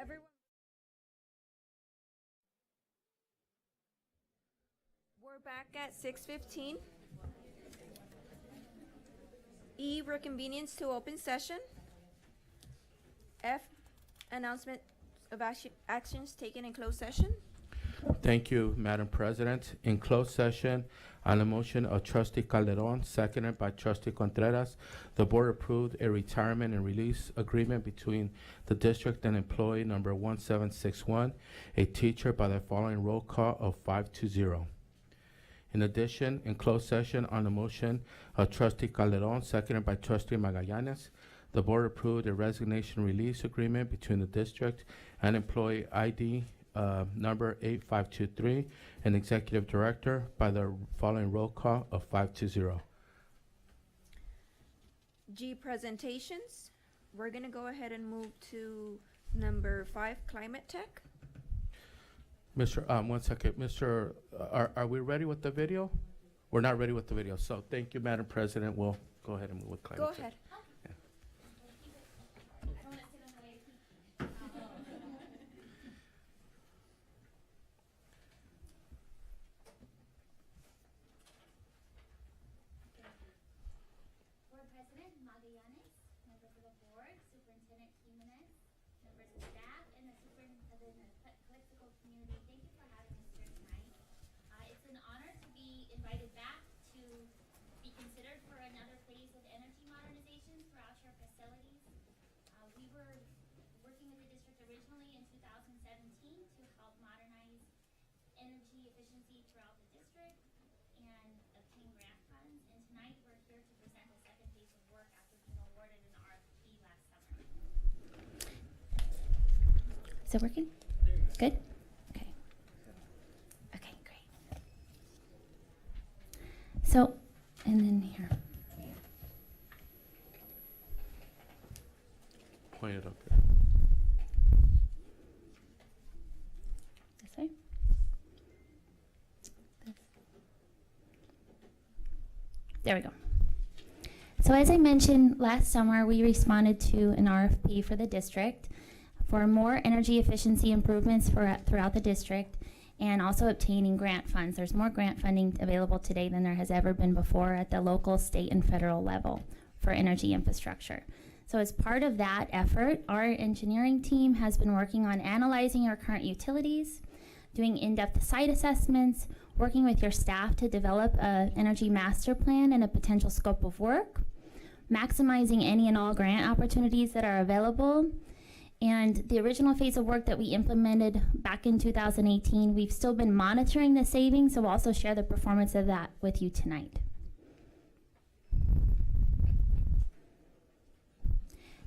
Everyone, we're back at 6:15. E, reconvenience to open session. F, announcement of actions taken in closed session. Thank you, Madam President. In closed session, on the motion of Trustee Calderon, seconded by Trustee Contreras, the board approved a retirement and release agreement between the district and employee number 1761, a teacher, by the following roll call of 5-0. In addition, in closed session, on the motion of Trustee Calderon, seconded by Trustee Magallanes, the board approved a resignation release agreement between the district and employee ID number 8523, and executive director, by the following roll call of 5-0. G, presentations. We're gonna go ahead and move to number 5, climate tech. Mr. 1 second, Mr. Are we ready with the video? We're not ready with the video, so thank you, Madam President. We'll go ahead and move with climate Go tech. ahead. Board President Magallanes, members of the board, Superintendent Jimenez, members of staff, and the superintendent of the Calexico community, thank you for having us here tonight. It's an honor to be invited back to be considered for another phase of energy modernization throughout your facilities. We were working with the district originally in 2017 to help modernize energy efficiency throughout the district and obtain grant funds. And tonight we're here to present the second phase of work after being awarded an RFP last summer. Is it working? Good? Okay. Okay, great. So, and then here. Point it up there. This way? There we go. So as I mentioned, last summer we responded to an RFP for the district for more energy efficiency improvements throughout the district, and also obtaining grant funds. There's more grant funding available today than there has ever been before at the local, state, and federal level for energy infrastructure. So as part of that effort, our engineering team has been working on analyzing our current utilities, doing in-depth site assessments, working with your staff to develop an energy master plan and a potential scope of work, maximizing any and all grant opportunities that are available. And the original phase of work that we implemented back in 2018, we've still been monitoring the savings, so we'll also share the performance of that with you tonight.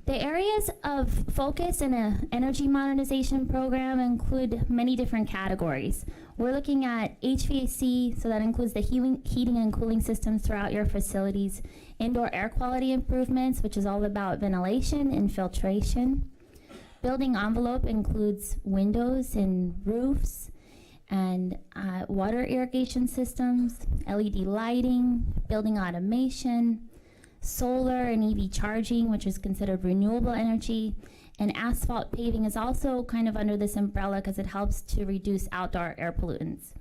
The areas of focus in an energy modernization program include many different categories. We're looking at HVAC, so that includes the heating and cooling systems throughout your facilities, indoor air quality improvements, which is all about ventilation and filtration. Building envelope includes windows and roofs, and water irrigation systems, LED lighting, building automation, solar and EV charging, which is considered renewable energy, and asphalt paving is also kind of under this umbrella because it helps to reduce outdoor air pollutants.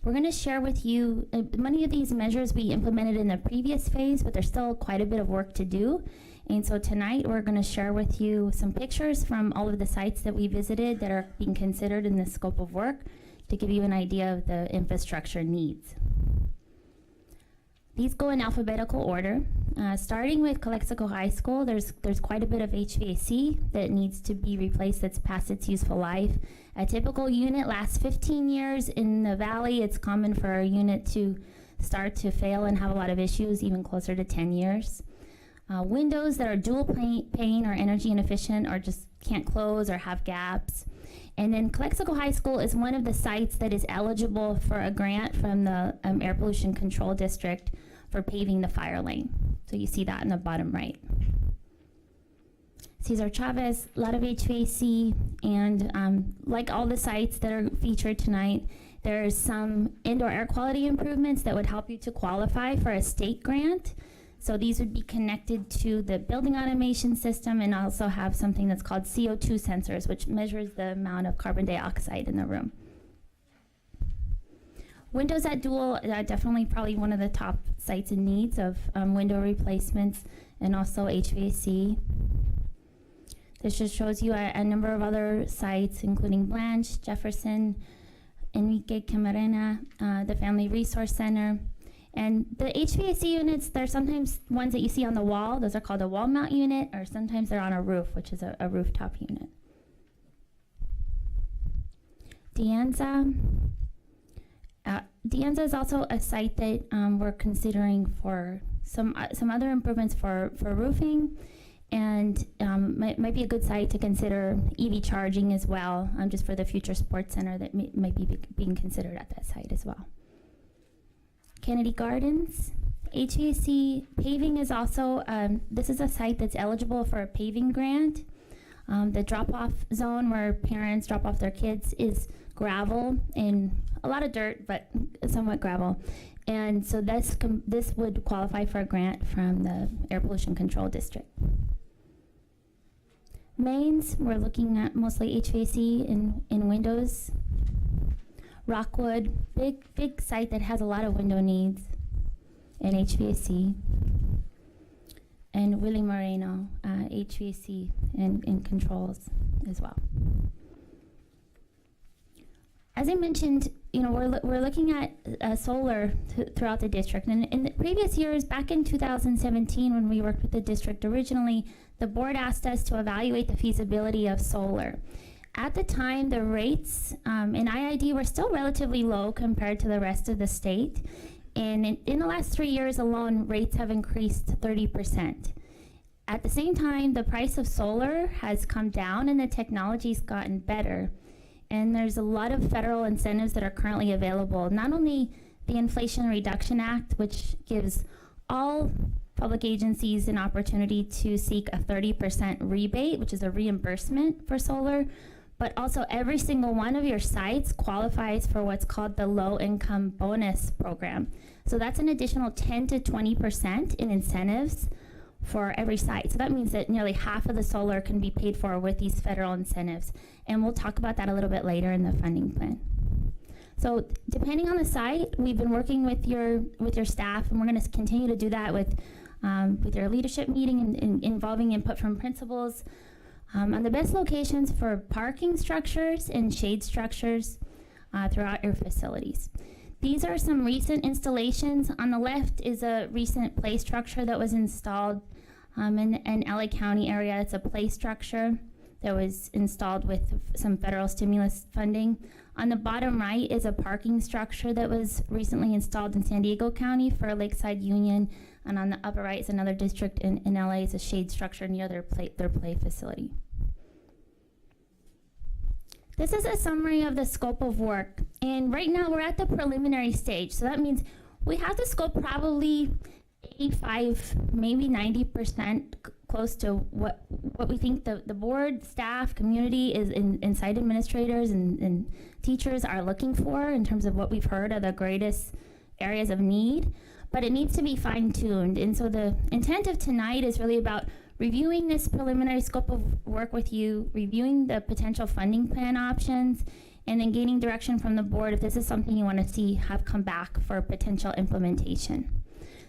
We're going to share with you many of these measures we implemented in the previous phase, but there's still quite a bit of work to do. And so tonight we're going to share with you some pictures from all of the sites that we visited that are being considered in the scope of work to give you an idea of the infrastructure needs. These go in alphabetical order. Starting with Calexico High School, there's quite a bit of HVAC that needs to be replaced that's past its useful life. A typical unit lasts 15 years. In the valley, it's common for a unit to start to fail and have a lot of issues, even closer to 10 years. Windows that are dual pane or energy inefficient or just can't close or have gaps. And then Calexico High School is one of the sites that is eligible for a grant from the Air Pollution Control District for paving the fire lane. So you see that in the bottom right. Cesar Chavez, a lot of HVAC, and like all the sites that are featured tonight, there's some indoor air quality improvements that would help you to qualify for a state grant. So these would be connected to the building automation system and also have something that's called CO2 sensors, which measures the amount of carbon dioxide in the room. Windows at Dual, definitely probably one of the top sites in needs of window replacements and also HVAC. This just shows you a number of other sites, including Blanche, Jefferson, Enrique Camarena, the Family Resource Center. And the HVAC units, they're sometimes ones that you see on the wall. Those are called a wall mount unit, or sometimes they're on a roof, which is a rooftop unit. De Anza. De Anza is also a site that we're considering for some other improvements for roofing, and might be a good site to consider EV charging as well, just for the future sports center that might be being considered at that site as well. Kennedy Gardens, HVAC paving is also, this is a site that's eligible for a paving grant. The drop-off zone where parents drop off their kids is gravel and a lot of dirt, but somewhat gravel. And so this would qualify for a grant from the Air Pollution Control District. Mains, we're looking at mostly HVAC in windows. Rockwood, big site that has a lot of window needs and HVAC. And Willie Moreno, HVAC and controls as well. As I mentioned, we're looking at solar throughout the district. And in the previous years, back in 2017, when we worked with the district originally, the board asked us to evaluate the feasibility of solar. At the time, the rates in IID were still relatively low compared to the rest of the state. And in the last 3 years alone, rates have increased 30%. At the same time, the price of solar has come down and the technology's gotten better. And there's a lot of federal incentives that are currently available. Not only the Inflation Reduction Act, which gives all public agencies an opportunity to seek a 30% rebate, which is a reimbursement for solar, but also every single one of your sites qualifies for what's called the low income bonus program. So that's an additional 10 to 20% in incentives for every site. So that means that nearly half of the solar can be paid for with these federal incentives. And we'll talk about that a little bit later in the funding plan. So depending on the site, we've been working with your staff, and we're gonna continue to do that with your leadership meeting and involving input from principals on the best locations for parking structures and shade structures throughout your facilities. These are some recent installations. On the left is a recent play structure that was installed in LA County area. It's a play structure that was installed with some federal stimulus funding. On the bottom right is a parking structure that was recently installed in San Diego County for Lakeside Union. And on the upper right is another district in LA. It's a shade structure near their play facility. This is a summary of the scope of work. And right now we're at the preliminary stage. So that means we have the scope probably 85, maybe 90% close to what we think the board, staff, community is and site administrators and teachers are looking for in terms of what we've heard are the greatest areas of need, but it needs to be fine-tuned. And so the intent of tonight is really about reviewing this preliminary scope of work with you, reviewing the potential funding plan options, and then gaining direction from the board if this is something you want to see have come back for potential implementation.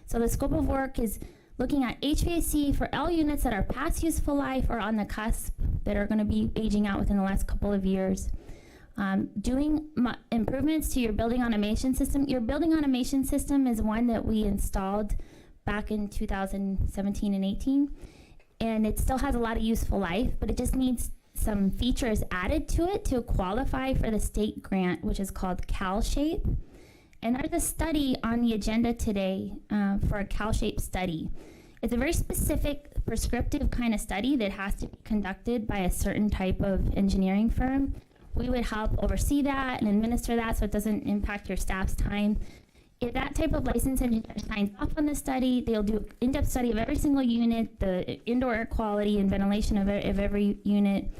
So the scope of work is looking at HVAC for all units that are past useful life or on the cusp that are going to be aging out within the last couple of years. Doing improvements to your building automation system. Your building automation system is one that we installed back in 2017 and 18. And it still has a lot of useful life, but it just needs some features added to it to qualify for the state grant, which is called CalShape. And there's a study on the agenda today for a CalShape study. It's a very specific, prescriptive kind of study that has to be conducted by a certain type of engineering firm. We would help oversee that and administer that so it doesn't impact your staff's time. If that type of licensed engineer signs off on the study, they'll do an in-depth study of every single unit, the indoor air quality and ventilation of every unit.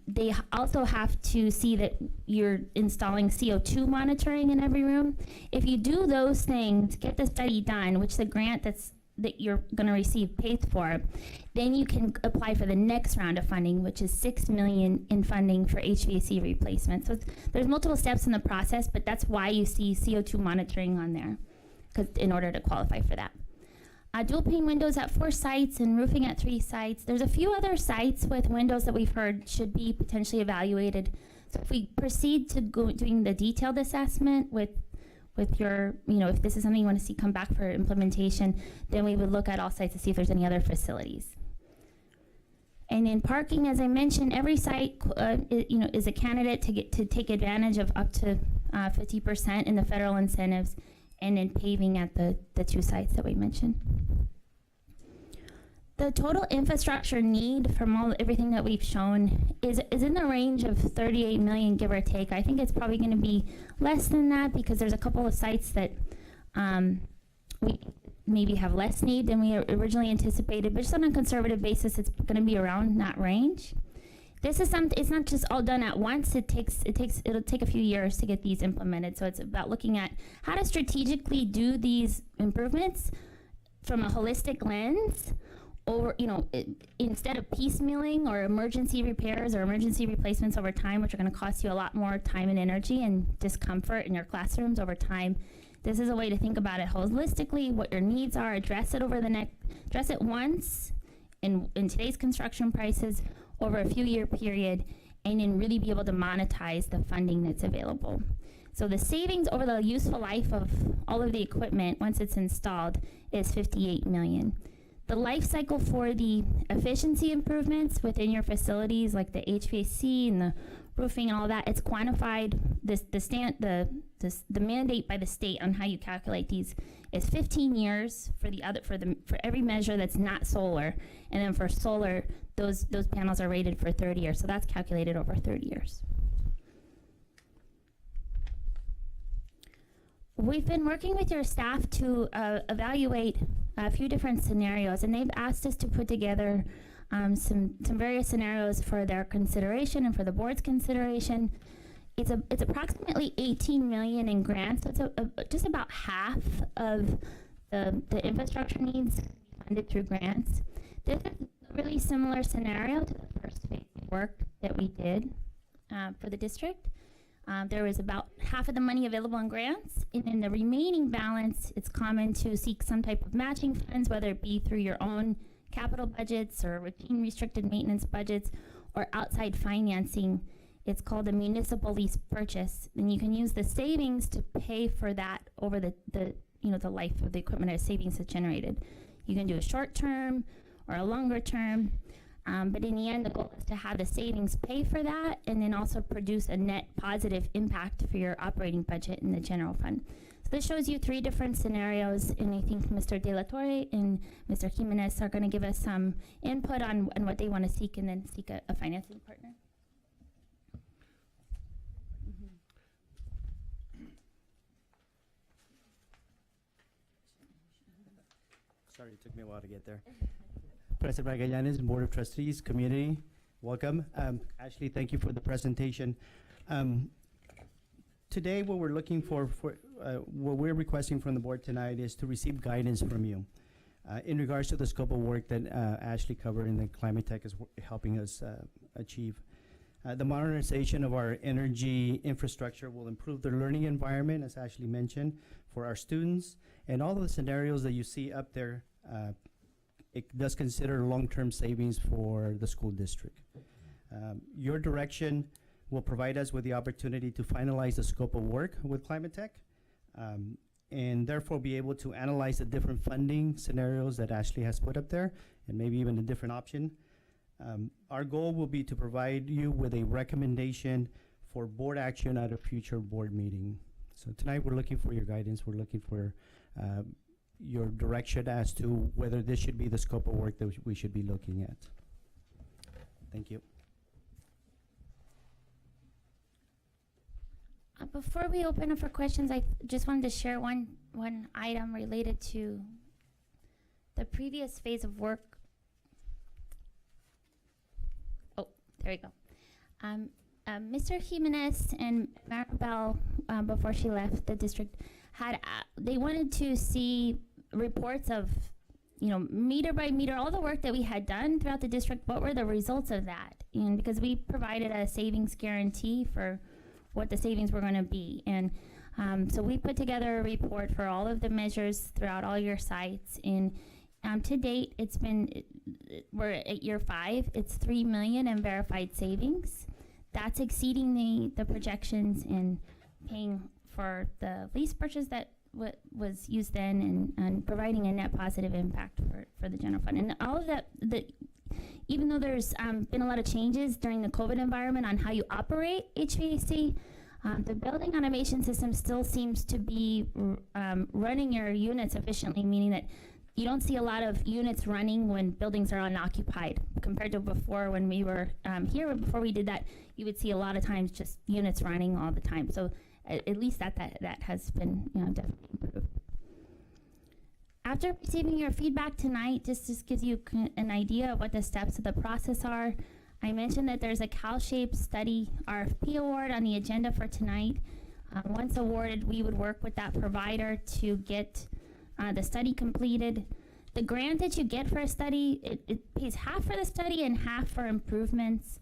They also have to see that you're installing CO2 monitoring in every room. If you do those things, get the study done, which the grant that's that you're going to receive paid for, then you can apply for the next round of funding, which is $6 million in funding for HVAC replacement. So there's multiple steps in the process, but that's why you see CO2 monitoring on there, because in order to qualify for that. Dual pane windows at 4 sites and roofing at 3 sites. There's a few other sites with windows that we've heard should be potentially evaluated. So if we proceed to doing the detailed assessment with your, if this is something you want to see come back for implementation, then we would look at all sites to see if there's any other facilities. And in parking, as I mentioned, every site, is a candidate to take advantage of up to 50% in the federal incentives, and then paving at the 2 sites that we mentioned. The total infrastructure need from everything that we've shown is in the range of 38 million, give or take. I think it's probably going to be less than that because there's a couple of sites that we maybe have less need than we originally anticipated, but just on a conservative basis, it's going to be around that range. This is it's not just all done at once. It'll take a few years to get these implemented. So it's about looking at how to strategically do these improvements from a holistic lens, or instead of piecemealing or emergency repairs or emergency replacements over time, which are going to cost you a lot more time and energy and discomfort in your classrooms over time. This is a way to think about it holistically, what your needs are, address it once in today's construction prices over a few year period, and then really be able to monetize the funding that's available. So the savings over the useful life of all of the equipment once it's installed is 58 million. The life cycle for the efficiency improvements within your facilities, like the HVAC and the roofing and all that, it's quantified. The mandate by the state on how you calculate these is 15 years for every measure that's not solar, and then for solar, those panels are rated for 30 years. So that's calculated over 30 years. We've been working with your staff to evaluate a few different scenarios, and they've asked us to put together some various scenarios for their consideration and for the board's consideration. It's approximately 18 million in grants. So it's just about half of the infrastructure needs funded through grants. This is a really similar scenario to the first phase of work that we did for the district. There was about half of the money available in grants, and in the remaining balance, it's common to seek some type of matching funds, whether it be through your own capital budgets or routine restricted maintenance budgets or outside financing. It's called a municipal lease purchase, and you can use the savings to pay for that over the life of the equipment as savings is generated. You can do a short term or a longer term. But in the end, the goal is to have the savings pay for that and then also produce a net positive impact for your operating budget in the general fund. So this shows you 3 different scenarios, and I think Mr. De La Torre and Mr. Jimenez are going to give us some input on what they want to seek, and then seek a financing partner. Sorry, it took me a while to get there. President Magallanes, Board of Trustees, community, welcome. Ashley, thank you for the presentation. Today, what we're looking for what we're requesting from the board tonight is to receive guidance from you in regards to the scope of work that Ashley covered and that Climate Tech is helping us achieve. The modernization of our energy infrastructure will improve the learning environment, as Ashley mentioned, for our students, and all of the scenarios that you see up there. It does consider long-term savings for the school district. Your direction will provide us with the opportunity to finalize the scope of work with Climate Tech, and therefore be able to analyze the different funding scenarios that Ashley has put up there, and maybe even a different option. Our goal will be to provide you with a recommendation for board action at a future board meeting. So tonight we're looking for your guidance. We're looking for your direction as to whether this should be the scope of work that we should be looking at. Thank you. Before we open up for questions, I just wanted to share one item related to the previous phase of work. Oh, there we go. Mr. Jimenez and Maribel, before she left the district, they wanted to see reports of meter by meter, all the work that we had done throughout the district, what were the results of that? And because we provided a savings guarantee for what the savings were going to be. And so we put together a report for all of the measures throughout all your sites. And to date, we're at year 5. It's $3 million in verified savings. That's exceeding the projections and paying for the lease purchase that was used then, and providing a net positive impact for the general fund. And all of that, even though there's been a lot of changes during the COVID environment on how you operate HVAC, the building automation system still seems to be running your units efficiently, meaning that you don't see a lot of units running when buildings are unoccupied compared to before when we were here. Before we did that, you would see a lot of times just units running all the time. So at least that has been definitely improved. After receiving your feedback tonight, just gives you an idea of what the steps of the process are. I mentioned that there's a CalShape study RFP award on the agenda for tonight. Once awarded, we would work with that provider to get the study completed. The grant that you get for a study, it pays half for the study and half for improvements.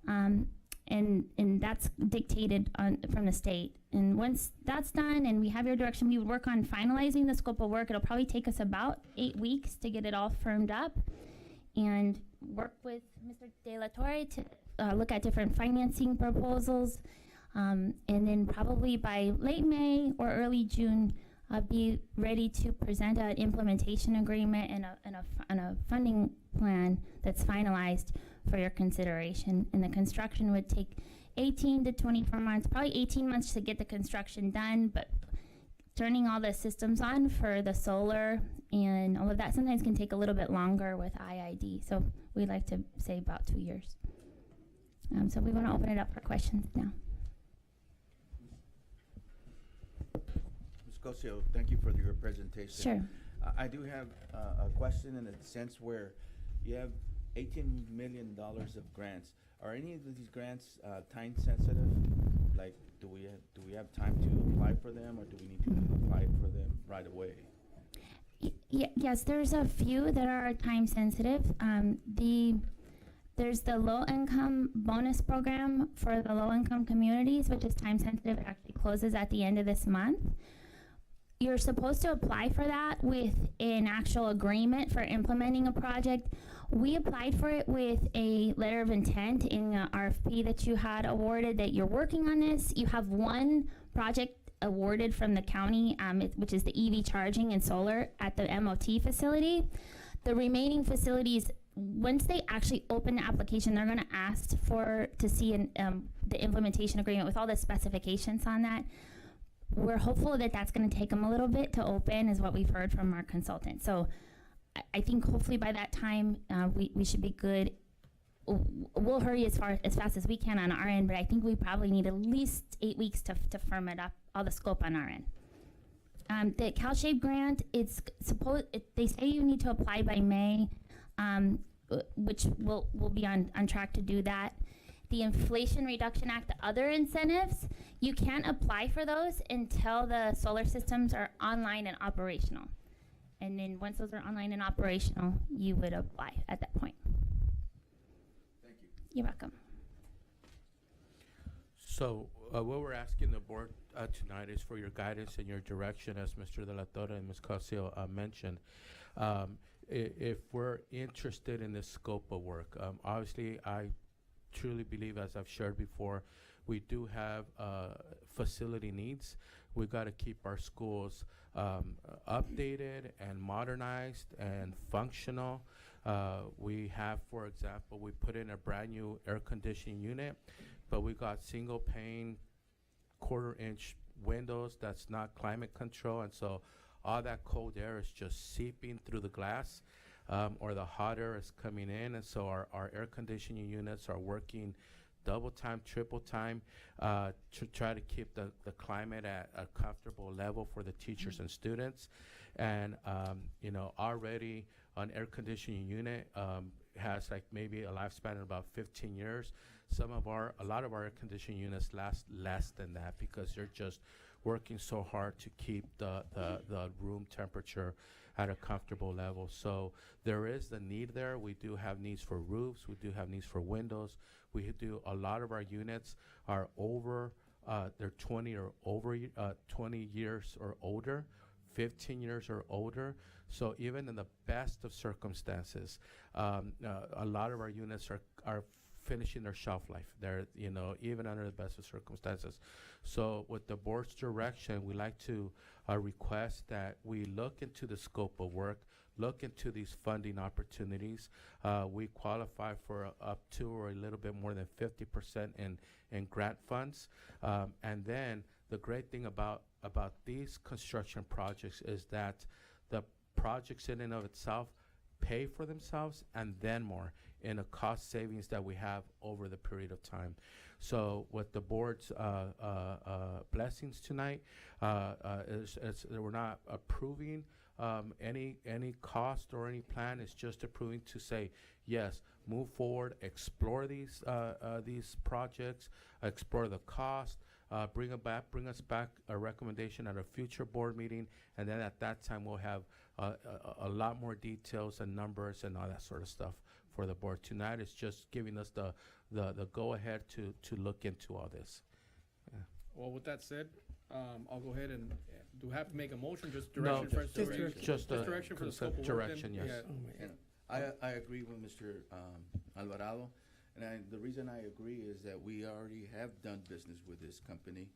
And that's dictated from the state. And once that's done and we have your direction, we would work on finalizing the scope of work. It'll probably take us about 8 weeks to get it all firmed up, and work with Mr. De La Torre to look at different financing proposals. And then probably by late May or early June, be ready to present an implementation agreement and a funding plan that's finalized for your consideration. And the construction would take 18 to 24 months, probably 18 months to get the construction done, but turning all the systems on for the solar and all of that sometimes can take a little bit longer with IID. So we like to say about 2 years. So we want to open it up for questions now. Ms. Cosio, thank you for your presentation. Sure. I do have a question in a sense where you have $18 million of grants. Are any of these grants time sensitive? Like, do we have time to apply for them, or do we need to apply for them right away? Yes, there's a few that are time sensitive. There's the low income bonus program for the low income communities, which is time sensitive. It actually closes at the end of this month. You're supposed to apply for that with an actual agreement for implementing a project. We applied for it with a letter of intent in the RFP that you had awarded, that you're working on this. You have one project awarded from the county, which is the EV charging and solar at the MOT facility. The remaining facilities, once they actually open the application, they're going to ask to see the implementation agreement with all the specifications on that. We're hopeful that that's going to take them a little bit to open, is what we've heard from our consultant. So I think hopefully by that time we should be good. We'll hurry as fast as we can on our end, but I think we probably need at least 8 weeks to firm it up, all the scope on our end. The CalShape grant, they say you need to apply by May, which we'll be on track to do that. The Inflation Reduction Act, the other incentives, you can't apply for those until the solar systems are online and operational. And then once those are online and operational, you would apply at that point. Thank you. You're welcome. So what we're asking the board tonight is for your guidance and your direction, as Mr. De La Torre and Ms. Cosio mentioned. If we're interested in this scope of work, obviously I truly believe, as I've shared before, we do have facility needs. We've got to keep our schools updated and modernized and functional. We have, for example, we put in a brand new air conditioning unit, but we got single pane, quarter-inch windows that's not climate control, and so all that cold air is just seeping through the glass, or the hot air is coming in, and so our air conditioning units are working double time, triple time, to try to keep the climate at a comfortable level for the teachers and students. And already an air conditioning unit has like maybe a lifespan of about 15 years. A lot of our air conditioning units last less than that because they're just working so hard to keep the room temperature at a comfortable level. So there is the need there. We do have needs for roofs. We do have needs for windows. We do, a lot of our units are over, they're 20 or over, 20 years or older, 15 years or older. So even in the best of circumstances, a lot of our units are finishing their shelf life. They're, you know, even under the best of circumstances. So with the board's direction, we like to request that we look into the scope of work, look into these funding opportunities. We qualify for up to or a little bit more than 50% in grant funds. And then the great thing about these construction projects is that the projects in and of itself pay for themselves and then more in a cost savings that we have over the period of time. So with the board's blessings tonight, we're not approving any cost or any plan. It's just approving to say, yes, move forward, explore these projects, explore the cost, bring us back a recommendation at a future board meeting, and then at that time we'll have a lot more details and numbers and all that sort of stuff for the board. Tonight it's just giving us the go-ahead to look into all this. Yeah. Well, with that said, I'll go ahead and, do we have to make a motion, just No, direction first? just Just direction for the scope of work then? direction, yes. Yeah. And I agree with Mr. Alvarado, and the reason I agree is that we already have done business with this company.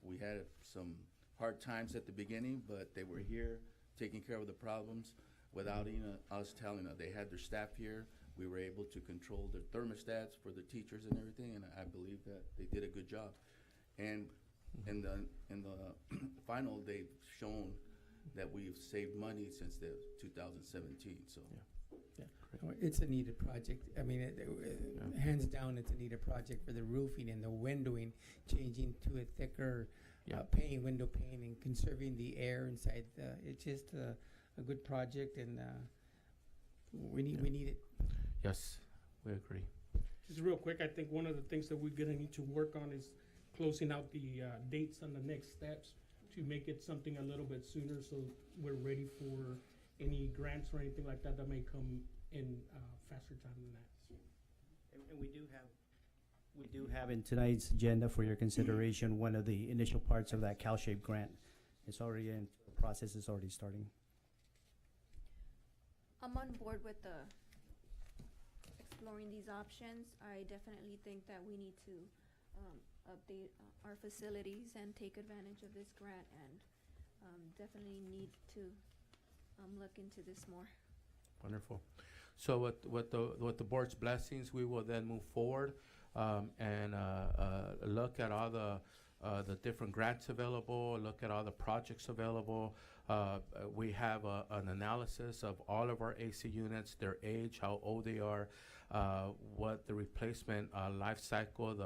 We had some hard times at the beginning, but they were here taking care of the problems without even us telling them. They had their staff here. We were able to control their thermostats for the teachers and everything, and I believe that they did a good job. And in the final, they've shown that we've saved money since the 2017. So. Well, it's a needed project. I mean, hands down, it's a needed project for the roofing and the windowing, changing to a thicker window pane, and conserving the air inside. It's just a good project, and we need it. Yes, we agree. Just real quick, I think one of the things that we're gonna need to work on is closing out the dates on the next steps to make it something a little bit sooner, so we're ready for any grants or anything like that that may come in faster time than that. And we do have in tonight's agenda for your consideration one of the initial parts of that CalShape grant. It's already in, the process is already starting. I'm on board with exploring these options. I definitely think that we need to update our facilities and take advantage of this grant, and definitely need to look into this more. Wonderful. So with the board's blessings, we will then move forward and look at all the different grants available, look at all the projects available. We have an analysis of all of our AC units, their age, how old they are, what the replacement life cycle,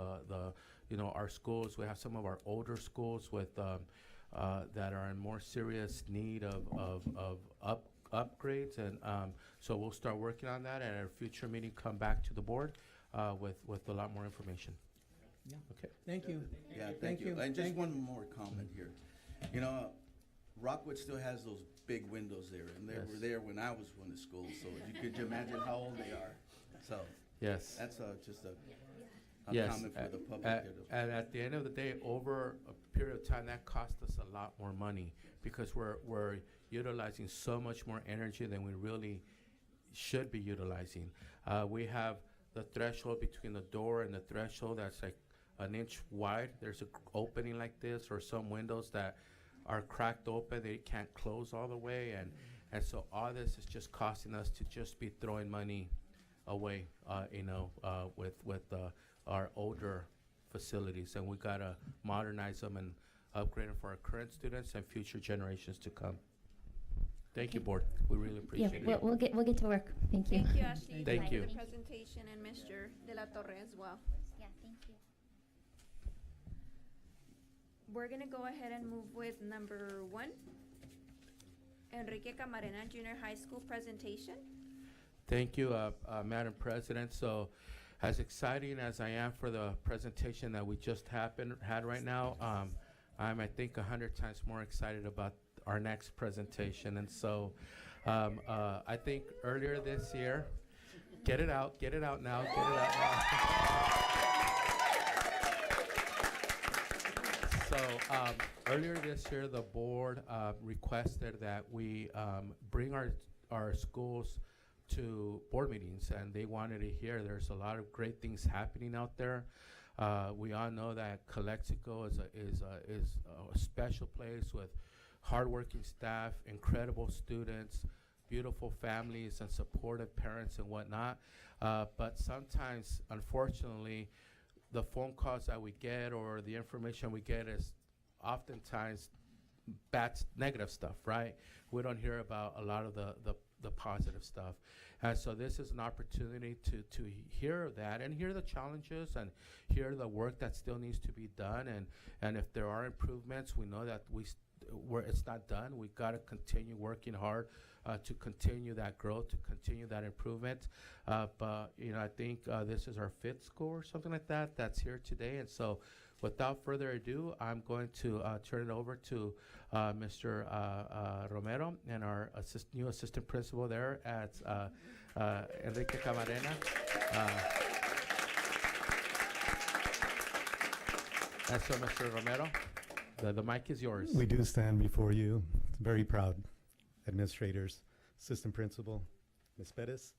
our schools. We have some of our older schools with that are in more serious need of upgrades, and so we'll start working on that, and at a future meeting come back to the board with a lot more information. Yeah. Okay. Thank you. Yeah, thank you. And just one more comment here. You know, Rockwood still has those big windows there, and they Yes. were there when I was going to school, so you could imagine how old they are. So Yes. that's just a Yes. comment for the public. And at the end of the day, over a period of time, that cost us a lot more money because we're utilizing so much more energy than we really should be utilizing. We have the threshold between the door and the threshold that's like an inch wide. There's an opening like this, or some windows that are cracked open. They can't close all the way, and so all this is just costing us to just be throwing money away, with our older facilities, and we gotta modernize them and upgrade them for our current students and future generations to come. Thank you, board. We really appreciate it. We'll get to work. Thank you. Thank you, Ashley. Thank for you. the presentation, and Mr. De La Torre as well. Yeah, thank you. We're gonna go ahead and move with number 1. Enrique Camarena Junior High School presentation. Thank you, Madam President. So, as exciting as I am for the presentation that we just had right now, I'm, I think, 100 times more excited about our next presentation. And so I think earlier this year, get it out now, get it out now. So earlier this year, the board requested that we bring our schools to board meetings, and they wanted to hear there's a lot of great things happening out there. We all know that Calexico is a special place with hardworking staff, incredible students, beautiful families, and supportive parents and whatnot. But sometimes, unfortunately, the phone calls that we get or the information we get is oftentimes bad, negative stuff, right? We don't hear about a lot of the positive stuff. And so this is an opportunity to hear that and hear the challenges and hear the work that still needs to be done. And if there are improvements, we know that where it's not done, we got to continue working hard to continue that growth, to continue that improvement. But I think this is our 5th school or something like that that's here today. And so without further ado, I'm going to turn it over to Mr. Romero and our new assistant principal there at Enrique Camarena. And so, Mr. Romero, the mic is yours. We do stand before you, very proud administrators, assistant principal, Ms. Perez,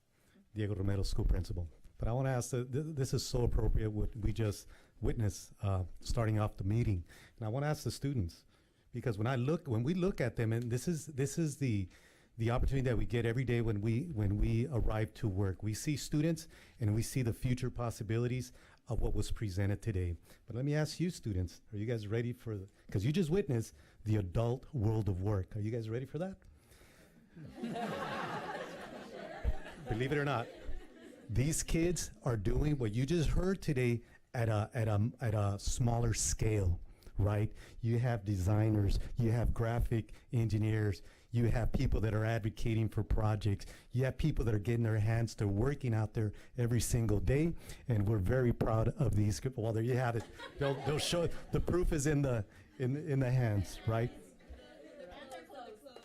Diego Romero, school principal. But I want to ask, this is so appropriate what we just witnessed starting off the meeting. And I want to ask the students, because when we look at them, and this is the opportunity that we get every day when we arrive to work. We see students and we see the future possibilities of what was presented today. But let me ask you students, are you guys ready for because you just witnessed the adult world of work. Are you guys ready for that? Believe it or not, these kids are doing what you just heard today at a smaller scale, right? You have designers, you have graphic engineers, you have people that are advocating for projects, you have people that are getting their hands to working out there every single day, and we're very proud of these. Well, there you have it. They'll show the proof is in the hands, right?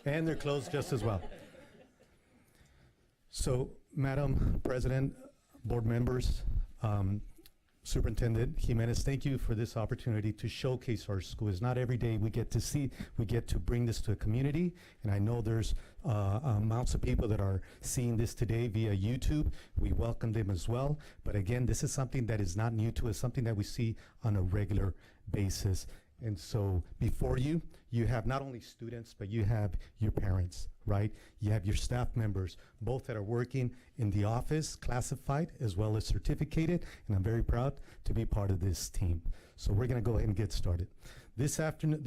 And their clothes just as well. So, Madam President, board members, Superintendent Jimenez, thank you for this opportunity to showcase our school. It's not every day we get to bring this to a community, and I know there's amounts of people that are seeing this today via YouTube. We welcome them as well, but again, this is something that is not new to us, something that we see on a regular basis. And so before you have not only students, but you have your parents, right? You have your staff members, both that are working in the office, classified, as well as certificated, and I'm very proud to be part of this team. So we're gonna go ahead and get started. This afternoon,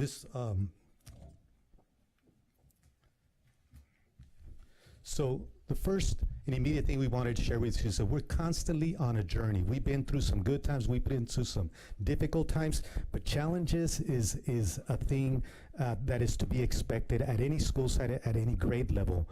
so the first and immediate thing we wanted to share with you is that we're constantly on a journey. We've been through some good times, we've been through some difficult times, but challenges is a thing that is to be expected at any school site, at any grade level.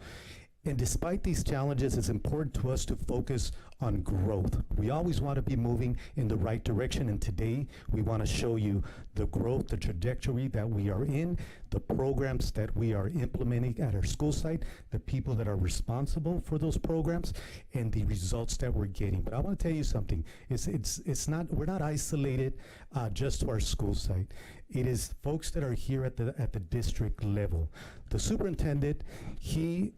And despite these challenges, it's important to us to focus on growth. We always want to be moving in the right direction, and today we want to show you the growth, the trajectory that we are in, the programs that we are implementing at our school site, the people that are responsible for those programs, and the results that we're getting. But I want to tell you something. We're not isolated just to our school site. It is folks that are here at the district level. The superintendent, he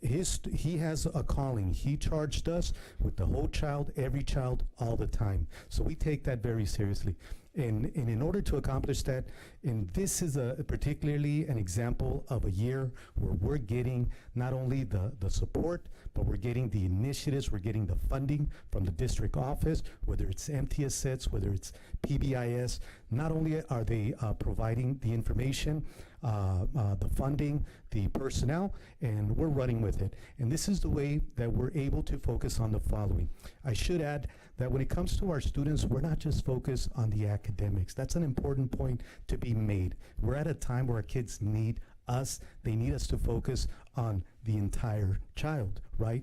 has a calling. He charged us with the whole child, every child, all the time. So we take that very seriously. And in order to accomplish that, and this is particularly an example of a year where we're getting not only the support, but we're getting the initiatives, we're getting the funding from the district office, whether it's MTSS, whether it's PBIS. Not only are they providing the information, the funding, the personnel, and we're running with it. And this is the way that we're able to focus on the following. I should add that when it comes to our students, we're not just focused on the academics. That's an important point to be made. We're at a time where our kids need us. They need us to focus on the entire child, right?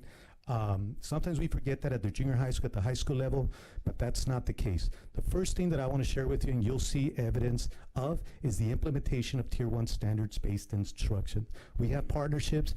Sometimes we forget that at the junior high school, at the high school level, but that's not the case. The first thing that I want to share with you, and you'll see evidence of, is the implementation of Tier 1 standards-based instruction. We have partnerships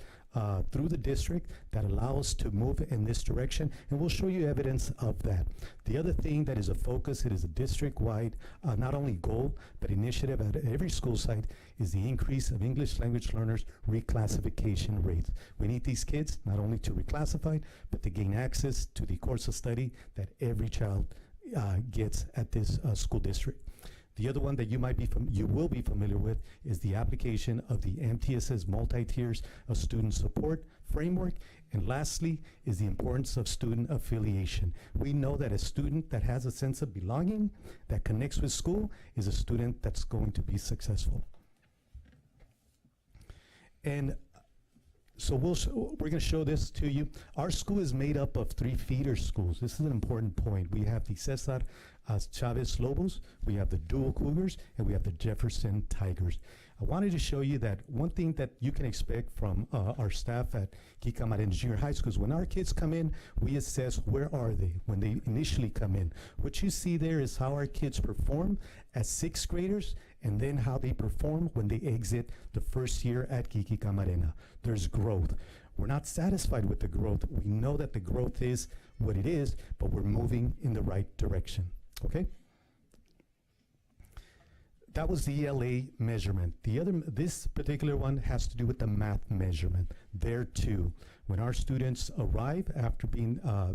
through the district that allow us to move in this direction, and we'll show you evidence of that. The other thing that is a focus, it is a district-wide, not only goal, but initiative at every school site, is the increase of English language learners reclassification rates. We need these kids not only to reclassify, but to gain access to the course of study that every child gets at this school district. The other one that you will be familiar with is the application of the MTSS multi-tiers of student support framework. And lastly is the importance of student affiliation. We know that a student that has a sense of belonging, that connects with school, is a student that's going to be successful. And so we're going to show this to you. Our school is made up of 3 feeder schools. This is an important point. We have the Cesar Chavez Lobos, we have the Dual Cougars, and we have the Jefferson Tigers. I wanted to show you that one thing that you can expect from our staff at Kikamarena Junior High School is when our kids come in, we assess where are they when they initially come in. What you see there is how our kids perform as 6th graders, and then how they perform when they exit the first year at Kikamarena. There's growth. We're not satisfied with the growth. We know that the growth is what it is, but we're moving in the right direction, okay? That was the ELA measurement. This particular one has to do with the math measurement. There too, when our students arrive after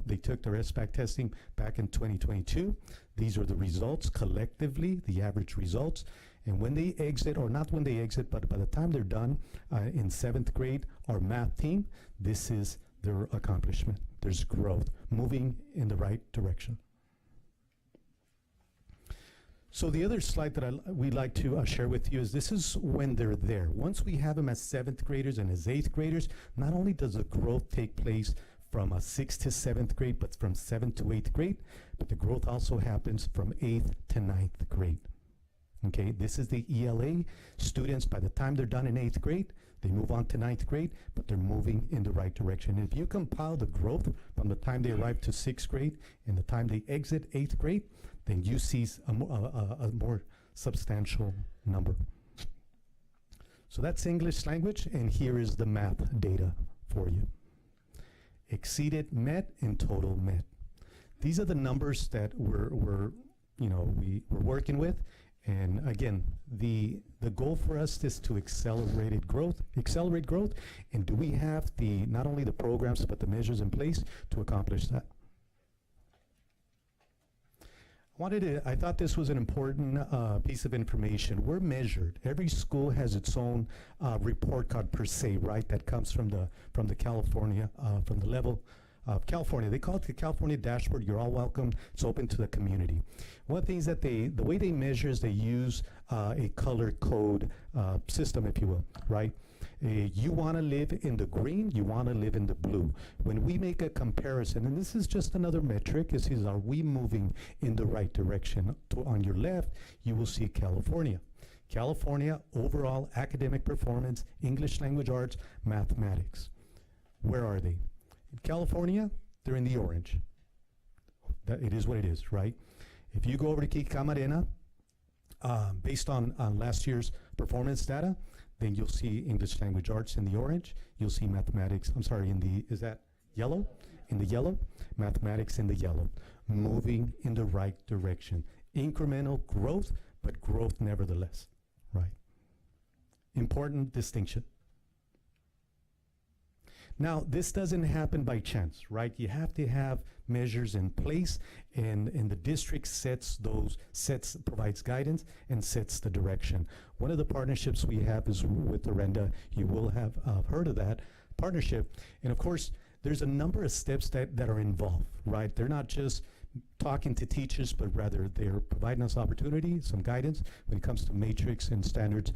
they took their SBAC testing back in 2022, these are the results collectively, the average results. And when they exit, or not when they exit, but by the time they're done in 7th grade, our math team, this is their accomplishment. There's growth, moving in the right direction. So the other slide that we'd like to share with you is this is when they're there. Once we have them as 7th graders and as 8th graders, not only does the growth take place from 6th to 7th grade, but from 7th to 8th grade, but the growth also happens from 8th to 9th grade. Okay, this is the ELA. Students, by the time they're done in 8th grade, they move on to 9th grade, but they're moving in the right direction. If you compile the growth from the time they arrive to 6th grade and the time they exit 8th grade, then you see a more substantial number. So that's English language, and here is the math data for you. Exceeded, met, and total met. These are the numbers that we're working with. And again, the goal for us is to accelerate growth, and do we have not only the programs but the measures in place to accomplish that? I thought this was an important piece of information. We're measured. Every school has its own report card per se, right? That comes from the California, from the level of California. They call it the California dashboard. You're all welcome. It's open to the community. One of the things that the way they measure is they use a color code system, if you will, right? You want to live in the green, you want to live in the blue. When we make a comparison, and this is just another metric, is are we moving in the right direction? On your left, you will see California. California, overall academic performance, English language arts, mathematics. Where are they? In California, they're in the orange. It is what it is, right? If you go over to Kikamarena, based on last year's performance data, then you'll see English language arts in the orange. You'll see mathematics, is that yellow? In the yellow, mathematics in the yellow. Moving in the right direction. Incremental growth, but growth nevertheless, right? Important distinction. Now, this doesn't happen by chance, right? You have to have measures in place, and the district provides guidance and sets the direction. One of the partnerships we have is with Orenda. You will have heard of that partnership. And of course, there's a number of steps that are involved, right? They're not just talking to teachers, but rather they're providing us opportunity, some guidance when it comes to matrix and standards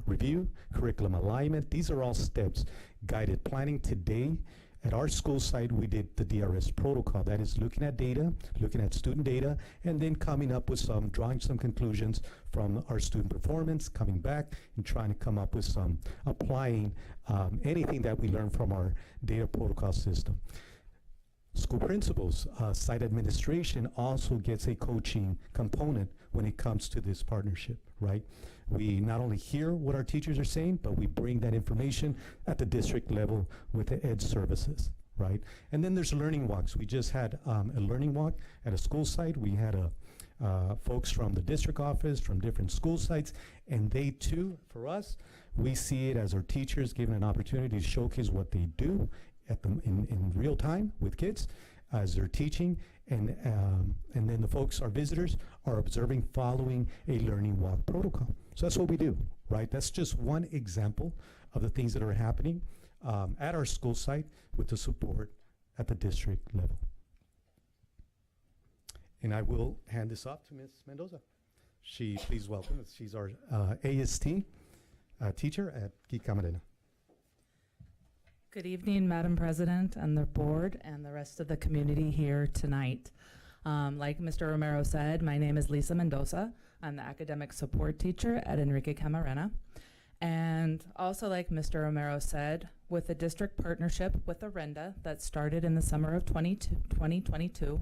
review, curriculum alignment. These are all steps. Guided planning today At our school site, we did the DRS protocol. That is looking at data, looking at student data, and then coming up with drawing some conclusions from our student performance, coming back and trying to come up with applying anything that we learned from our data protocol system. School principals, site administration also gets a coaching component when it comes to this partnership, right? We not only hear what our teachers are saying, but we bring that information at the district level with the ed services, right? And then there's learning walks. We just had a learning walk at a school site. We had folks from the district office, from different school sites, and they too, for us, we see it as our teachers given an opportunity to showcase what they do in real time with kids as they're teaching, and then the folks, our visitors, are observing following a learning walk protocol. So that's what we do, right? That's just one example of the things that are happening at our school site with the support at the district level. And I will hand this off to Ms. Mendoza. Please welcome, she's our AST teacher at Camarena. Good evening, Madam President and the board and the rest of the community here tonight. Like Mr. Romero said, my name is Lisa Mendoza. I'm the academic support teacher at Enrique Camarena. And also like Mr. Romero said, with the district partnership with Arenda that started in the summer of 2022,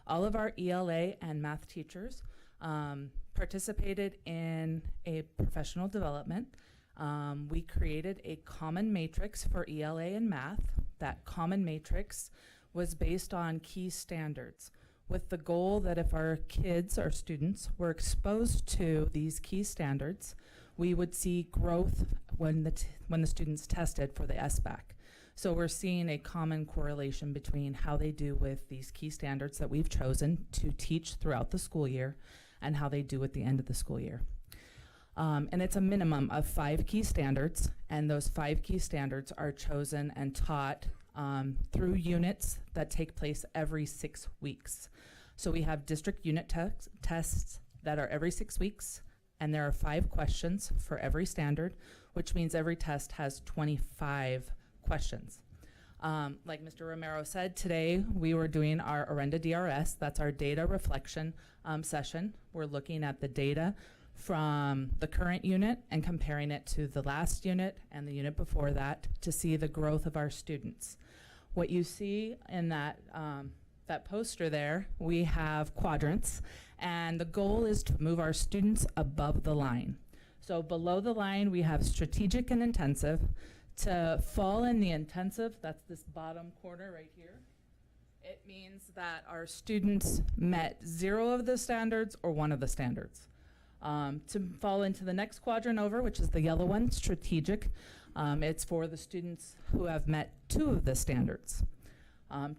all of our ELA and math teachers participated in a professional development. We created a common matrix for ELA and math. That common matrix was based on key standards, with the goal that if our kids, our students, were exposed to these key standards, we would see growth when the students tested for the SBAC. So we're seeing a common correlation between how they do with these key standards that we've chosen to teach throughout the school year and how they do at the end of the school year. And it's a minimum of 5 key standards, and those 5 key standards are chosen and taught through units that take place every 6 weeks. So we have district unit tests that are every 6 weeks, and there are 5 questions for every standard, which means every test has 25 questions. Like Mr. Romero said, today we were doing our Arenda DRS. That's our data reflection session. We're looking at the data from the current unit and comparing it to the last unit and the unit before that to see the growth of our students. What you see in that poster there, we have quadrants, and the goal is to move our students above the line. So below the line, we have strategic and intensive. To fall in the intensive, that's this bottom corner right here, it means that our students met 0 of the standards or 1 of the standards. To fall into the next quadrant over, which is the yellow one, strategic, it's for the students who have met 2 of the standards.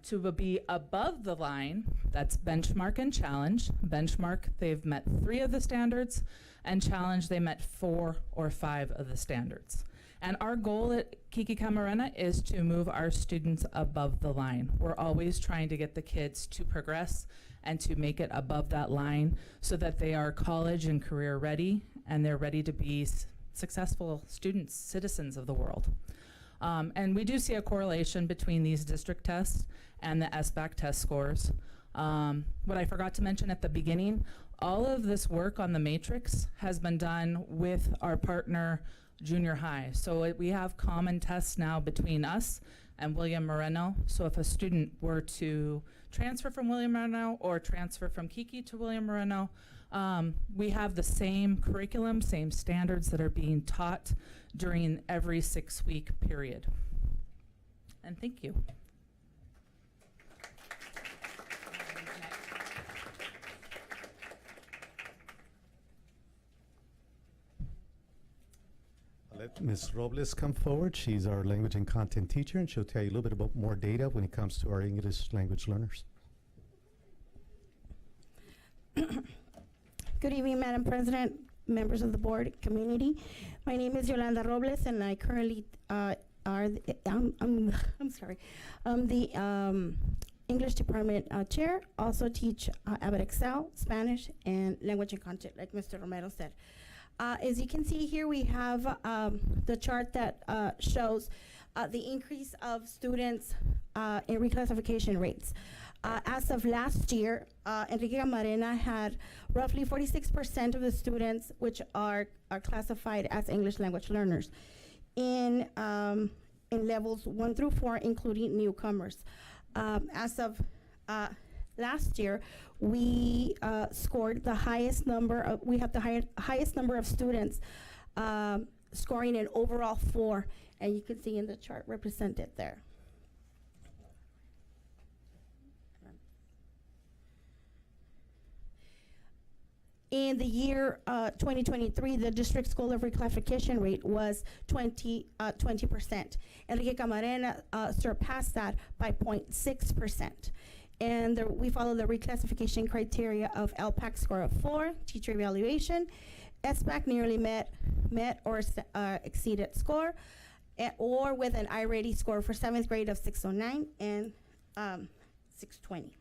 To be above the line, that's benchmark and challenge. Benchmark, they've met 3 of the standards, and challenge, they met 4 or 5 of the standards. And our goal at Kiki Camarena is to move our students above the line. We're always trying to get the kids to progress and to make it above that line so that they are college and career ready, and they're ready to be successful students, citizens of the world. And we do see a correlation between these district tests and the SBAC test scores. What I forgot to mention at the beginning, all of this work on the matrix has been done with our partner junior high. So we have common tests now between us and William Moreno. So if a student were to transfer from William Moreno or transfer from Kiki to William Moreno, we have the same curriculum, same standards that are being taught during every 6-week period. And thank you. Let Ms. Robles come forward. She's our language and content teacher, and she'll tell you a little bit about more data when it comes to our English language learners. Good evening, Madam President, members of the board, community. My name is Yolanda Robles, and I currently I'm the English department chair. Also teach Abbott Excel, Spanish, and language and content, like Mr. Romero said. As you can see here, we have the chart that shows the increase of students in reclassification rates. As of last year, Enrique Camarena had roughly 46% of the students which are classified as English language learners in levels 1 through 4, including newcomers. As of last year, we scored the highest number of, we have the highest number of students scoring an overall 4, and you can see in the chart represented there. In the year 2023, the district school of reclassification rate was 20%. Enrique Camarena surpassed that by 0.6%. And we follow the reclassification criteria of LPAC score of 4, teacher evaluation, SBAC nearly met or exceeded score, or with an I-ready score for 7th grade of 609 and 620.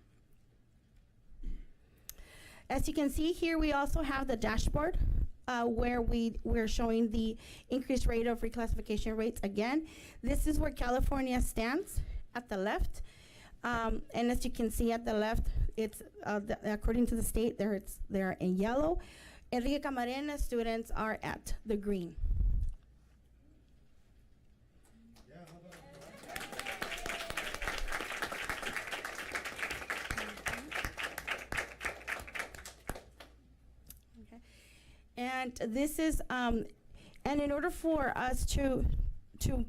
As you can see here, we also have the dashboard where we're showing the increased rate of reclassification rates again. This is where California stands at the left. And as you can see at the left, it's according to the state, they're in yellow. Enrique Camarena students are at the green. And this is, and in order for us to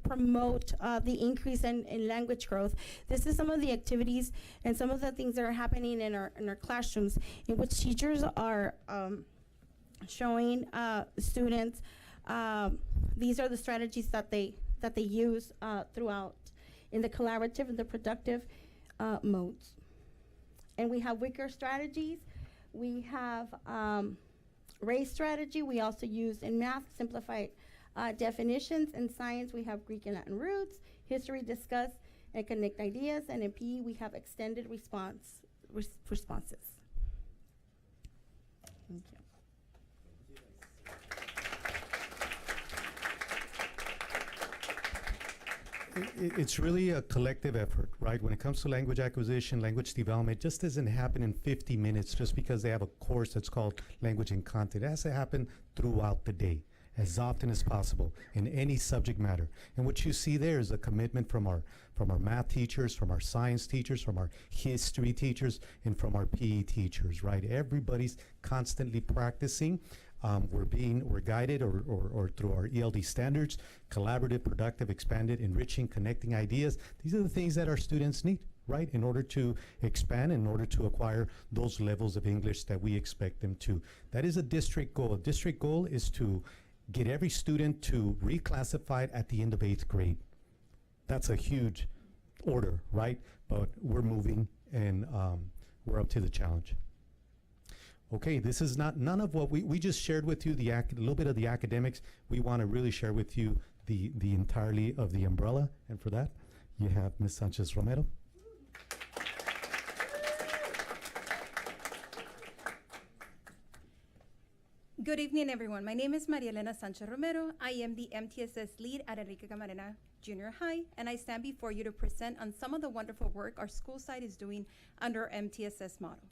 promote the increase in language growth, this is some of the activities and some of the things that are happening in our classrooms, in which teachers are showing students. These are the strategies that they use throughout in the collaborative and the productive modes. And we have weaker strategies. We have race strategy. We also use in math simplified definitions. In science, we have Greek and Latin roots. History, discuss and connect ideas. And in PE, we have extended responses. Thank you. It's really a collective effort, right? When it comes to language acquisition, language development, it just doesn't happen in 50 minutes just because they have a course that's called language and content. It has to happen throughout the day, as often as possible, in any subject matter. And what you see there is a commitment from our math teachers, from our science teachers, from our history teachers, and from our PE teachers, right? Everybody's constantly practicing. We're guided or through our ELD standards, collaborative, productive, expanded, enriching, connecting ideas. These are the things that our students need, right? In order to expand, in order to acquire those levels of English that we expect them to. That is a district goal. A district goal is to get every student to reclassify at the end of 8th grade. That's a huge order, right? But we're moving and we're up to the challenge. Okay, this is none of what we just shared with you, a little bit of the academics. We want to really share with you the entirety of the umbrella. And for that, you have Ms. Sanchez Romero. Good evening, everyone. My name is Maria Elena Sanchez Romero. I am the MTSS lead at Enrique Camarena Junior High, and I stand before you to present on some of the wonderful work our school site is doing under our MTSS model.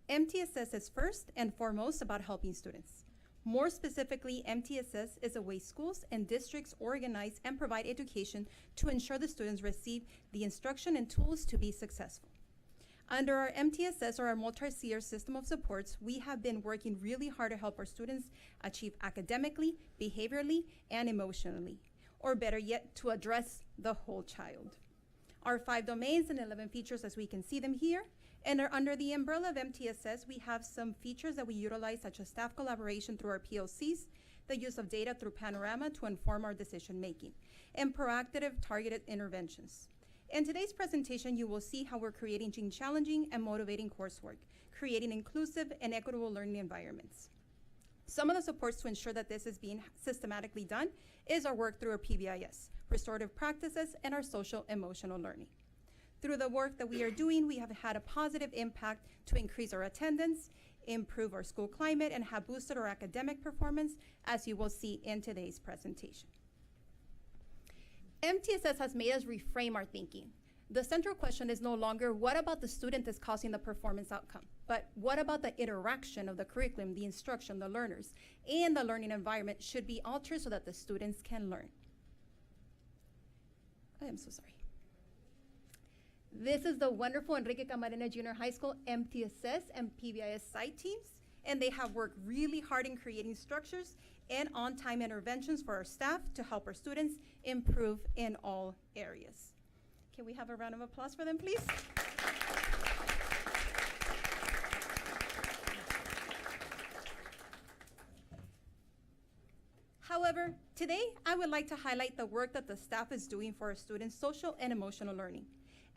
MTSS is first and foremost about helping students. More specifically, MTSS is a way schools and districts organize and provide education to ensure the students receive the instruction and tools to be successful. Under our MTSS, or our multi-tier system of supports, we have been working really hard to help our students achieve academically, behaviorally, and emotionally, or better yet, to address the whole child. Our 5 domains and 11 features as we can see them here. And under the umbrella of MTSS, we have some features that we utilize, such as staff collaboration through our PLCs, the use of data through Panorama to inform our decision making, and proactive targeted interventions. In today's presentation, you will see how we're creating challenging and motivating coursework, creating inclusive and equitable learning environments. Some of the supports to ensure that this is being systematically done is our work through our PBIS, restorative practices, and our social emotional learning. Through the work that we are doing, we have had a positive impact to increase our attendance, improve our school climate, and have boosted our academic performance, as you will see in today's presentation. MTSS has made us reframe our thinking. The central question is no longer what about the student is causing the performance outcome, but what about the interaction of the curriculum, the instruction, the learners, and the learning environment should be altered so that the students can learn. I am so sorry. This is the wonderful Enrique Camarena Junior High School MTSS and PBIS site teams, and they have worked really hard in creating structures and on-time interventions for our staff to help our students improve in all areas. Can we have a round of applause for them, please? However, today I would like to highlight the work that the staff is doing for our students' social and emotional learning.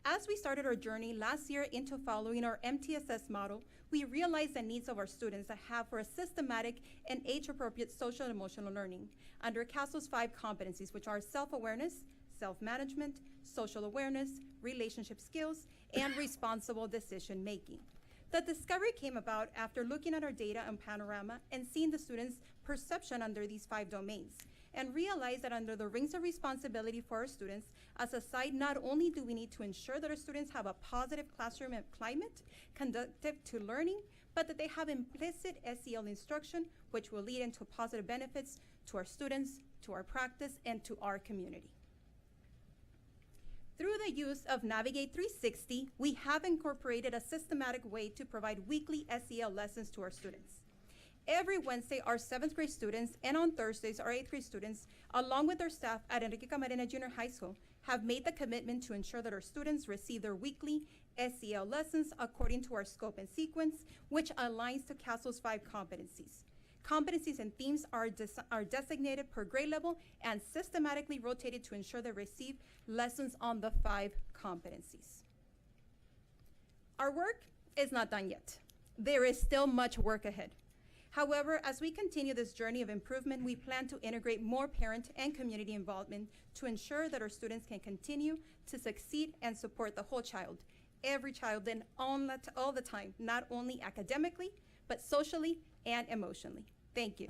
As we started our journey last year into following our MTSS model, we realized the needs of our students that have for a systematic and age-appropriate social and emotional learning under CASEL's 5 competencies, which are self-awareness, self-management, social awareness, relationship skills, and responsible decision-making. The discovery came about after looking at our data and panorama and seeing the students' perception under these 5 domains, and realized that under the rings of responsibility for our students, as a site, not only do we need to ensure that our students have a positive classroom climate conducive to learning, but that they have implicit SEL instruction, which will lead into positive benefits to our students, to our practice, and to our community. Through the use of Navigate 360, we have incorporated a systematic way to provide weekly SEL lessons to our students. Every Wednesday, our 7th grade students, and on Thursdays, our 8th grade students, along with their staff at Enrique Camarena Junior High School, have made the commitment to ensure that our students receive their weekly SEL lessons according to our scope and sequence, which aligns to CASEL's 5 competencies. Competencies and themes are designated per grade level and systematically rotated to ensure they receive lessons on the 5 competencies. Our work is not done yet. There is still much work ahead. However, as we continue this journey of improvement, we plan to integrate more parent and community involvement to ensure that our students can continue to succeed and support the whole child, every child, and all the time, not only academically, but socially and emotionally. Thank you.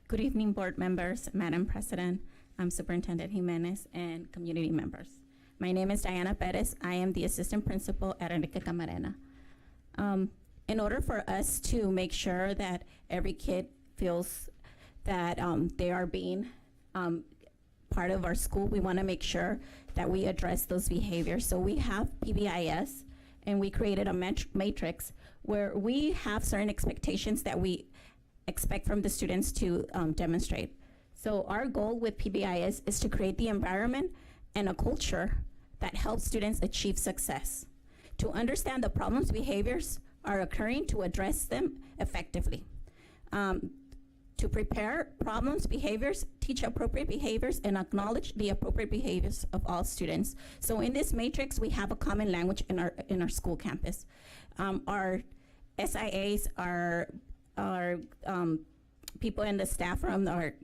Good evening, board members, Madam President, Superintendent Jimenez, and community members. My name is Diana Perez. I am the assistant principal at Enrique Camarena. In order for us to make sure that every kid feels that they are being part of our school, we want to make sure that we address those behaviors. So we have PBIS, and we created a matrix where we have certain expectations that we expect from the students to demonstrate. So our goal with PBIS is to create the environment and a culture that helps students achieve success, to understand the problems, behaviors are occurring, to address them effectively, to prepare problems, behaviors, teach appropriate behaviors, and acknowledge the appropriate behaviors of all students. So in this matrix, we have a common language in our school campus. Our SIAs are people in the staff from our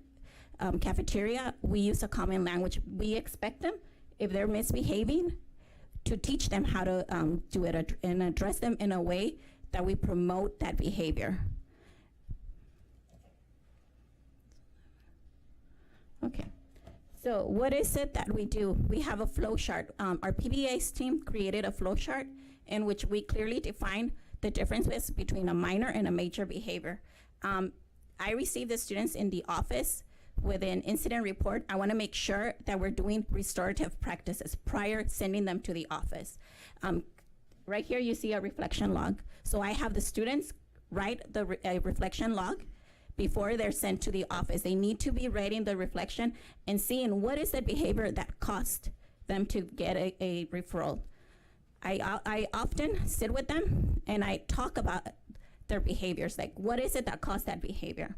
cafeteria. We use a common language. We expect them, if they're misbehaving, to teach them how to do it and address them in a way that we promote that behavior. Okay, so what is it that we do? We have a flow chart. Our PBIS team created a flow chart in which we clearly define the differences between a minor and a major behavior. I receive the students in the office with an incident report. I want to make sure that we're doing restorative practices prior to sending them to the office. Right here you see a reflection log. So I have the students write the reflection log before they're sent to the office. They need to be writing the reflection and seeing what is the behavior that caused them to get a referral. I often sit with them and I talk about their behaviors, like what is it that caused that behavior.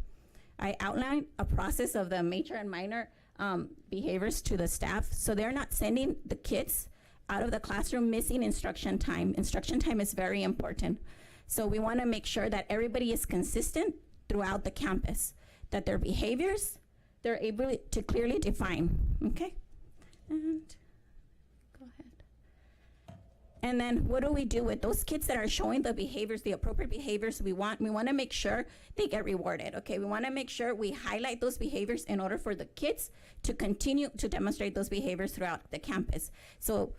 I outline a process of the major and minor behaviors to the staff, so they're not sending the kids out of the classroom missing instruction time. Instruction time is very important. So we want to make sure that everybody is consistent throughout the campus, that their behaviors, they're able to clearly define, okay? And And then what do we do with those kids that are showing the behaviors, the appropriate behaviors we want? We want to make sure they get rewarded, okay? We want to make sure we highlight those behaviors in order for the kids to continue to demonstrate those behaviors throughout the campus. So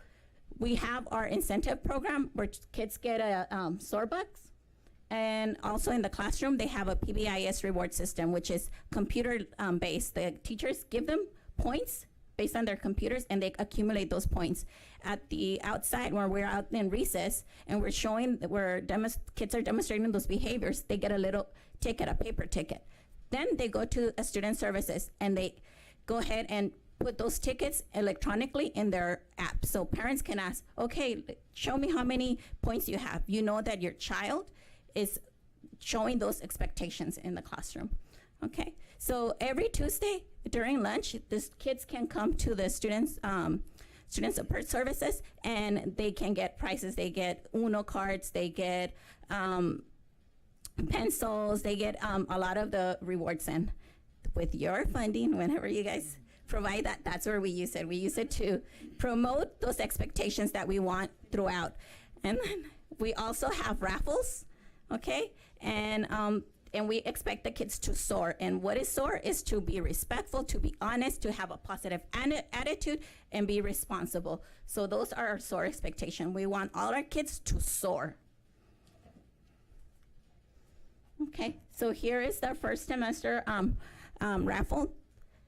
we have our incentive program where kids get a SOAR bucks. And also in the classroom, they have a PBIS reward system, which is computer based. The teachers give them points based on their computers, and they accumulate those points. At the outside, where we're out in recess, and we're showing that kids are demonstrating those behaviors, they get a little ticket, a paper ticket. Then they go to student services, and they go ahead and put those tickets electronically in their app. So parents can ask, okay, show me how many points you have. You know that your child is showing those expectations in the classroom. Okay, so every Tuesday during lunch, the kids can come to the student support services, and they can get prizes. They get Uno cards, they get pencils, they get a lot of the rewards. And with your funding, whenever you guys provide that, that's where we use it. We use it to promote those expectations that we want throughout. And then we also have raffles, okay? And we expect the kids to soar. And what is soar is to be respectful, to be honest, to have a positive attitude, and be responsible. So those are our soar expectations. We want all our kids to soar. Okay, so here is the first semester raffle.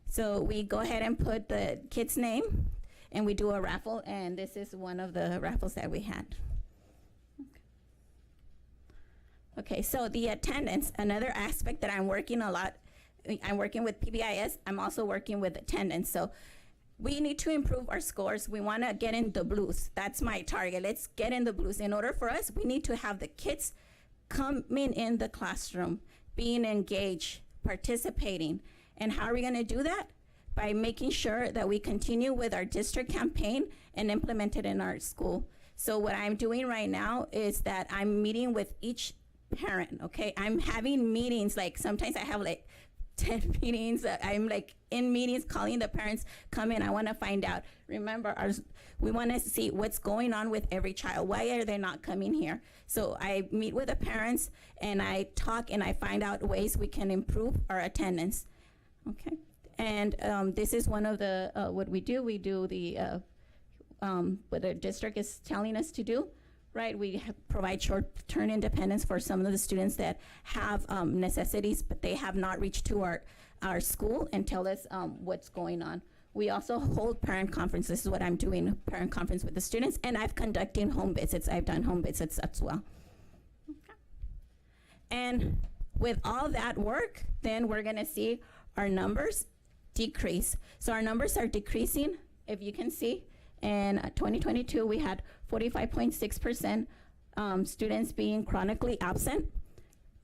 So we go ahead and put the kid's name, and we do a raffle, and this is one of the raffles that we had. Okay, so the attendance, another aspect that I'm working a lot, I'm working with PBIS, I'm also working with attendance. So we need to improve our scores. We wanna get in the blues. That's my target, let's get in the blues. In order for us, we need to have the kids coming in the classroom, being engaged, participating. And how are we gonna do that? By making sure that we continue with our district campaign and implement it in our school. So what I'm doing right now is that I'm meeting with each parent, okay? I'm having meetings, like sometimes I have like 10 meetings. I'm like in meetings calling the parents, come in, I wanna find out. Remember, we wanna see what's going on with every child. Why are they not coming here? So I meet with the parents and I talk and I find out ways we can improve our attendance, okay? And this is one of the, what we do the, what the district is telling us to do. Right, we provide short-term independence for some of the students that have necessities, but they have not reached to our school and tell us what's going on. We also hold parent conferences. This is what I'm doing, parent conference with the students, and I've conducted home visits. I've done home visits as well. Okay. And with all that work, then we're gonna see our numbers decrease. So our numbers are decreasing, if you can see. In 2022, we had 45.6% students being chronically absent.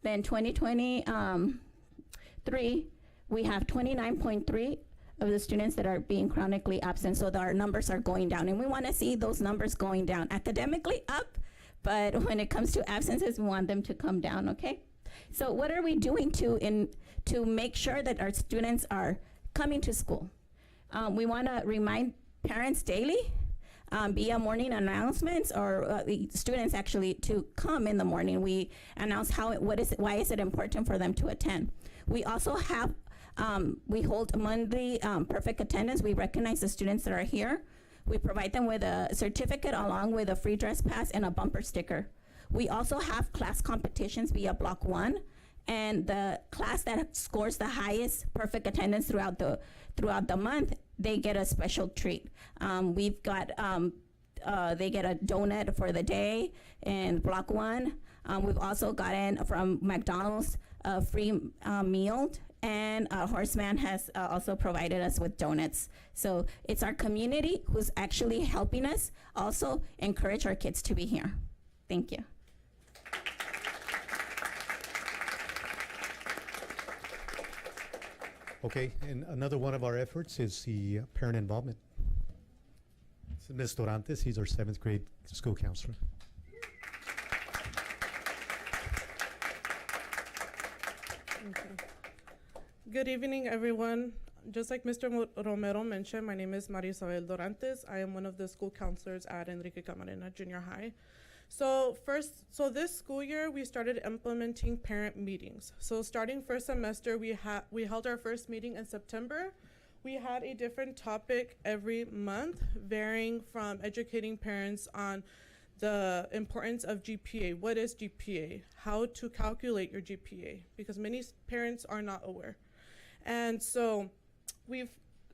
Then 2023, we have 29.3 of the students that are being chronically absent. So our numbers are going down, and we want to see those numbers going down. Academically up, but when it comes to absences, we want them to come down, okay? So what are we doing to make sure that our students are coming to school? We want to remind parents daily via morning announcements, or students actually to come in the morning. We announce why is it important for them to attend. We also have, we hold monthly perfect attendance. We recognize the students that are here. We provide them with a certificate along with a free dress pass and a bumper sticker. We also have class competitions via Block 1, and the class that scores the highest perfect attendance throughout the month, they get a special treat. We've got, they get a donut for the day in Block 1. We've also gotten from McDonald's a free meal, and Horseman has also provided us with donuts. So it's our community who's actually helping us also encourage our kids to be here. Thank you. Okay, and another one of our efforts is the parent involvement. This is Ms. Dorantes. He's our 7th grade school counselor. Okay. Good evening, everyone. just like Mr. Romero mentioned, my name is Maria Isabel Dorantes. I am one of the school counselors at Enrique Camarena Junior High. So this school year, we started implementing parent meetings. So starting first semester, we held our first meeting in September. We had a different topic every month, varying from educating parents on the importance of GPA. What is GPA? How to calculate your GPA, because many parents are not aware. And so we've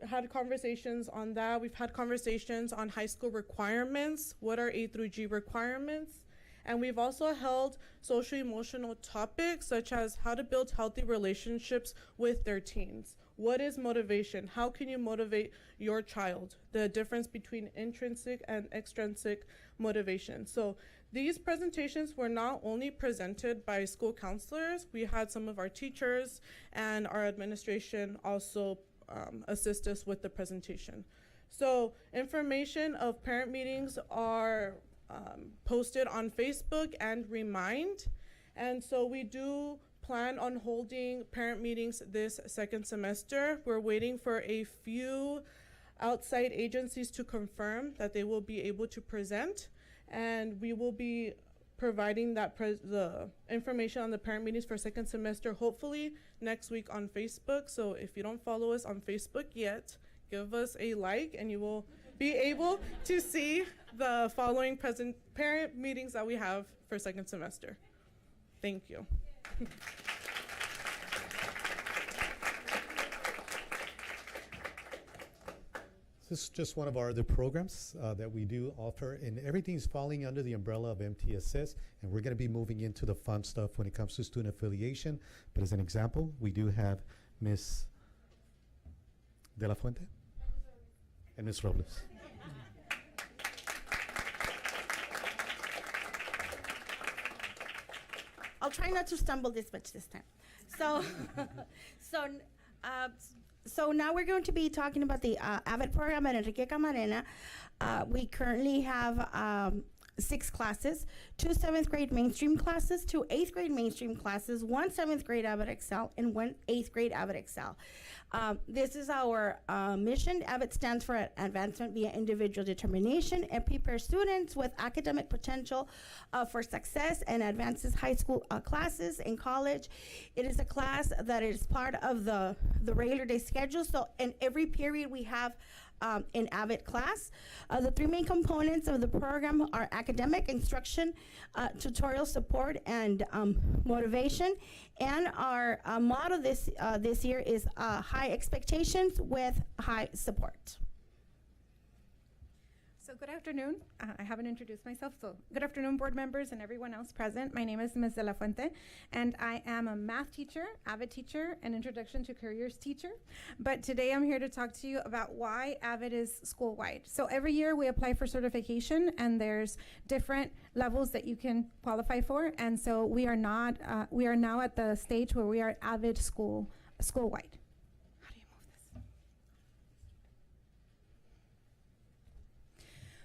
had conversations on that. We've had conversations on high school requirements. What are A through G requirements? And we've also held social emotional topics such as how to build healthy relationships with their teens. What is motivation? How can you motivate your child? The difference between intrinsic and extrinsic motivation. So these presentations were not only presented by school counselors, we had some of our teachers and our administration also assist us with the presentation. So information of parent meetings are posted on Facebook and Remind. And so we do plan on holding parent meetings this second semester. We're waiting for a few outside agencies to confirm that they will be able to present, and we will be providing that the information on the parent meetings for second semester hopefully next week on Facebook. So if you don't follow us on Facebook yet, give us a like and you will be able to see the following parent meetings that we have for second semester. Thank you. This is just one of our other programs that we do offer, and everything's falling under the umbrella of MTSS, and we're going to be moving into the fun stuff when it comes to student affiliation. But as an example, we do have Ms. De La Fuente and Ms. Robles. I'll try not to stumble this much this time. So, so now we're going to be talking about the AVID program at Enrique Camarena. We currently have 6 classes, 2 7th grade mainstream classes, 2 8th grade mainstream classes, 1 7th grade AVID Excel, and 1 8th grade AVID Excel. This is our mission. AVID stands for Advancement via Individual Determination, and prepares students with academic potential for success and advances high school classes in college. It is a class that is part of the regular day schedule. So in every period we have in AVID class. The 3 main components of the program are academic instruction, tutorial support, and motivation. And our motto this year is high expectations with high support. So good afternoon. I haven't introduced myself, so good afternoon, board members and everyone else present. My name is Ms. De La Fuente, and I am a math teacher, AVID teacher, and Introduction to Careers teacher. But today I'm here to talk to you about why AVID is school-wide. So every year we apply for certification, and there's different levels that you can qualify for. And so we are now at the stage where we are AVID school-wide.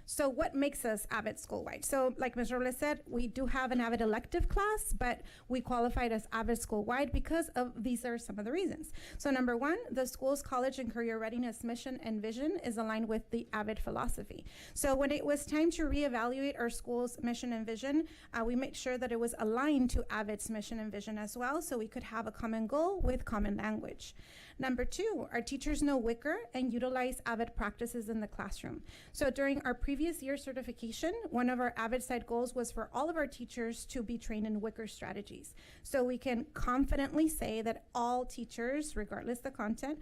So what makes us AVID school-wide? So like Ms. Robles said, we do have an AVID elective class, but we qualified as AVID school-wide because of these are some of the reasons. So number 1, the school's college and career readiness mission and vision is aligned with the AVID philosophy. So when it was time to reevaluate our school's mission and vision, we made sure that it was aligned to AVID's mission and vision as well, so we could have a common goal with common language. Number 2, our teachers know Wicker and utilize AVID practices in the classroom. So during our previous year certification, one of our AVID side goals was for all of our teachers to be trained in Wicker strategies. So we can confidently say that all teachers, regardless the content,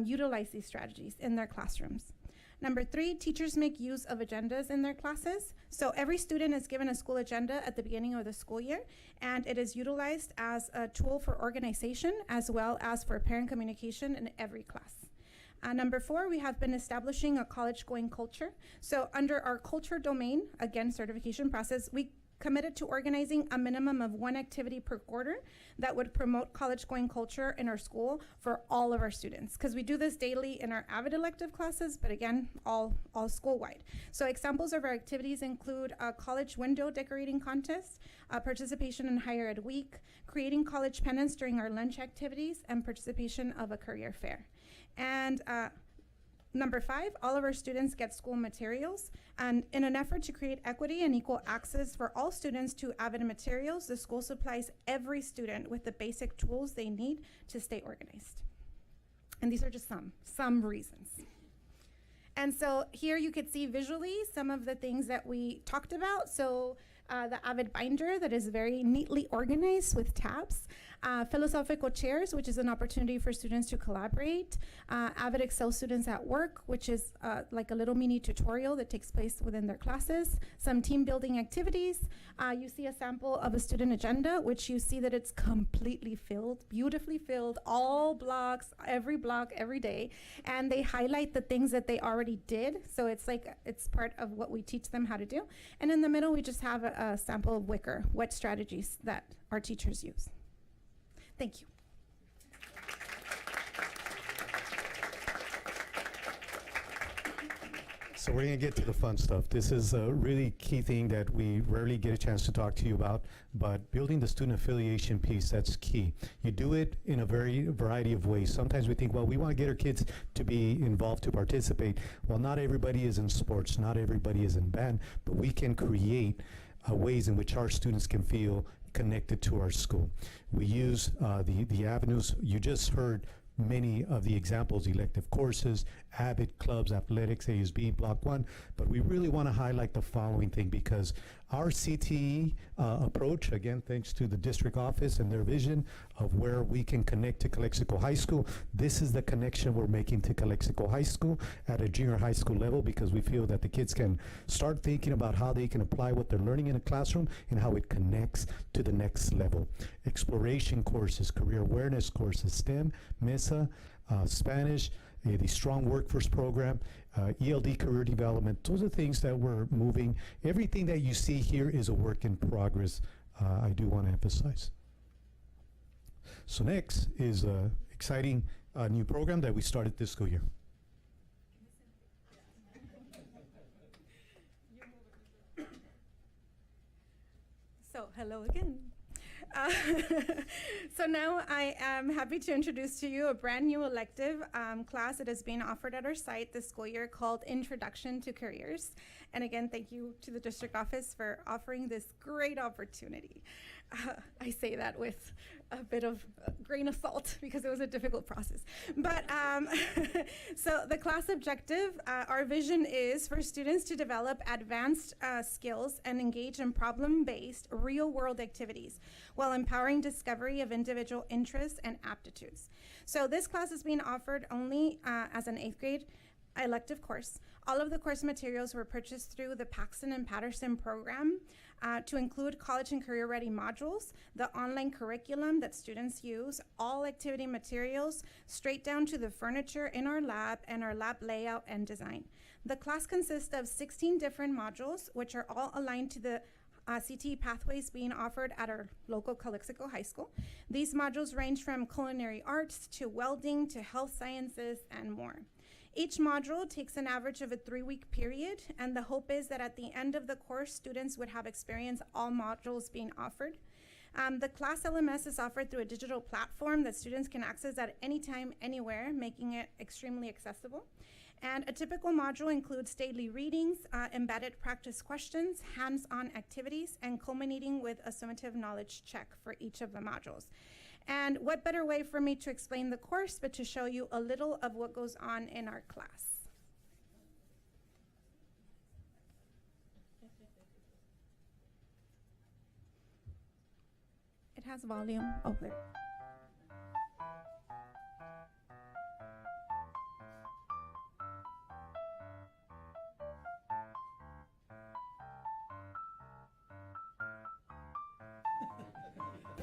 utilize these strategies in their classrooms. Number 3, teachers make use of agendas in their classes. So every student is given a school agenda at the beginning of the school year, and it is utilized as a tool for organization as well as for parent communication in every class. Number 4, we have been establishing a college-going culture. So under our culture domain, again, certification process, we committed to organizing a minimum of one activity per quarter that would promote college-going culture in our school for all of our students. Because we do this daily in our AVID elective classes, but again, all school-wide. So examples of our activities include a college window decorating contest, participation in Higher Ed Week, creating college pennants during our lunch activities, and participation of a career fair. And number 5, all of our students get school materials. And in an effort to create equity and equal access for all students to AVID materials, the school supplies every student with the basic tools they need to stay organized. And these are just some reasons. And so here you could see visually some of the things that we talked about. So the AVID binder that is very neatly organized with tabs. Philosophical chairs, which is an opportunity for students to collaborate. AVID Excel students at work, which is like a little mini tutorial that takes place within their classes. Some team building activities. You see a sample of a student agenda, which you see that it's completely filled, beautifully filled, all blocks, every block, every day. And they highlight the things that they already did. So it's like, it's part of what we teach them how to do. And in the middle, we just have a sample of Wicker, what strategies that our teachers use. Thank you. So we're going to get to the fun stuff. This is a really key thing that we rarely get a chance to talk to you about, but building the student affiliation piece, that's key. You do it in a variety of ways. Sometimes we think, well, we want to get our kids to be involved, to participate. Well, not everybody is in sports, not everybody is in band, but we can create ways in which our students can feel connected to our school. We use the avenues. You just heard many of the examples: elective courses, AVID clubs, athletics, ASB, Block 1, but we really want to highlight the following thing, because our CTE approach, again, thanks to the district office and their vision of where we can connect to Calexico High School, this is the connection we're making to Calexico High School at a junior high school level, because we feel that the kids can start thinking about how they can apply what they're learning in a classroom and how it connects to the next level. Exploration courses, career awareness courses, STEM, MESA, Spanish, the Strong Workforce Program, ELD career development. Those are things that we're moving. Everything that you see here is a work in progress, I do want to emphasize. So next is an exciting new program that we started this school year. So hello again. So now I am happy to introduce to you a brand new elective class that is being offered at our site this school year called Introduction to Careers. And again, thank you to the district office for offering this great opportunity. I say that with a bit of grain of salt because it was a difficult process. But so the class objective, our vision is for students to develop advanced skills and engage in problem-based real-world activities while empowering discovery of individual interests and aptitudes. So this class is being offered only as an 8th grade elective course. All of the course materials were purchased through the Paxton and Patterson program to include college and career ready modules, the online curriculum that students use, all activity materials, straight down to the furniture in our lab and our lab layout and design. The class consists of 16 different modules, which are all aligned to the CTE pathways being offered at our local Calexico High School. These modules range from culinary arts to welding to health sciences and more. Each module takes an average of a 3-week period, and the hope is that at the end of the course, students would have experienced all modules being offered. The class LMS is offered through a digital platform that students can access at any time, anywhere, making it extremely accessible. And a typical module includes daily readings, embedded practice questions, hands-on activities, and culminating with a summative knowledge check for each of the modules. And what better way for me to explain the course but to show you a little of what goes on in our class. It has volume. Oh, there.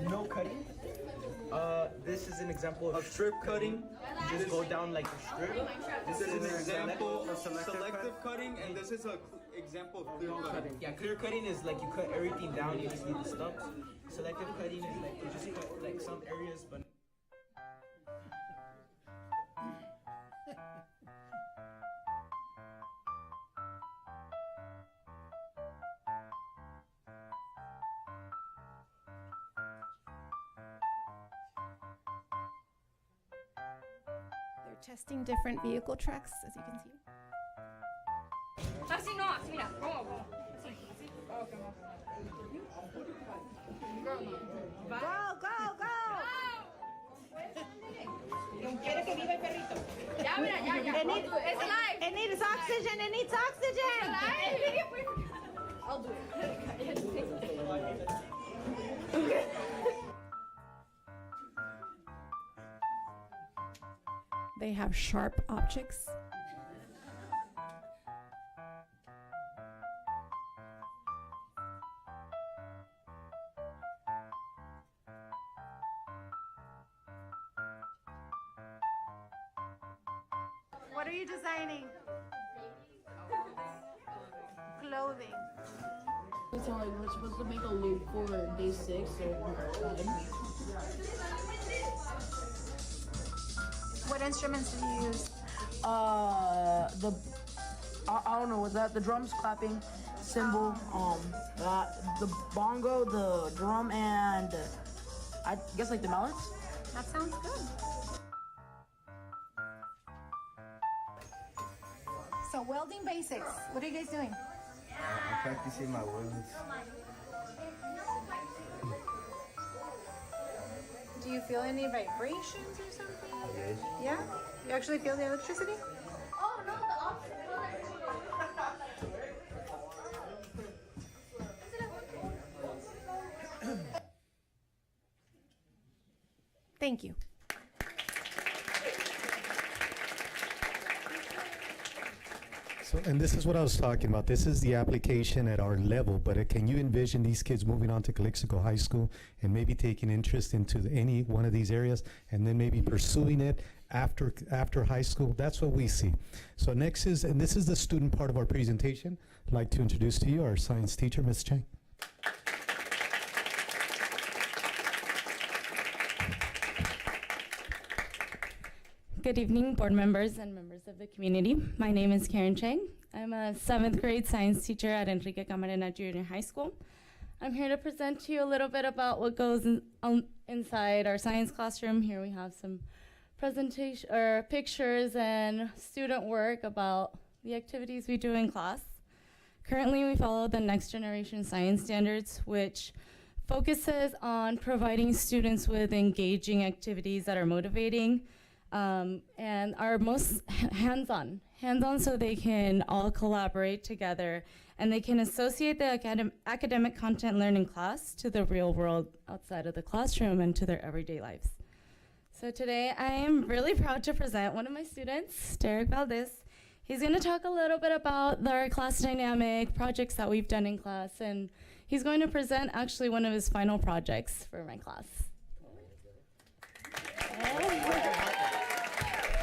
No cutting? This is an example of strip cutting. You just go down like a strip. This is an example of selective cutting, and this is an example of clear cutting. Yeah, clear cutting is like you cut everything down, you just need the stumps. Selective cutting is like you just cut like some areas, but They're testing different vehicle tracks, as you can see. Así no, así mira, ¿cómo? Así, así. Okay, Go, go, go! ¿Quiere que viva el perrito? Ya, mira, ya. It needs, It's live. it needs oxygen, it needs oxygen! I'll do it. They have sharp objects. What are you designing? Clothing. So like we're supposed to make a loop for day 6 What instruments do you use? I don't know, was that the drums clapping, cymbal, the bongo, the drum, and I guess like the mallets? That sounds good. So welding basics. What are you guys doing? I'm practicing my welds. Do you feel any vibrations or something? Yes. Yeah? You actually feel the electricity? Oh, no, the opposite. Thank you. So, and this is what I was talking about. This is the application at our level, but can you envision these kids moving on to Calexico High School and maybe taking interest into any one of these areas and then maybe pursuing it after high school? That's what we see. So next is, and this is the student part of our presentation, I'd like to introduce to you our science teacher, Ms. Chang. Good evening, board members and members of the community. My name is Karen Chang. I'm a 7th grade science teacher at Enrique Camarena Junior High School. I'm here to present to you a little bit about what goes inside our science classroom. Here we have some presentation or pictures and student work about the activities we do in class. Currently, we follow the Next Generation Science Standards, which focuses on providing students with engaging activities that are motivating, and are most hands-on so they can all collaborate together and they can associate the academic content learned in class to the real world outside of the classroom and to their everyday lives. So today I am really proud to present one of my students, Derek Valdez. He's going to talk a little bit about our class dynamic projects that we've done in class, and he's going to present actually one of his final projects for my class.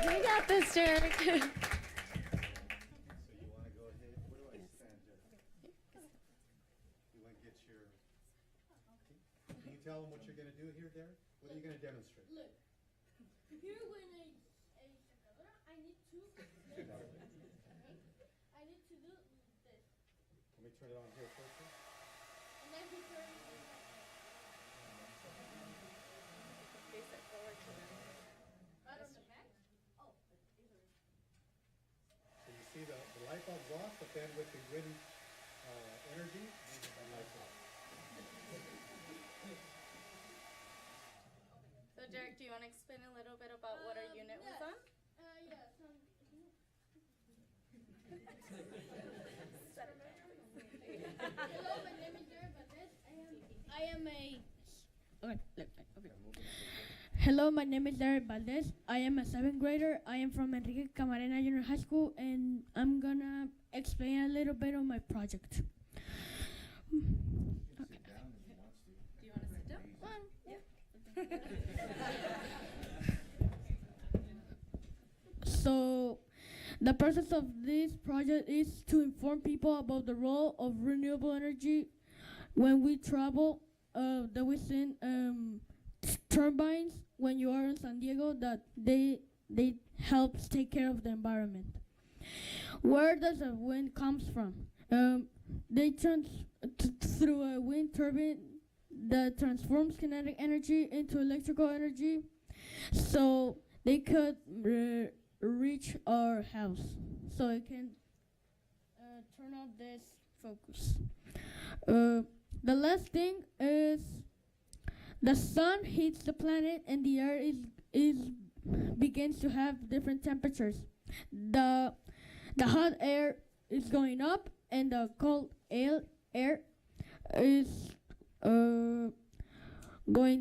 You got this, Derek. So you want to go ahead, where do I stand, Jeff? You want to get your, can you tell them what you're going to do here, Derek? What are you going to demonstrate? Look, here when I need to I need to do this. Let me turn it on here first. And then he turns it face it forward to them. Right on the back? Oh, either. So you see the light bulb's off, but then with the wind energy, the light's off. So Derek, do you want to explain a little bit about what our unit was on? Yes. Hello, my name is Derek Valdez. Hello, my name is Derek Valdez. I am a 7th grader. I am from Enrique Camarena Junior High School, and I'm gonna explain a little bit on my project. Do you want to sit down? Yeah. So the purpose of this project is to inform people about the role of renewable energy when we travel. That we seen turbines when you are in San Diego, that they help take care of the environment. Where does the wind comes from? They through a wind turbine that transforms kinetic energy into electrical energy, so they could reach our house. So I can turn off this focus. The last thing is the sun heats the planet and the air is begins to have different temperatures. The hot air is going up and the cold air is going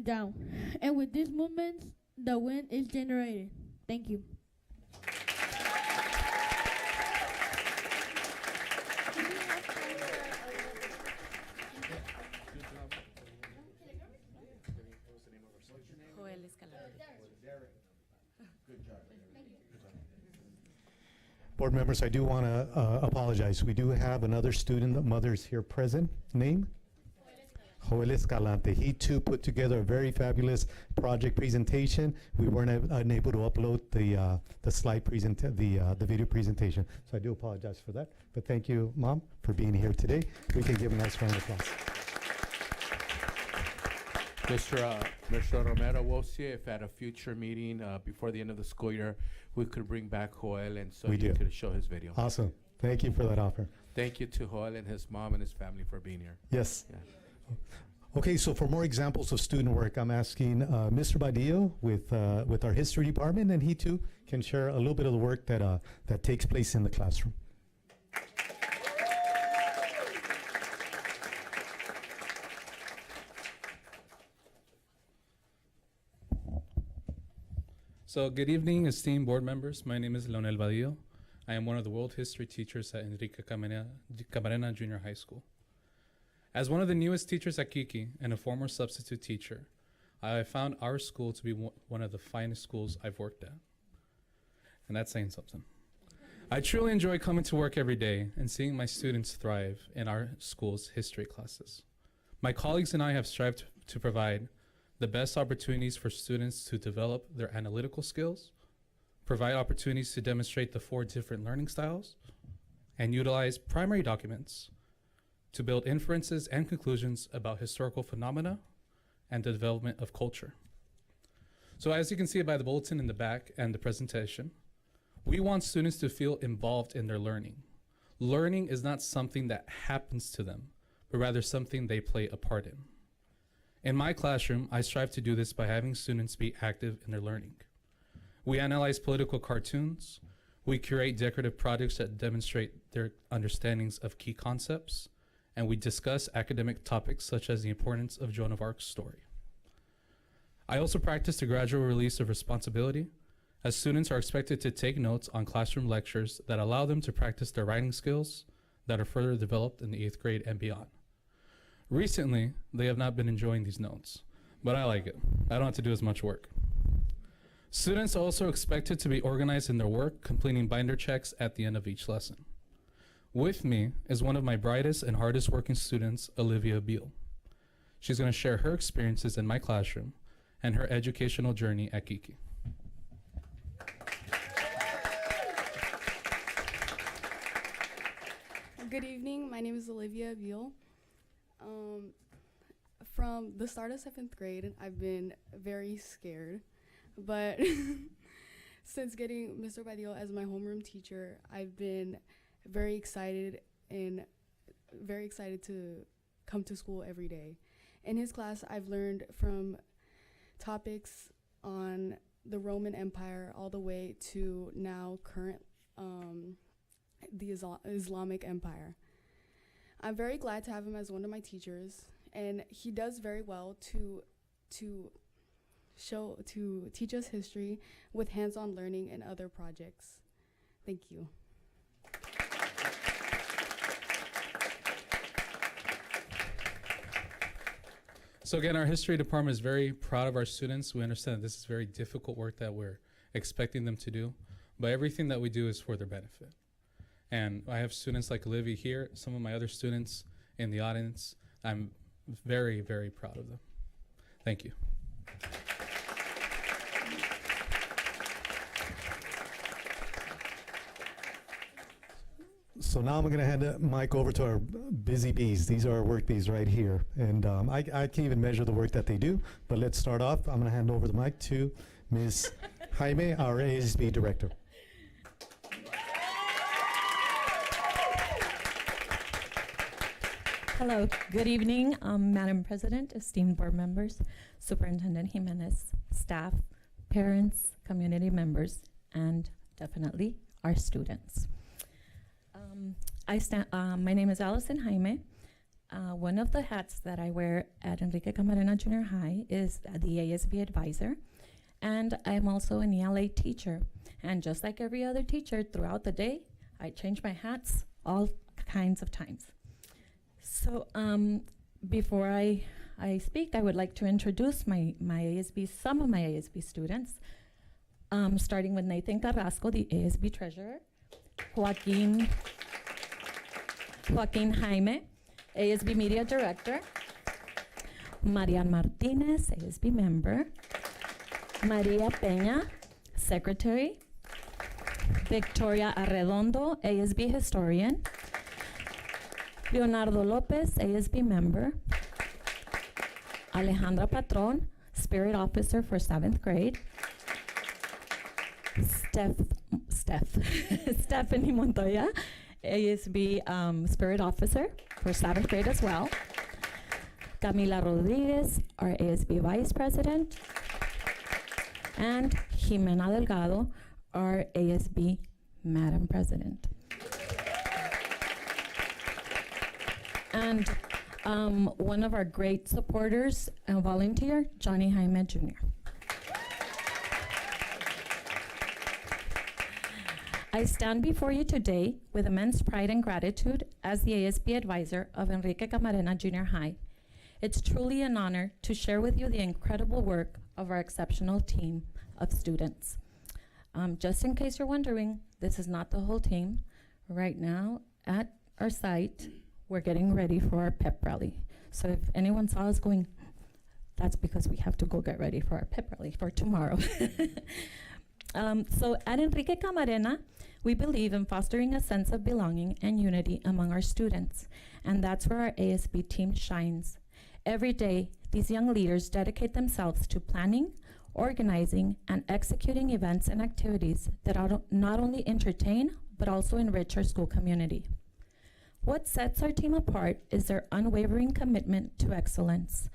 down. And with these movements, the wind is generated. Thank you. Board members, I do want to apologize. We do have another student that mother's here present. Name? Joel Escalante. He too put together a very fabulous project presentation. We weren't unable to upload the slide the video presentation. So I do apologize for that. But thank you, Mom, for being here today. We can give a nice round of applause. Mr. Romero, we'll see if at a future meeting before the end of the school year we could bring back Joel and so he could show his video. Awesome. Thank you for that offer. Thank you to Joel and his mom and his family for being here. Yes. Yeah. Okay, so for more examples of student work, I'm asking Mr. Badillo with our history department, and he too can share a little bit of the work that takes place in the classroom. So good evening, esteemed board members. My name is Leonel Badillo. I am one of the world history teachers at Enrique Camarena Junior High School. As one of the newest teachers at Kiki and a former substitute teacher, I have found our school to be one of the finest schools I've worked at. And that's saying something. I truly enjoy coming to work every day and seeing my students thrive in our school's history classes. My colleagues and I have strived to provide the best opportunities for students to develop their analytical skills, provide opportunities to demonstrate the 4 different learning styles, and utilize primary documents to build inferences and conclusions about historical phenomena and the development of culture. So as you can see by the bulletin in the back and the presentation, we want students to feel involved in their learning. Learning is not something that happens to them, but rather something they play a part in. In my classroom, I strive to do this by having students be active in their learning. We analyze political cartoons, we curate decorative projects that demonstrate their understandings of key concepts, and we discuss academic topics such as the importance of Joan of Arc's story. I also practice the gradual release of responsibility, as students are expected to take notes on classroom lectures that allow them to practice their writing skills that are further developed in the 8th grade and beyond. Recently, they have not been enjoying these notes, but I like it. I don't have to do as much work. Students are also expected to be organized in their work, completing binder checks at the end of each lesson. With me is one of my brightest and hardest working students, Olivia Beal. She's going to share her experiences in my classroom and her educational journey at Kiki. Good evening, my name is Olivia Beal. From the start of 7th grade, I've been very scared, but since getting Mr. Badillo as my homeroom teacher, I've been very excited to come to school every day. In his class, I've learned from topics on the Roman Empire all the way to now current the Islamic Empire. I'm very glad to have him as one of my teachers, and he does very well to teach us history with hands-on learning and other projects. Thank you. So again, our history department is very proud of our students. We understand that this is very difficult work that we're expecting them to do, but everything that we do is for their benefit. And I have students like Livy here, some of my other students in the audience. I'm very, very proud of them. Thank you. So now I'm going to hand the mic over to our busy bees. These are our work bees right here. And I can't even measure the work that they do, but let's start off. I'm going to hand over the mic to Ms. Jaime, our ASB director. Hello, good evening, Madam President, esteemed board members, Superintendent Jimenez, staff, parents, community members, and definitely our students. My name is Allison Jaime. One of the hats that I wear at Enrique Camarena Junior High is the ASB advisor, and I'm also an ELA teacher. And just like every other teacher throughout the day, I change my hats all kinds of times. So before I speak, I would like to introduce my ASB, some of my ASB students, starting with Nathan Carrasco, the ASB treasurer, Joaquin Jaime, ASB media director, Marian Martinez, ASB member, Maria Peña, secretary, Victoria Arredondo, ASB historian, Leonardo Lopez, ASB member, Alejandra Patron, spirit officer for 7th grade, Stephanie Montoya, ASB spirit officer for 7th grade as well, Camila Rodriguez, our ASB vice president, and Jimena Delgado, our ASB madam president. And one of our great supporters and volunteer, Johnny Jaime Jr. I stand before you today with immense pride and gratitude as the ASB advisor of Enrique Camarena Junior High. It's truly an honor to share with you the incredible work of our exceptional team of students. Just in case you're wondering, this is not the whole team. Right now at our site, we're getting ready for our pep rally. So if anyone saw us going, that's because we have to go get ready for our pep rally for tomorrow. So at Enrique Camarena, we believe in fostering a sense of belonging and unity among our students, and that's where our ASB team shines. Every day, these young leaders dedicate themselves to planning, organizing, and executing events and activities that not only entertain, but also enrich our school community. What sets our team apart is their unwavering commitment to excellence.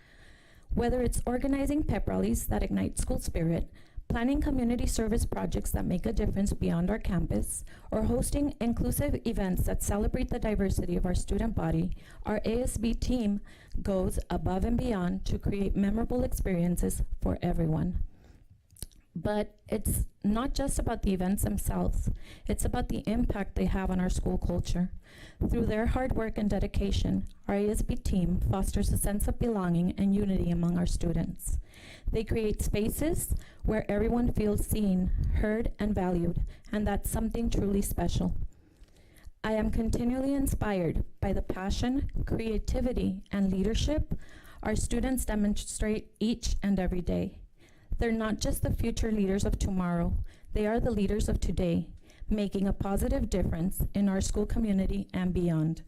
Whether it's organizing pep rallies that ignite school spirit, planning community service projects that make a difference beyond our campus, or hosting inclusive events that celebrate the diversity of our student body, our ASB team goes above and beyond to create memorable experiences for everyone. But it's not just about the events themselves, it's about the impact they have on our school culture. Through their hard work and dedication, our ASB team fosters a sense of belonging and unity among our students. They create spaces where everyone feels seen, heard, and valued, and that's something truly special. I am continually inspired by the passion, creativity, and leadership our students demonstrate each and every day. They're not just the future leaders of tomorrow, they are the leaders of today, making a positive difference in our school community and beyond.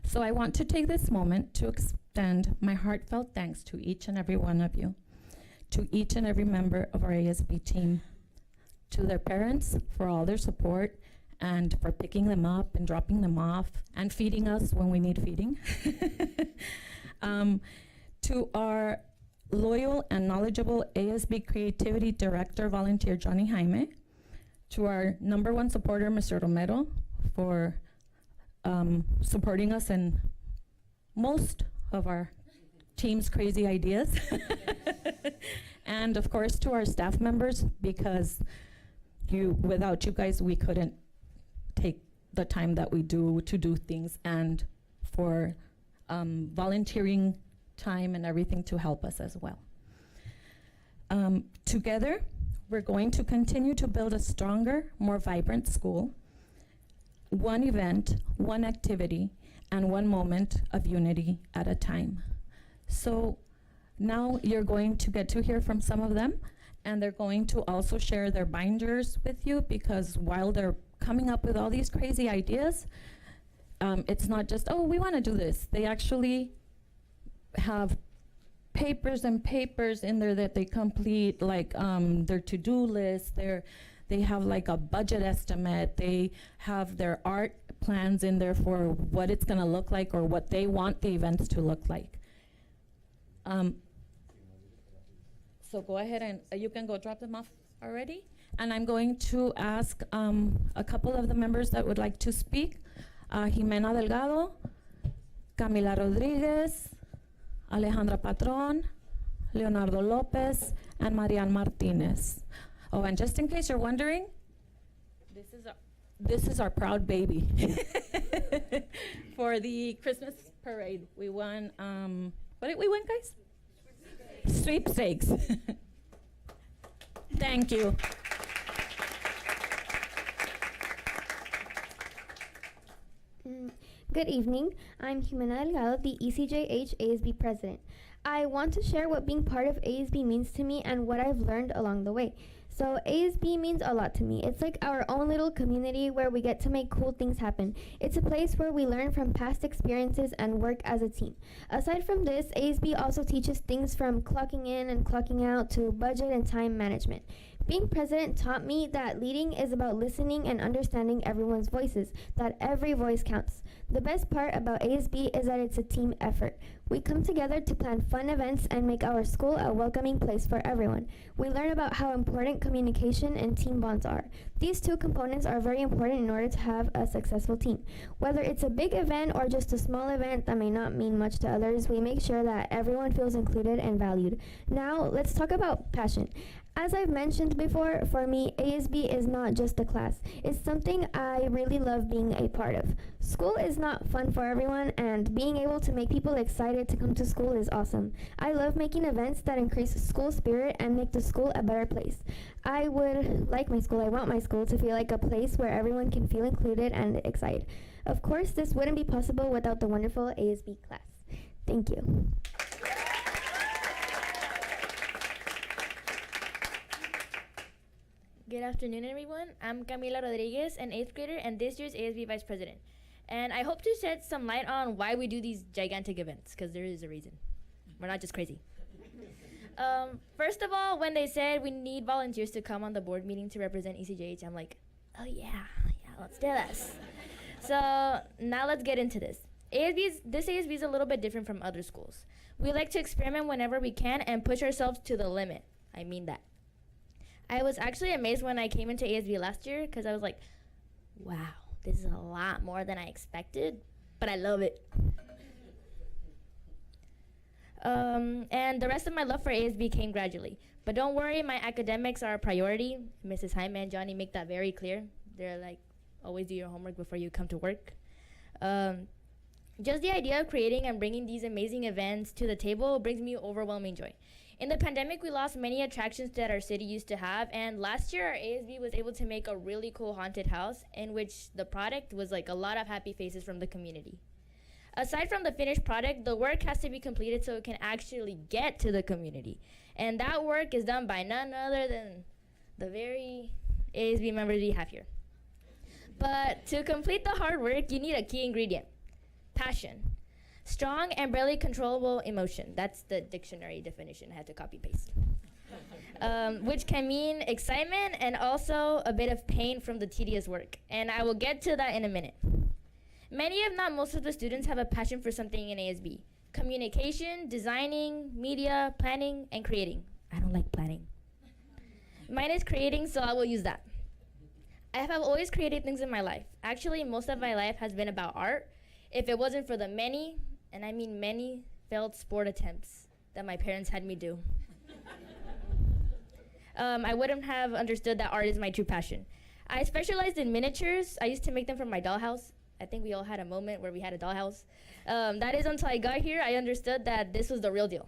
So I want to take this moment to extend my heartfelt thanks to each and every one of you, to each and every member of our ASB team, to their parents for all their support and for picking them up and dropping them off and feeding us when we need feeding. To our loyal and knowledgeable ASB Creativity Director Volunteer Johnny Jaime, to our #1 supporter Mr. Romero for supporting us in most of our team's crazy ideas, and of course to our staff members, because without you guys we couldn't take the time that we do to do things, and for volunteering time and everything to help us as well. Together, we're going to continue to build a stronger, more vibrant school, one event, one activity, and one moment of unity at a time. So now you're going to get to hear from some of them, and they're going to also share their binders with you, because while they're coming up with all these crazy ideas, it's not just, oh, we want to do this. They actually have papers and papers in there that they complete, like their to-do list, they have like a budget estimate, they have their art plans in there for what it's going to look like or what they want the events to look like. So go ahead and you can go drop them off already. And I'm going to ask a couple of the members that would like to speak. Jimena Delgado, Camila Rodriguez, Alejandra Patron, Leonardo Lopez, and Marian Martinez. Oh, and just in case you're wondering, this is our proud baby for the Christmas parade. We won, what did we win, guys? Sweepstakes. Thank you. Good evening. I'm Jimena Delgado, the ECJH ASB president. I want to share what being part of ASB means to me and what I've learned along the way. So ASB means a lot to me. It's like our own little community where we get to make cool things happen. It's a place where we learn from past experiences and work as a team. Aside from this, ASB also teaches things from clocking in and clocking out to budget and time management. Being president taught me that leading is about listening and understanding everyone's voices, that every voice counts. The best part about ASB is that it's a team effort. We come together to plan fun events and make our school a welcoming place for everyone. We learn about how important communication and team bonds are. These two components are very important in order to have a successful team. Whether it's a big event or just a small event that may not mean much to others, we make sure that everyone feels included and valued. Now, let's talk about passion. As I've mentioned before, for me, ASB is not just a class. It's something I really love being a part of. School is not fun for everyone, and being able to make people excited to come to school is awesome. I love making events that increase school spirit and make the school a better place. I would like my school, I want my school to feel like a place where everyone can feel included and excited. Of course, this wouldn't be possible without the wonderful ASB class. Thank you. Good afternoon, everyone. I'm Camila Rodriguez, an 8th grader and this year's ASB Vice President. And I hope to shed some light on why we do these gigantic events, because there is a reason. We're not just crazy. First of all, when they said we need volunteers to come on the board meeting to represent ECJH, I'm like, oh yeah, let's do this. So now let's get into this. This ASB is a little bit different from other schools. We like to experiment whenever we can and push ourselves to the limit. I mean that. I was actually amazed when I came into ASB last year because I was like, wow, this is a lot more than I expected, but I love it. And the rest of my love for ASB came gradually. But don't worry, my academics are a priority. Mrs. Jaime and Johnny make that very clear. They're like, always do your homework before you come to work. Just the idea of creating and bringing these amazing events to the table brings me overwhelming joy. In the pandemic, we lost many attractions that our city used to have, and last year our ASB was able to make a really cool haunted house in which the product was like a lot of happy faces from the community. Aside from the finished product, the work has to be completed so it can actually get to the community. And that work is done by none other than the very ASB members we have here. But to complete the hard work, you need a key ingredient: passion. Strong and barely controllable emotion. That's the dictionary definition. I had to copy paste. Which can mean excitement and also a bit of pain from the tedious work. And I will get to that in a minute. Many, if not most of the students have a passion for something in ASB. Communication, designing, media, planning, and creating. I don't like planning. Mine is creating, so I will use that. I have always created things in my life. Actually, most of my life has been about art. If it wasn't for the many, and I mean many, failed sport attempts that my parents had me do, I wouldn't have understood that art is my true passion. I specialized in miniatures. I used to make them from my dollhouse. I think we all had a moment where we had a dollhouse. That is until I got here, I understood that this was the real deal.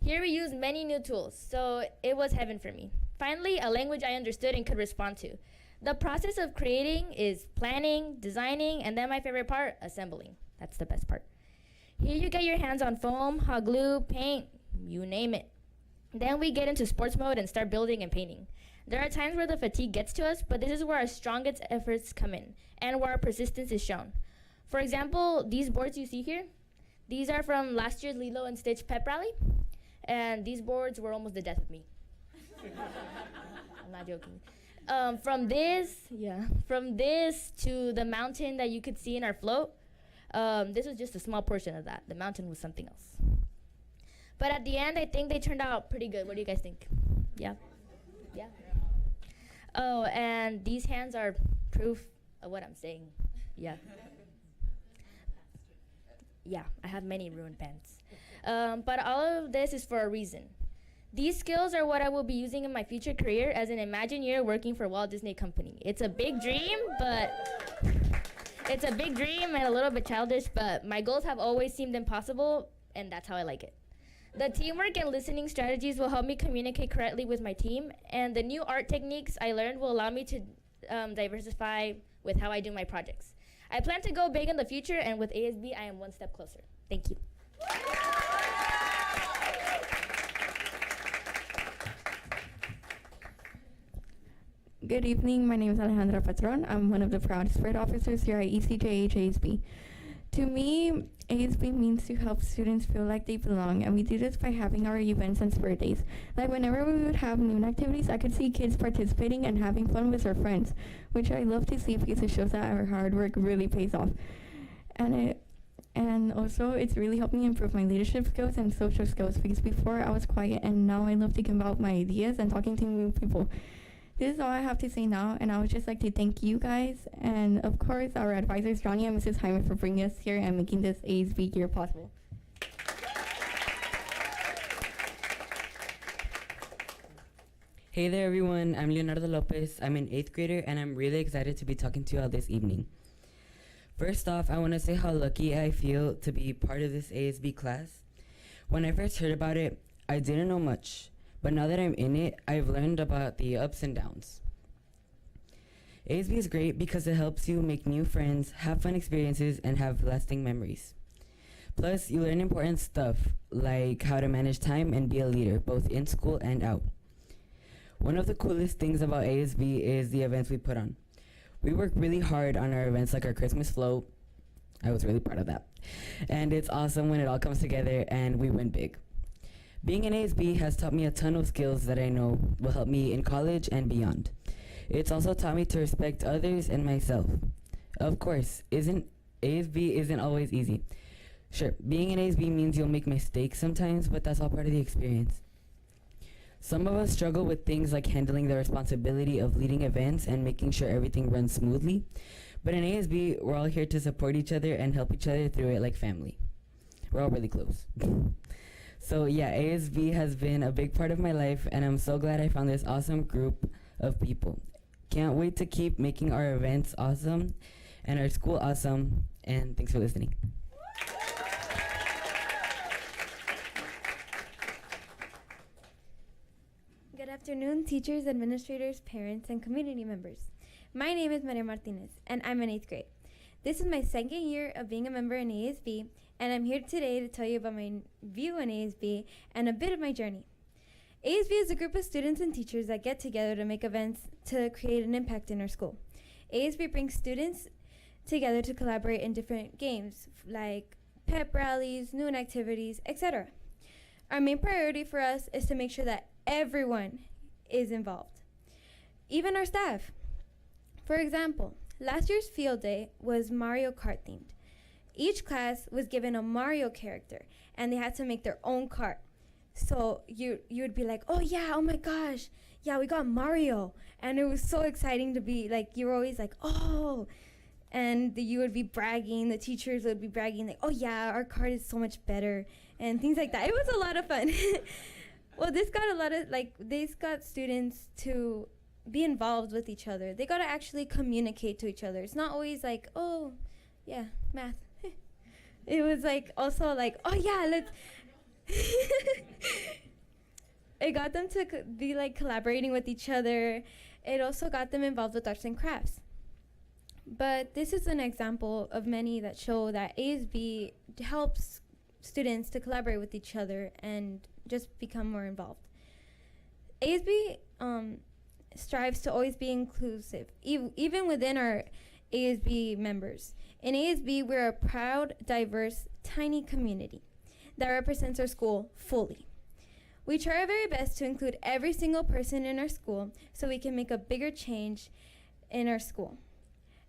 Here we use many new tools, so it was heaven for me. Finally, a language I understood and could respond to. The process of creating is planning, designing, and then my favorite part, assembling. That's the best part. Here you get your hands on foam, hot glue, paint, you name it. Then we get into sports mode and start building and painting. There are times where the fatigue gets to us, but this is where our strongest efforts come in and where our persistence is shown. For example, these boards you see here, these are from last year's Lilo and Stitch pep rally, and these boards were almost the death of me. I'm not joking. From this to the mountain that you could see in our float, this was just a small portion of that. The mountain was something else. But at the end, I think they turned out pretty good. What do you guys think? Yeah? Yeah? Oh, and these hands are proof of what I'm saying. Yeah. Yeah, I have many ruined pens. But all of this is for a reason. These skills are what I will be using in my future career as an Imagineer working for Walt Disney Company. It's a big dream, and a little bit childish, but my goals have always seemed impossible, and that's how I like it. The teamwork and listening strategies will help me communicate correctly with my team, and the new art techniques I learned will allow me to diversify with how I do my projects. I plan to go big in the future, and with ASB, I am one step closer. Thank you. Good evening, my name is Alejandra Patron. I'm one of the proud spirit officers here at ECJH ASB. To me, ASB means to help students feel like they belong, and we do this by having our events and spirit days. Like whenever we would have noon activities, I could see kids participating and having fun with their friends, which I love to see because it shows that our hard work really pays off. And also, it's really helped me improve my leadership skills and social skills because before I was quiet, and now I love to give out my ideas and talking to new people. This is all I have to say now, and I would just like to thank you guys, and of course our advisors, Johnny and Mrs. Hyman, for bringing us here and making this ASB year possible. Hey there everyone, I'm Leonardo Lopez. I'm an 8th grader, and I'm really excited to be talking to you all this evening. First off, I want to say how lucky I feel to be part of this ASB class. When I first heard about it, I didn't know much. But now that I'm in it, I've learned about the ups and downs. ASB is great because it helps you make new friends, have fun experiences, and have lasting memories. Plus, you learn important stuff, like how to manage time and be a leader, both in school and out. One of the coolest things about ASB is the events we put on. We work really hard on our events like our Christmas float. I was really proud of that. And it's awesome when it all comes together and we win big. Being an ASB has taught me a ton of skills that I know will help me in college and beyond. It's also taught me to respect others and myself. Of course, ASB isn't always easy. Sure, being an ASB means you'll make mistakes sometimes, but that's all part of the experience. Some of us struggle with things like handling the responsibility of leading events and making sure everything runs smoothly. But in ASB, we're all here to support each other and help each other through it like family. We're all really close. So yeah, ASB has been a big part of my life, and I'm so glad I found this awesome group of people. Can't wait to keep making our events awesome and our school awesome, and thanks for listening. Good afternoon, teachers, administrators, parents, and community members. My name is Maria Martinez, and I'm in 8th grade. This is my second year of being a member in ASB, and I'm here today to tell you about my view on ASB and a bit of my journey. ASB is a group of students and teachers that get together to make events to create an impact in our school. ASB brings students together to collaborate in different games like pep rallies, noon activities, etc. Our main priority for us is to make sure that everyone is involved, even our staff. For example, last year's field day was Mario Kart themed. Each class was given a Mario character, and they had to make their own cart. So you would be like, oh yeah, oh my gosh, yeah, we got Mario. And it was so exciting to be like, you were always like, oh. And you would be bragging, the teachers would be bragging, like, oh yeah, our cart is so much better, and things like that. It was a lot of fun. Well, this got students to be involved with each other. They got to actually communicate to each other. It's not always like, oh, yeah, math. It was like also like, oh yeah, let's It got them to be like collaborating with each other. It also got them involved with arts and crafts. But this is an example of many that show that ASB helps students to collaborate with each other and just become more involved. ASB strives to always be inclusive, even within our ASB members. In ASB, we're a proud, diverse, tiny community that represents our school fully. We try our very best to include every single person in our school so we can make a bigger change in our school.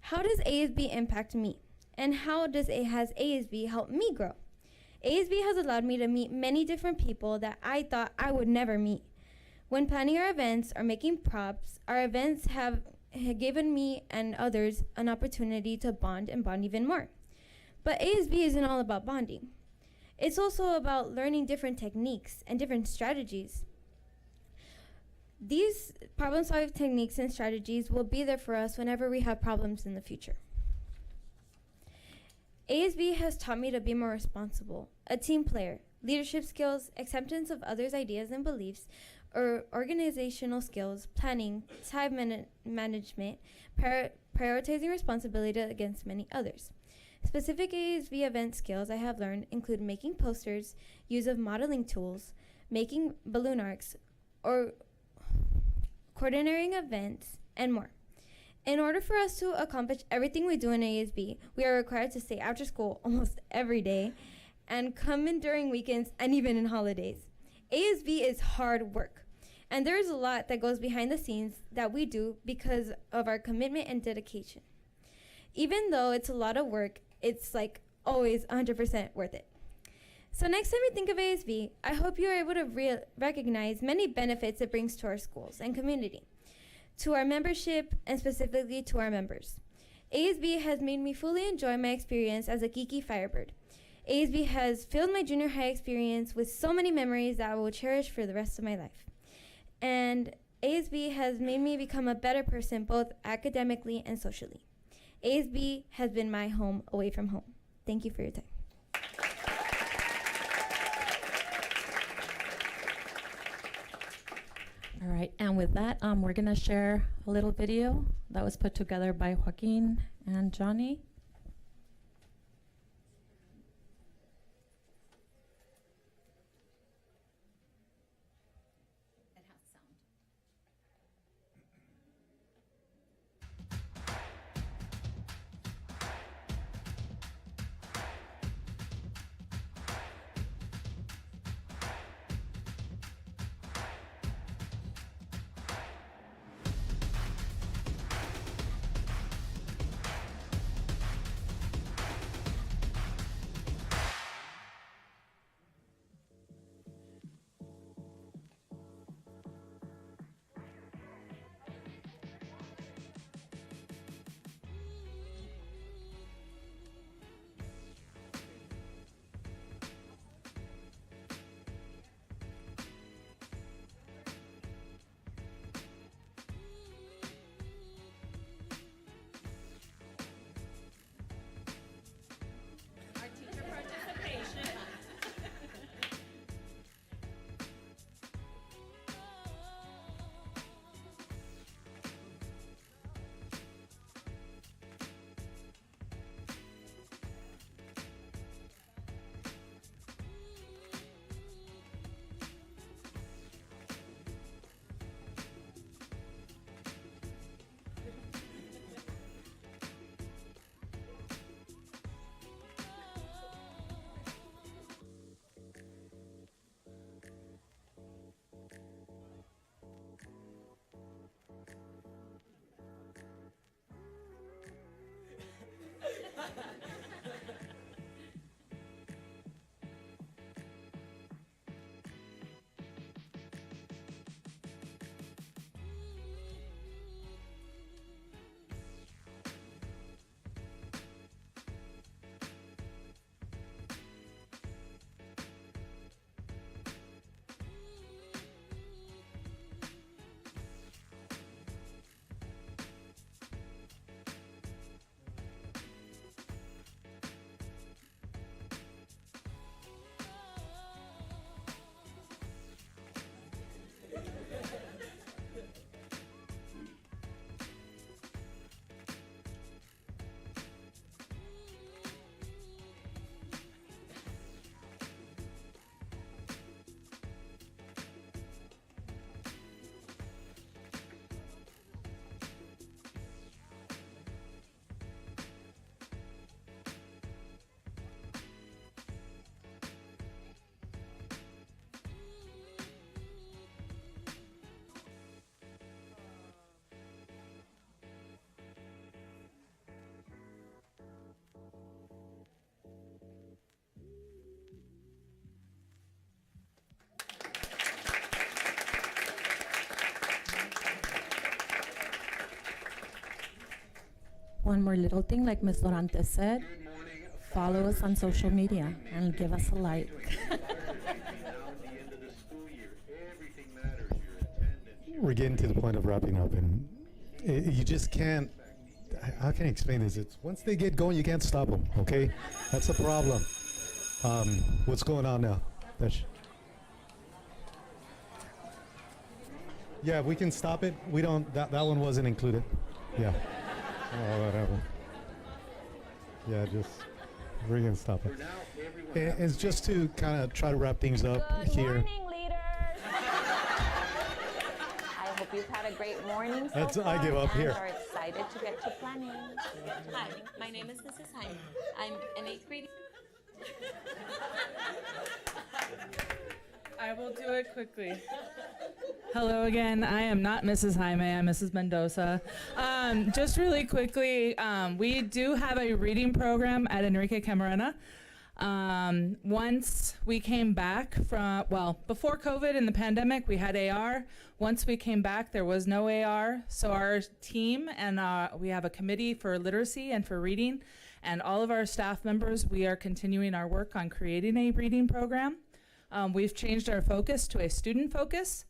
How does ASB impact me? And how has ASB helped me grow? ASB has allowed me to meet many different people that I thought I would never meet. When planning our events or making props, our events have given me and others an opportunity to bond and bond even more. But ASB isn't all about bonding. It's also about learning different techniques and different strategies. These problem-solving techniques and strategies will be there for us whenever we have problems in the future. ASB has taught me to be more responsible, a team player, leadership skills, acceptance of others' ideas and beliefs, or organizational skills, planning, time management, prioritizing responsibility against many others. Specific ASB event skills I have learned include making posters, use of modeling tools, making balloon arcs, or coordinating events, and more. In order for us to accomplish everything we do in ASB, we are required to stay after school almost every day and come in during weekends and even in holidays. ASB is hard work, and there is a lot that goes behind the scenes that we do because of our commitment and dedication. Even though it's a lot of work, it's like always 100% worth it. So next time you think of ASB, I hope you are able to recognize many benefits it brings to our schools and community, to our membership, and specifically to our members. ASB has made me fully enjoy my experience as a geeky Firebird. ASB has filled my junior high experience with so many memories that I will cherish for the rest of my life. And ASB has made me become a better person both academically and socially. ASB has been my home away from home. Thank you for your time. All right, and with that, we're gonna share a little video that was put together by Joaquin and Johnny. one more little thing, like Ms. Dorantes said, follow us on social media and give us a like. We're getting to the point of wrapping up, and you just can't. How can I explain this? It's once they get going, you can't stop them. Okay, that's the problem. What's going on now? Yeah, we can stop it. We don't. That one wasn't included. Yeah. Oh, whatever. Yeah, just we're gonna stop it. It's just to kind of try to wrap things up here. Good morning, leaders. I hope you've had a great morning so I far give up and here. are excited to get to planning. Hi, my name is Mrs. Hyman. I'm an 8th grade. I will do it quickly. Hello again. I am not Mrs. Jaime. I'm Mrs. Mendoza. Just really quickly, we do have a reading program at Enrique Camarena. Once we came back from, well, before COVID and the pandemic, we had AR. Once we came back, there was no AR. So our team and we have a committee for literacy and for reading. And all of our staff members, we are continuing our work on creating a reading program. We've changed our focus to a student focus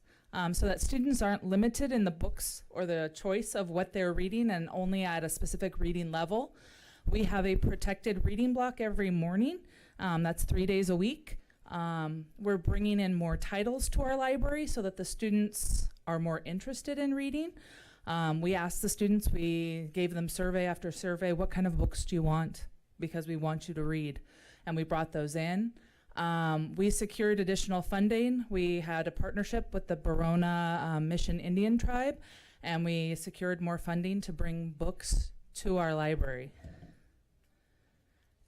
so that students aren't limited in the books or the choice of what they're reading and only at a specific reading level. We have a protected reading block every morning. That's 3 days a week. We're bringing in more titles to our library so that the students are more interested in reading. We asked the students, we gave them survey after survey, what kind of books do you want? Because we want you to read. And we brought those in. We secured additional funding. We had a partnership with the Barona Mission Indian Tribe, and we secured more funding to bring books to our library.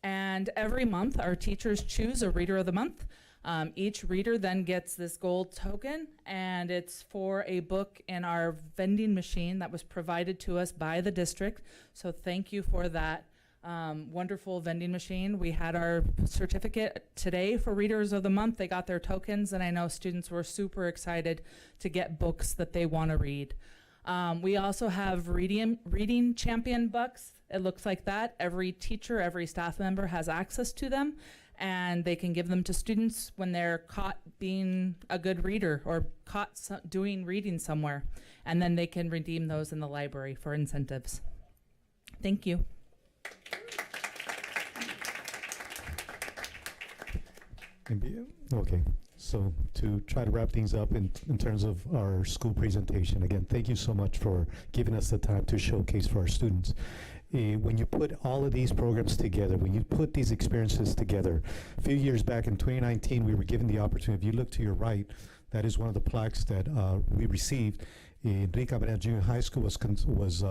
And every month, our teachers choose a Reader of the Month. Each reader then gets this gold token, and it's for a book in our vending machine that was provided to us by the district. So thank you for that wonderful vending machine. We had our certificate today for Readers of the Month. They got their tokens, and I know students were super excited to get books that they want to read. We also have reading champion books. It looks like that. Every teacher, every staff member has access to them, and they can give them to students when they're caught being a good reader or caught doing reading somewhere, and then they can redeem those in the library for incentives. Thank you. Okay, so to try to wrap things up in terms of our school presentation, again, thank you so much for giving us the time to showcase for our students. When you put all of these programs together, when you put these experiences together, a few years back in 2019, we were given the opportunity. If you look to your right, that is one of the plaques that we received. Enrique Camarena Junior High School was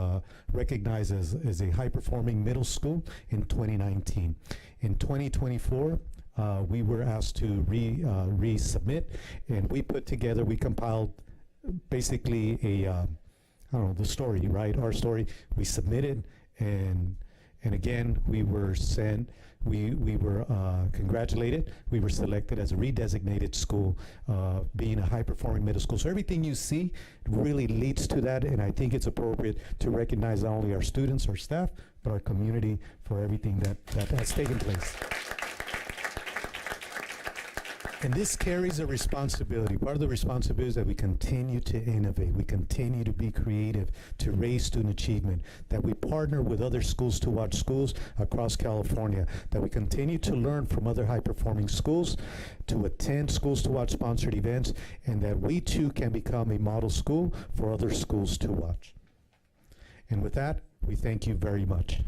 recognized as a high-performing middle school in 2019. In 2024, we were asked to resubmit, and we compiled basically I don't know, the story, right? Our story. We submitted, and again, we were congratulated. We were selected as a redesignated school, being a high-performing middle school. So everything you see really leads to that, and I think it's appropriate to recognize not only our students, our staff, but our community for everything that has taken place. And this carries a responsibility. Part of the responsibility is that we continue to innovate, we continue to be creative, to raise student achievement, that we partner with other schools to watch schools across California, that we continue to learn from other high-performing schools, to attend schools to watch sponsored events, and that we too can become a model school for other schools to watch. And with that, we thank you very much.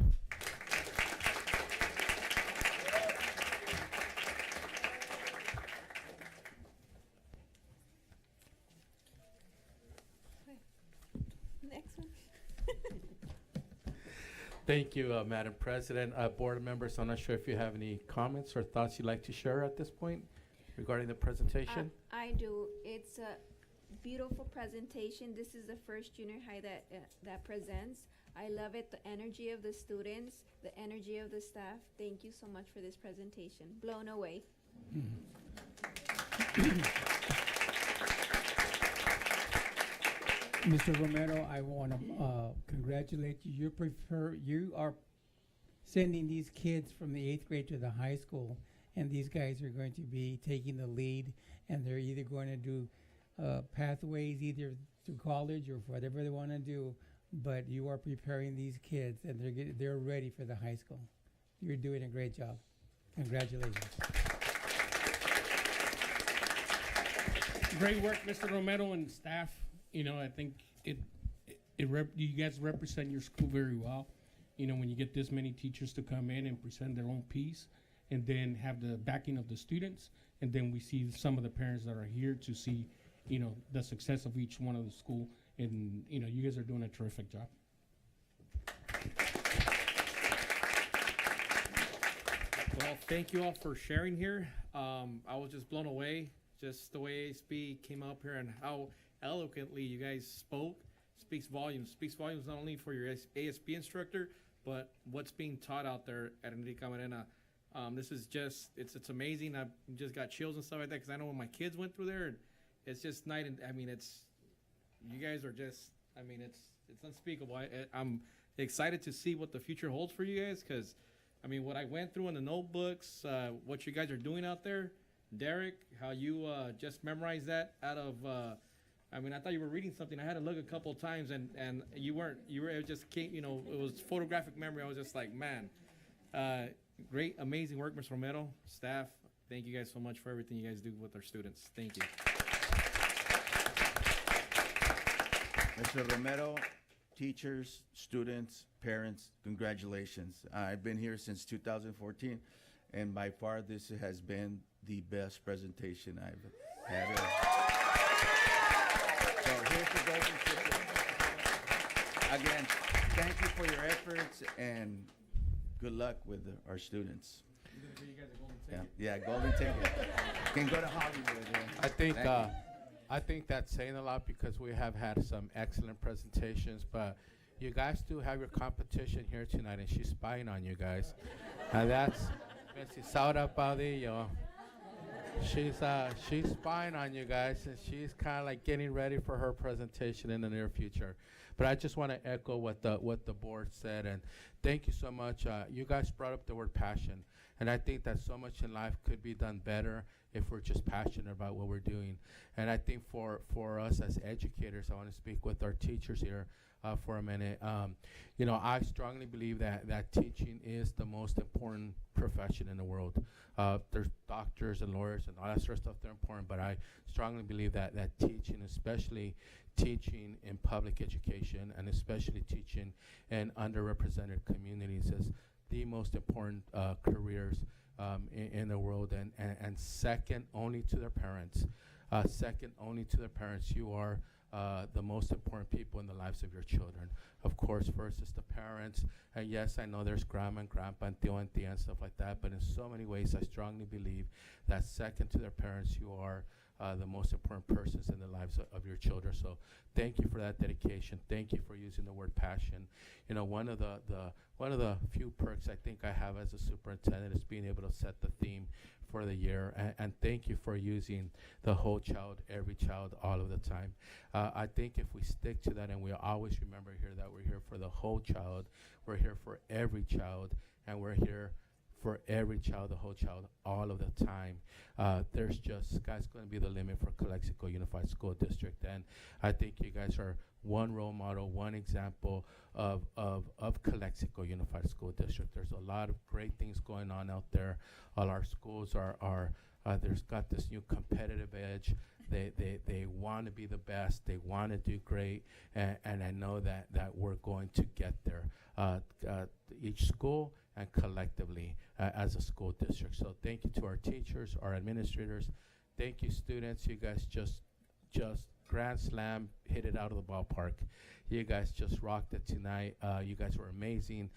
Thank you, Madam President. Board members, I'm not sure if you have any comments or thoughts you'd like to share at this point regarding the presentation. I do. It's a beautiful presentation. This is the first junior high that presents. I love it, the energy of the students, the energy of the staff. Thank you so much for this presentation. Blown away. Mr. Romero, I want to congratulate you. You are sending these kids from the 8th grade to the high school, and these guys are going to be taking the lead, and they're either going to do pathways either through college or whatever they want to do, but you are preparing these kids, and they're ready for the high school. You're doing a great job. Congratulations. Great work, Mr. Romero and staff. You know, I think you guys represent your school very well. You know, when you get this many teachers to come in and present their own piece, and then have the backing of the students, and then we see some of the parents that are here to see, you know, the success of each one of the school, and you know, you guys are doing a terrific job. Well, thank you all for sharing here. I was just blown away, just the way ASB came up here and how eloquently you guys spoke. Speaks volumes not only for your ASB instructor, but what's being taught out there at Enrique Camarena. This is just, it's amazing. I've just got chills and stuff like that, because I know when my kids went through there, and it's just night and, I mean, you guys are just, I mean, it's unspeakable. I'm excited to see what the future holds for you guys, because, I mean, what I went through in the notebooks, what you guys are doing out there, Derek, how you just memorized that out of, I mean, I thought you were reading something. I had to look a couple of times, and you weren't. It just came, you know, it was photographic memory. I was just like, man, great, amazing work, Mr. Romero, staff. Thank you guys so much for everything you guys do with our students. Thank you. Mr. Romero, teachers, students, parents, congratulations. I've been here since 2014, and by far this has been the best presentation I've had. So here's the golden ticket. Again, thank you for your efforts, and good luck with our students. Yeah, golden ticket. Can go to Hollywood. Yeah. I think that's saying a lot, because we have had some excellent presentations, but you guys do have your competition here tonight, and she's spying on you guys. And that's Saura Padillo. She's spying on you guys, and she's kind of like getting ready for her presentation in the near future. But I just want to echo what the board said, and thank you so much. You guys brought up the word passion, and I think that so much in life could be done better if we're just passionate about what we're doing. And I think for us as educators, I want to speak with our teachers here for a minute. You know, I strongly believe that teaching is the most important profession in the world. There's doctors and lawyers and all that sort of stuff, they're important, but I strongly believe that teaching, especially teaching in public education, and especially teaching in underrepresented communities, is the most important careers in the world, and second only to their parents. You are the most important people in the lives of your children. Of course, first is the parents, and yes, I know there's grandma and grandpa and tío and tía and stuff like that, but in so many ways, I strongly believe that second to their parents, you are the most important persons in the lives of your children. So thank you for that dedication. Thank you for using the word passion. You know, one of the few perks I think I have as a superintendent is being able to set the theme for the year, and thank you for using the whole child, every child, all of the time. I think if we stick to that, and we always remember here that we're here for the whole child, we're here for every child, and we're here for every child, the whole child, all of the time. There's just, sky's going to be the limit for Calexico Unified School District, and I think you guys are one role model, one example of Calexico Unified School District. There's a lot of great things going on out there. All our schools are there's got this new competitive edge. They want to be the best. They want to do great, and I know that we're going to get there. Each school and collectively as a school district. So thank you to our teachers, our administrators. Thank you, students. You guys just grand slam, hit it out of the ballpark. You guys just rocked it tonight. You guys were amazing.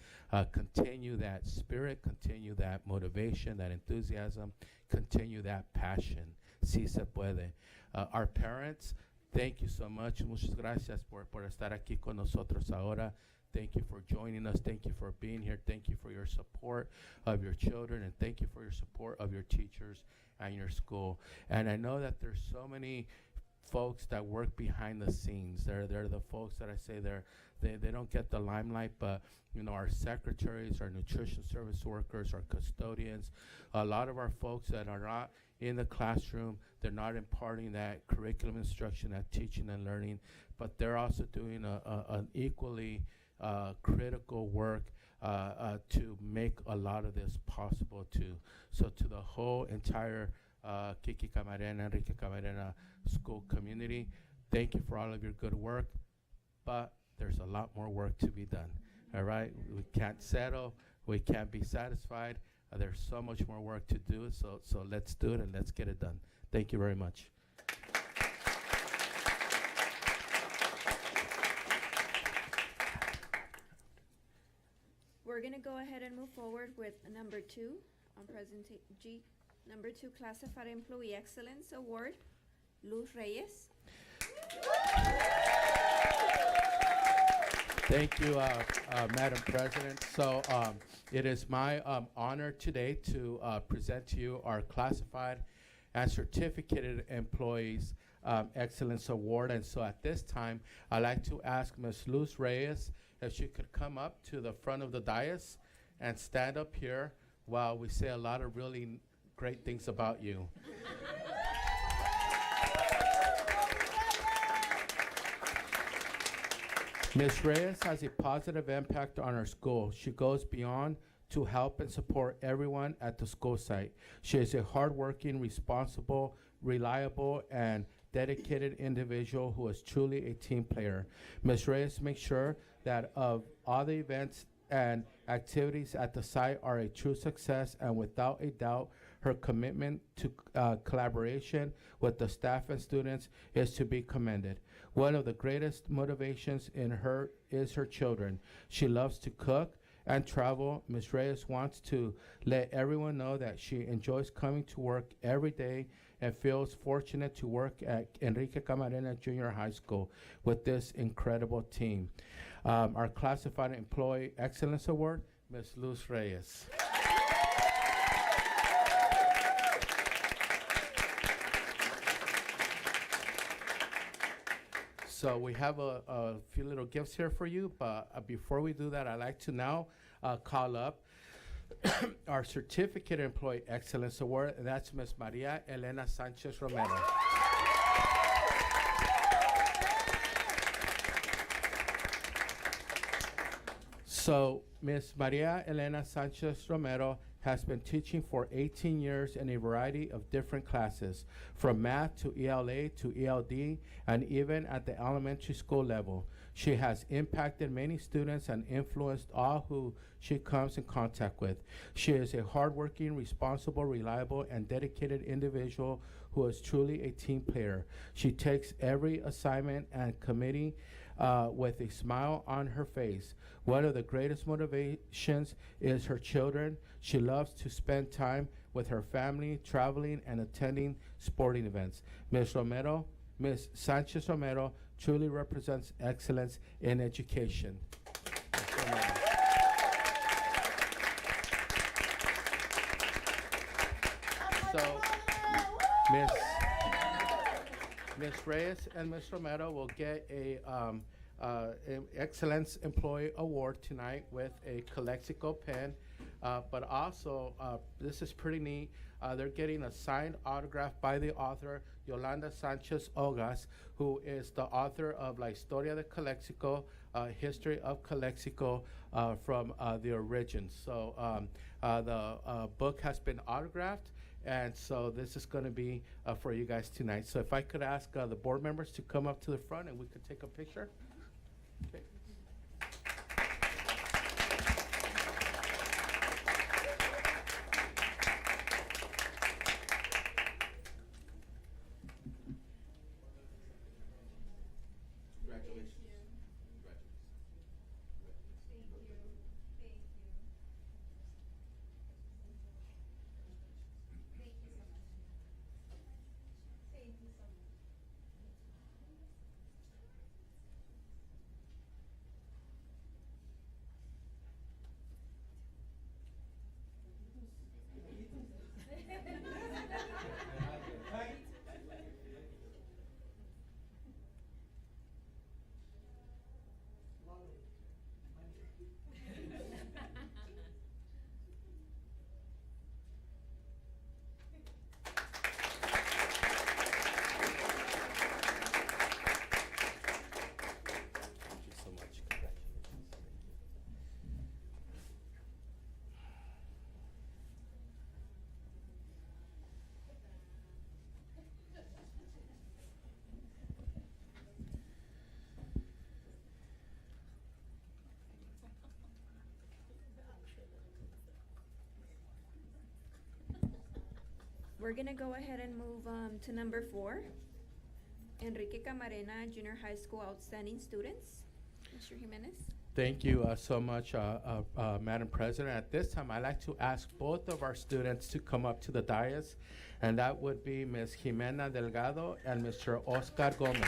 Continue that spirit, continue that motivation, that enthusiasm, continue that passion. Sí se puede. Our parents, thank you so much. Muchas gracias por estar aquí con nosotros ahora. Thank you for joining us. Thank you for being here. Thank you for your support of your children, and thank you for your support of your teachers and your school. And I know that there's so many folks that work behind the scenes. They're the folks that I say they don't get the limelight, but our secretaries, our nutrition service workers, our custodians, a lot of our folks that are not in the classroom, they're not imparting that curriculum instruction, that teaching and learning, but they're also doing an equally critical work to make a lot of this possible too. So to the whole entire Kiki Camarena, Enrique Camarena school community, thank you for all of your good work, but there's a lot more work to be done. All right, we can't settle, we can't be satisfied. There's so much more work to do, so let's do it and let's get it done. Thank you very much. We're gonna go ahead and move forward with number 2 on number 2 Classified Employee Excellence Award, Luz Reyes. Thank you, Madam President. So it is my honor today to present to you our Classified and Certificated Employees Excellence Award. And so at this time, I'd like to ask Ms. Luz Reyes if she could come up to the front of the dais and stand up here while we say a lot of really great things about you. Ms. Reyes has a positive impact on our school. She goes beyond to help and support everyone at the school site. She is a hardworking, responsible, reliable, and dedicated individual who is truly a team player. Ms. Reyes makes sure that of all the events and activities at the site are a true success, and without a doubt, her commitment to collaboration with the staff and students is to be commended. One of the greatest motivations in her is her children. She loves to cook and travel. Ms. Reyes wants to let everyone know that she enjoys coming to work every day and feels fortunate to work at Enrique Camarena Junior High School with this incredible team. Our Classified Employee Excellence Award, Ms. Luz Reyes. So we have a few little gifts here for you, but before we do that, I'd like to now call up our Certificate Employee Excellence Award, and that's Ms. Maria Elena Sanchez Romero. So Ms. Maria Elena Sanchez Romero has been teaching for 18 years in a variety of different classes, from math to ELA to ELD, and even at the elementary school level. She has impacted many students and influenced all who she comes in contact with. She is a hardworking, responsible, reliable, and dedicated individual who is truly a team player. She takes every assignment and committee with a smile on her face. One of the greatest motivations is her children. She loves to spend time with her family, traveling and attending sporting events. Ms. Sanchez Romero truly represents excellence in education. So, Ms. Reyes and Ms. Romero will get a Excellence Employee Award tonight with a Calexico pen, but also, this is pretty neat, they're getting a signed autograph by the author, Yolanda Sanchez Ogas, who is the author of La Historia de Calexico, History of Calexico from the origin. So the book has been autographed, and so this is going to be for you guys tonight. So if I could ask the board members to come up to the front and we could take a picture. Okay. We're gonna go ahead and move to number 4. Enrique Camarena Junior High School Outstanding Students. Mr. Jimenez. Thank you so much, Madam President. At this time, I'd like to ask both of our students to come up to the dais, and that would be Ms. Jimena Delgado and Mr. Oscar Gomez.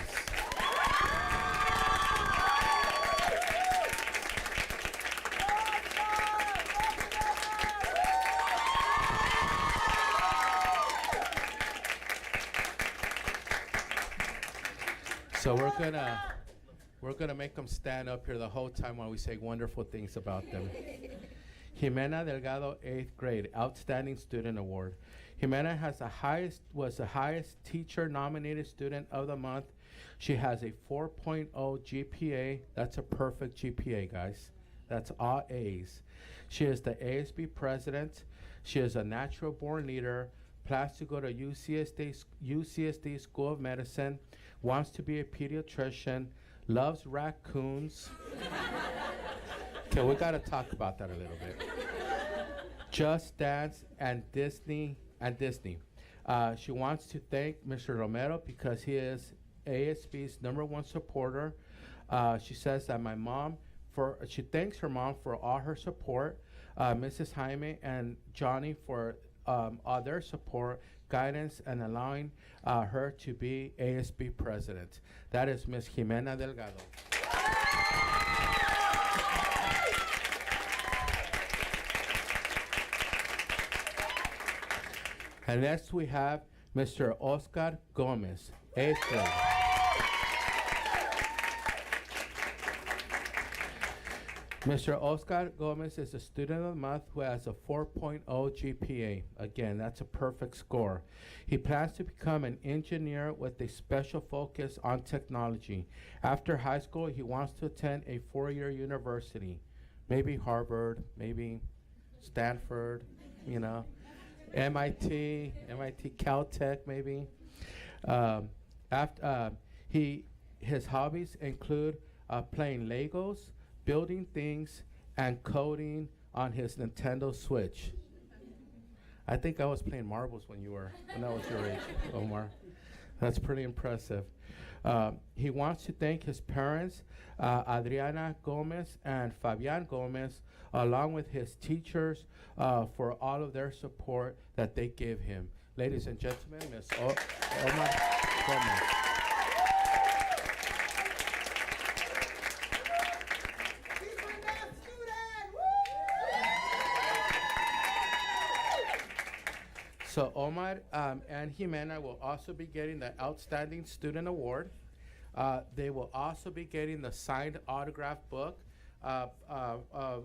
So we're gonna make them stand up here the whole time while we say wonderful things about them. Jimena Delgado, 8th grade, Outstanding Student Award. Jimena was the highest teacher-nominated student of the month. She has a 4.0 GPA. That's a perfect GPA, guys. That's all A's. She is the ASB president. She is a natural-born leader, plans to go to UCSD School of Medicine, wants to be a pediatrician, loves raccoons. Okay, we gotta talk about that a little bit. Just Dance and Disney. She wants to thank Mr. Romero because he is ASB's #1 supporter. She says that she thanks her mom for all her support, Mrs. Jaime and Johnny for all their support, guidance, and allowing her to be ASB president. That is Ms. Jimena Delgado. And next we have Mr. Oscar Gomez, 8th grade. Mr. Oscar Gomez is a student of the month who has a 4.0 GPA. Again, that's a perfect score. He plans to become an engineer with a special focus on technology. After high school, he wants to attend a 4-year university. Maybe Harvard, maybe Stanford, MIT, Caltech, maybe. His hobbies include playing Legos, building things, and coding on his Nintendo Switch. I think I was playing marbles when I was your age, Omar. That's pretty impressive. He wants to thank his parents, Adriana Gomez and Fabian Gomez, along with his teachers, for all of their support that they give him. Ladies and gentlemen, Ms. Omar Gomez. So Omar and Jimena will also be getting the Outstanding Student Award. They will also be getting the signed autograph book,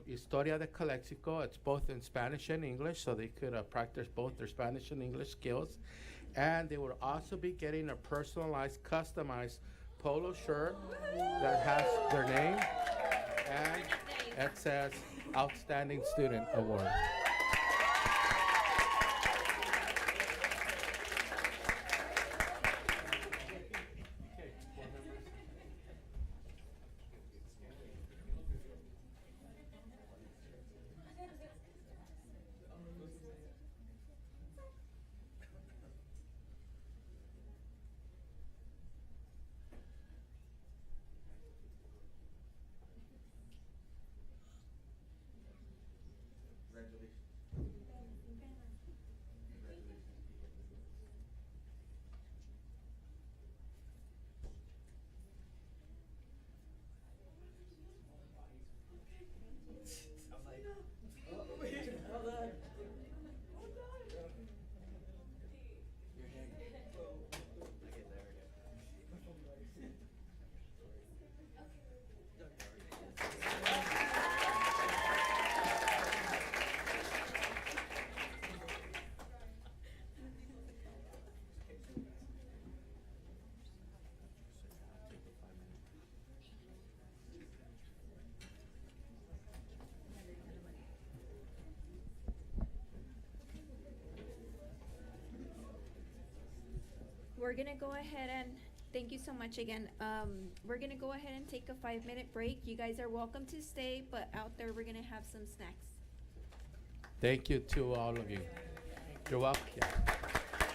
Historia de Calexico. It's both in Spanish and English, so they could practice both their Spanish and English skills. And they will also be getting a personalized, customized polo shirt that has their name, and it says Outstanding Student Award. We're gonna go ahead and thank you so much again. We're gonna go ahead and take a 5-minute break. You guys are welcome to stay, but out there we're gonna have some snacks. Thank you to all of you. You're welcome. Yeah.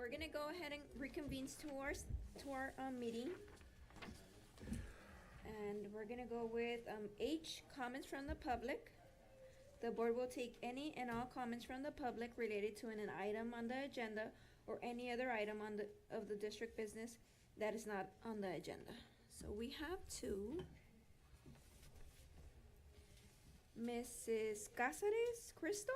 we're gonna go ahead and reconvene to our meeting. And we're gonna go with H, comments from the public. The board will take any and all comments from the public related to an item on the agenda or any other item of the district business that is not on the agenda. So we have two. Mrs. Cáceres Crystal?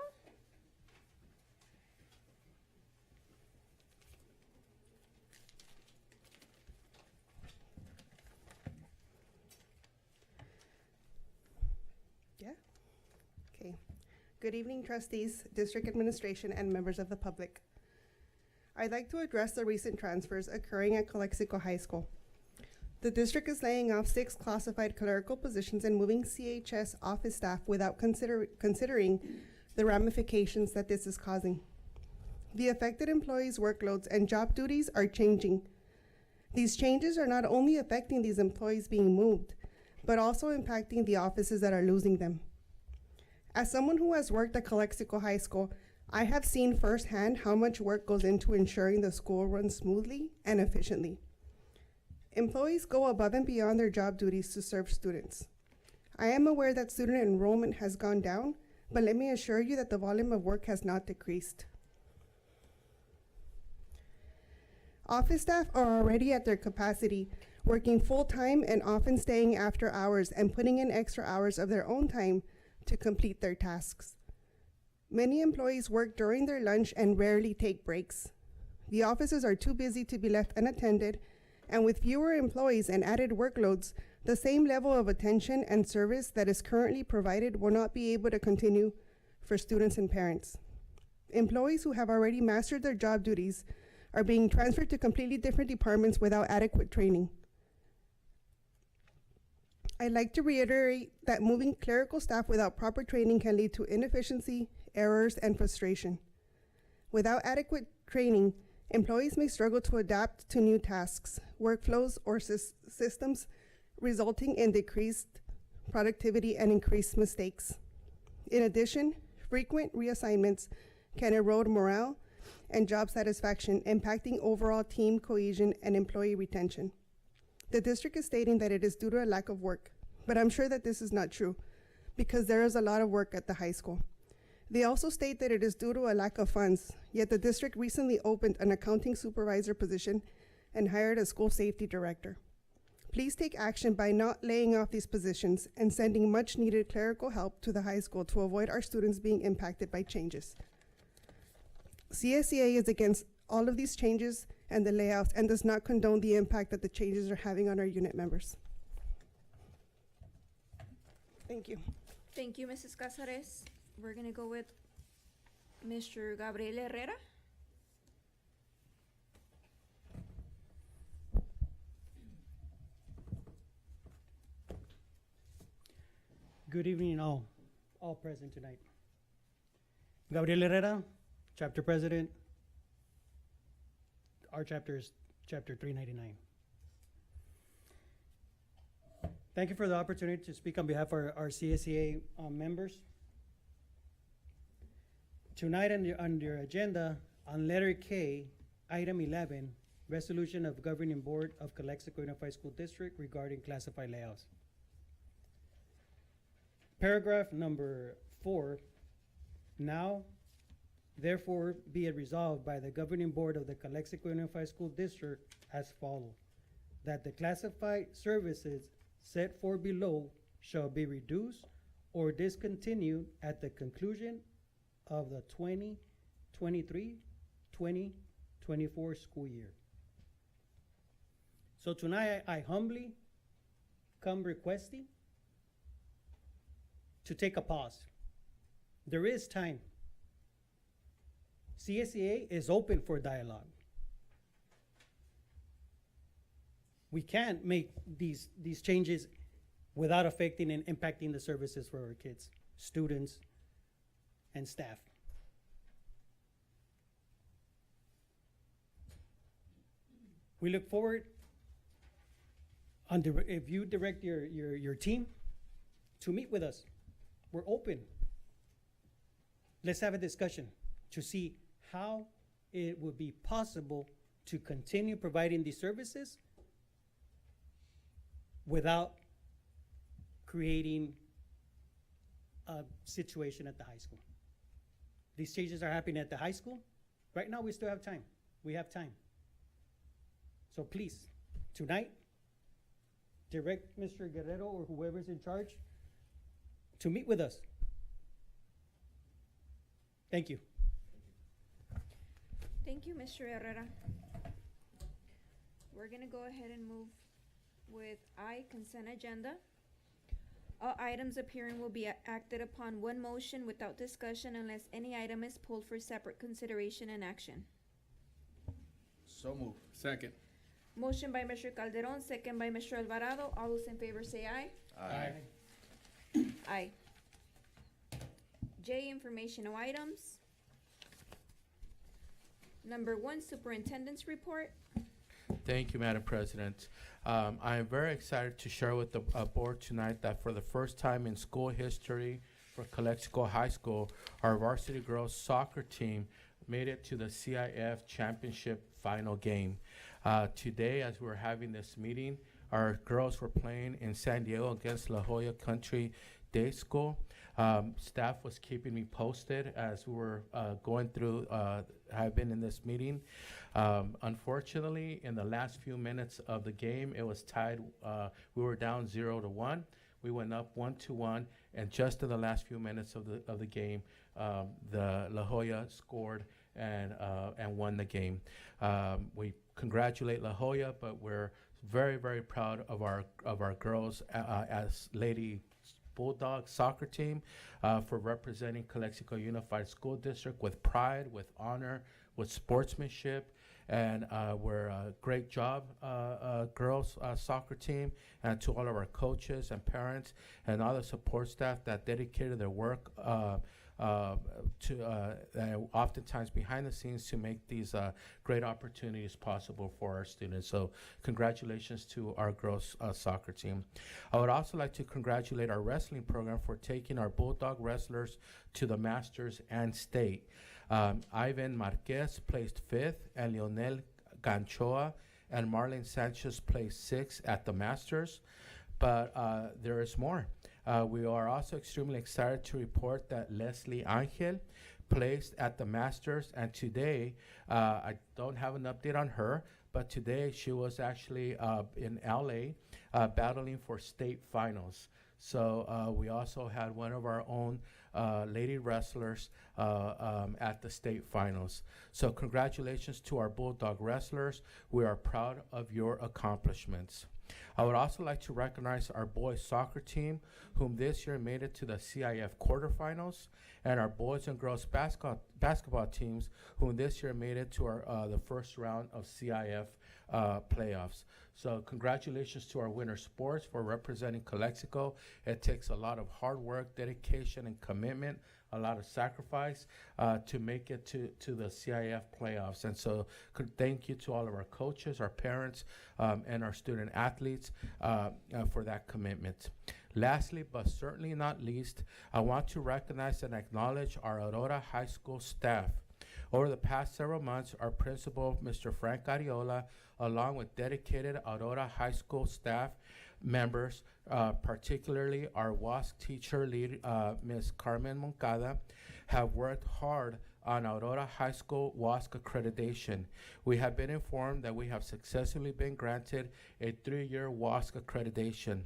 Yeah. Okay. Good evening, trustees, district administration, and members of the public. I'd like to address the recent transfers occurring at Calexico High School. The district is laying off 6 classified clerical positions and moving CHS office staff without considering the ramifications that this is causing. The affected employees' workloads and job duties are changing. These changes are not only affecting these employees being moved, but also impacting the offices that are losing them. As someone who has worked at Calexico High School, I have seen firsthand how much work goes into ensuring the school runs smoothly and efficiently. Employees go above and beyond their job duties to serve students. I am aware that student enrollment has gone down, but let me assure you that the volume of work has not decreased. Office staff are already at their capacity, working full-time and often staying after hours and putting in extra hours of their own time to complete their tasks. Many employees work during their lunch and rarely take breaks. The offices are too busy to be left unattended, and with fewer employees and added workloads, the same level of attention and service that is currently provided will not be able to continue for students and parents. Employees who have already mastered their job duties are being transferred to completely different departments without adequate training. I'd like to reiterate that moving clerical staff without proper training can lead to inefficiency, errors, and frustration. Without adequate training, employees may struggle to adapt to new tasks, workflows, or systems, resulting in decreased productivity and increased mistakes. In addition, frequent reassignments can erode morale and job satisfaction, impacting overall team cohesion and employee retention. The district is stating that it is due to a lack of work, but I'm sure that this is not true because there is a lot of work at the high school. They also state that it is due to a lack of funds, yet the district recently opened an accounting supervisor position and hired a school safety director. Please take action by not laying off these positions and sending much needed clerical help to the high school to avoid our students being impacted by changes. CSEA is against all of these changes and the layoffs and does not condone the impact that the changes are having on our unit members. Thank you. Thank you, Mrs. Cáceres. We're gonna go with Mr. Gabriel Herrera. Good evening, all present tonight. Gabriel Herrera, chapter president. Our chapter is chapter 399. Thank you for the opportunity to speak on behalf of our CSEA members. Tonight on your agenda, on letter K, item 11, resolution of governing board of Calexico Unified School District regarding classified layoffs. Paragraph number 4, now therefore be it resolved by the governing board of the Calexico Unified School District as follows, that the classified services set forth below shall be reduced or discontinued at the conclusion of the 2023-2024 school year. So tonight I humbly come requesting to take a pause. There is time. CSEA is open for dialogue. We can't make these changes without affecting and impacting the services for our kids, students, and staff. We look forward, if you direct your team to meet with us. We're open. Let's have a discussion to see how it would be possible to continue providing these services without creating a situation at the high school. These changes are happening at the high school. Right now, we still have time. We have time. So please, tonight, direct Mr. Guerrero or whoever's in charge to meet with us. Thank you. Thank you, Mr. Herrera. We're gonna go ahead and move with I, consent agenda. All items appearing will be acted upon one motion without discussion unless any item is pulled for separate consideration and action. So moved. Second. Motion by Mr. Calderon, second by Mr. Alvarado. All those in favor say aye. Aye. Aye. J, informational items. Number 1, superintendent's report. Thank you, Madam President. I am very excited to share with the board tonight that for the first time in school history for Calexico High School, our varsity girls soccer team made it to the CIF championship final game. Today, as we're having this meeting, our girls were playing in San Diego against La Jolla Country Day School. Staff was keeping me posted as we were going through, have been in this meeting. Unfortunately, in the last few minutes of the game, it was tied. We were down 0-1. We went up 1-1, and just in the last few minutes of the game, the La Jolla scored and won the game. We congratulate La Jolla, but we're very, very proud of our girls as Lady Bulldog soccer team for representing Calexico Unified School District with pride, with honor, with sportsmanship, and we're a great job, girls soccer team, and to all of our coaches and parents and all the support staff that dedicated their work to oftentimes behind the scenes to make these great opportunities possible for our students. So congratulations to our girls soccer team. I would also like to congratulate our wrestling program for taking our Bulldog wrestlers to the Masters and State. Ivan Marquez placed 5th, and Leonel Ganchoa and Marlene Sanchez placed 6th at the Masters. But there is more. We are also extremely excited to report that Leslie Angel placed at the Masters, and today, I don't have an update on her, but today she was actually in LA battling for state finals. So we also had one of our own lady wrestlers at the state finals. So congratulations to our Bulldog wrestlers. We are proud of your accomplishments. I would also like to recognize our boys soccer team, whom this year made it to the CIF quarterfinals, and our boys and girls basketball teams, whom this year made it to our the first round of CIF playoffs. So congratulations to our winter sports for representing Calexico. It takes a lot of hard work, dedication, and commitment, a lot of sacrifice to make it to the CIF playoffs. And so thank you to all of our coaches, our parents, and our student athletes for that commitment. Lastly, but certainly not least, I want to recognize and acknowledge our Aurora High School staff. Over the past several months, our principal, Mr. Frank Ariola, along with dedicated Aurora High School staff members, particularly our WASC teacher lead, Ms. Carmen Moncada, have worked hard on Aurora High School WASC accreditation. We have been informed that we have successfully been granted a 3-year WASC accreditation.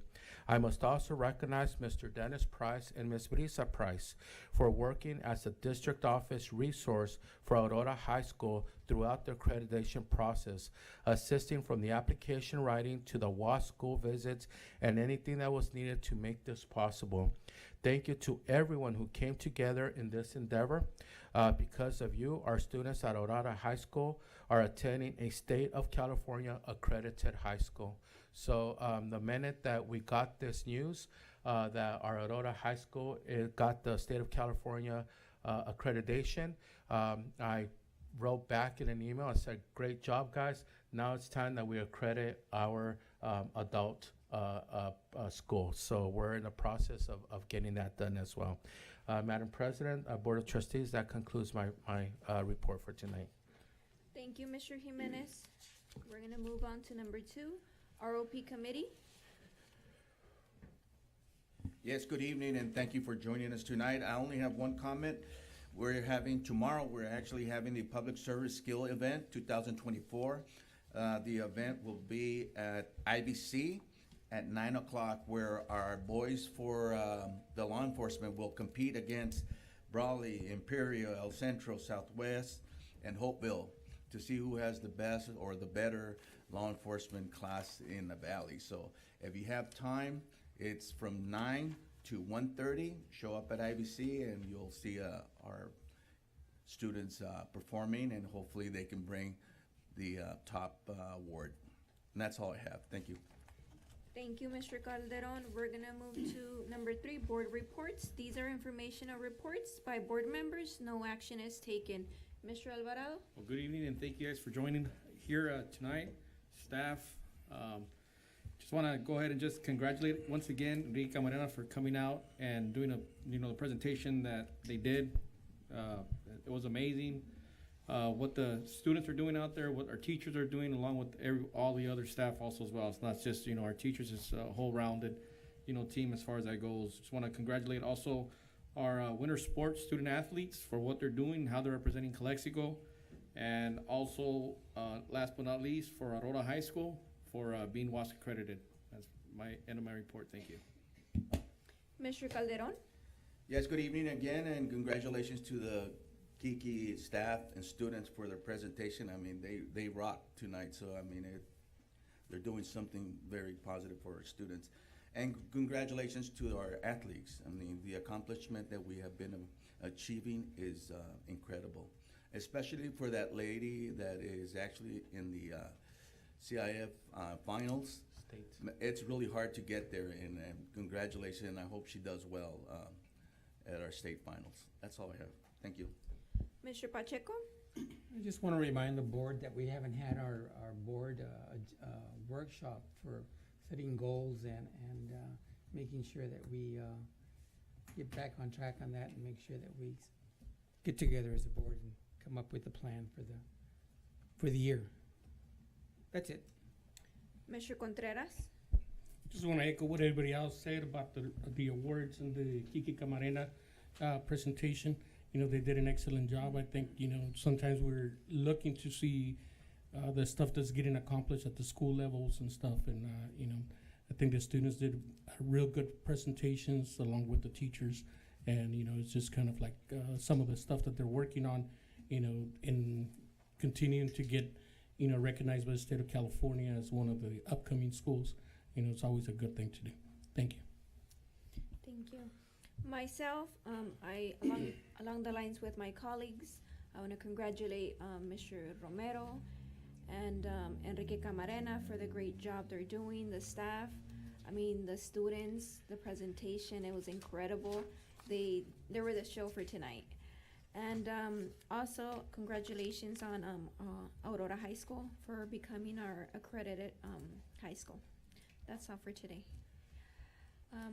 I must also recognize Mr. Dennis Price and Ms. Brisa Price for working as a district office resource for Aurora High School throughout the accreditation process, assisting from the application writing to the WASC school visits and anything that was needed to make this possible. Thank you to everyone who came together in this endeavor. Because of you, our students at Aurora High School are attending a state of California accredited high school. So the minute that we got this news that our Aurora High School got the state of California accreditation, I wrote back in an email and said, great job, guys. Now it's time that we accredit our adult school. So we're in the process of getting that done as well. Madam President, Board of Trustees, that concludes my report for tonight. Thank you, Mr. Jimenez. We're gonna move on to number 2, ROP Committee. Yes, good evening, and thank you for joining us tonight. I only have one comment. Tomorrow, we're actually having the Public Service Skill Event 2024. The event will be at IBC at 9 o'clock, where our boys for the law enforcement will compete against Brawley, Imperial, El Centro, Southwest, and Hopeville to see who has the best or the better law enforcement class in the valley. So if you have time, it's from 9 to 1:30. Show up at IBC and you'll see our students performing, and hopefully they can bring the top award. And that's all I have. Thank you. Thank you, Mr. Calderon. We're gonna move to number 3, board reports. These are informational reports by board members. No action is taken. Mr. Alvarado? Well, good evening, and thank you guys for joining here tonight. Staff, just want to go ahead and just congratulate once again Enrique Camarena for coming out and doing the presentation that they did. It was amazing. What the students are doing out there, what our teachers are doing, along with all the other staff also as well. It's not just our teachers; it's a whole rounded team as far as that goes. Just want to congratulate also our winter sports student athletes for what they're doing, how they're representing Calexico, and also last but not least for Aurora High School for being WASC accredited. That's my end of my report. Thank you. Mr. Calderon? Yes, good evening again, and congratulations to the Kiki staff and students for their presentation. I mean, they rocked tonight, so I mean, they're doing something very positive for our students. And congratulations to our athletes. I mean, the accomplishment that we have been achieving is incredible, especially for that lady that is actually in the CIF finals. It's really hard to get there, and congratulations, and I hope she does well at our state finals. That's all I have. Thank you. Mr. Pacheco? I just want to remind the board that we haven't had our board workshop for setting goals and making sure that we get back on track on that and make sure that we get together as a board and come up with a plan for the year. That's it. Mr. Contreras? Just want to echo what everybody else said about the awards and the Kiki Camarena presentation. They did an excellent job. I think, sometimes we're looking to see the stuff that's getting accomplished at the school levels and stuff. And, I think the students did real good presentations along with the teachers. And, it's just kind of like some of the stuff that they're working on, in continuing to get, recognized by the state of California as one of the upcoming schools. It's always a good thing to do. Thank you. Thank you. Myself, along the lines with my colleagues, I want to congratulate Mr. Romero and Enrique Camarena for the great job they're doing, the staff, the students, the presentation, it was incredible. They were the show for tonight. And also, congratulations on Aurora High School for becoming our accredited high school. That's all for today.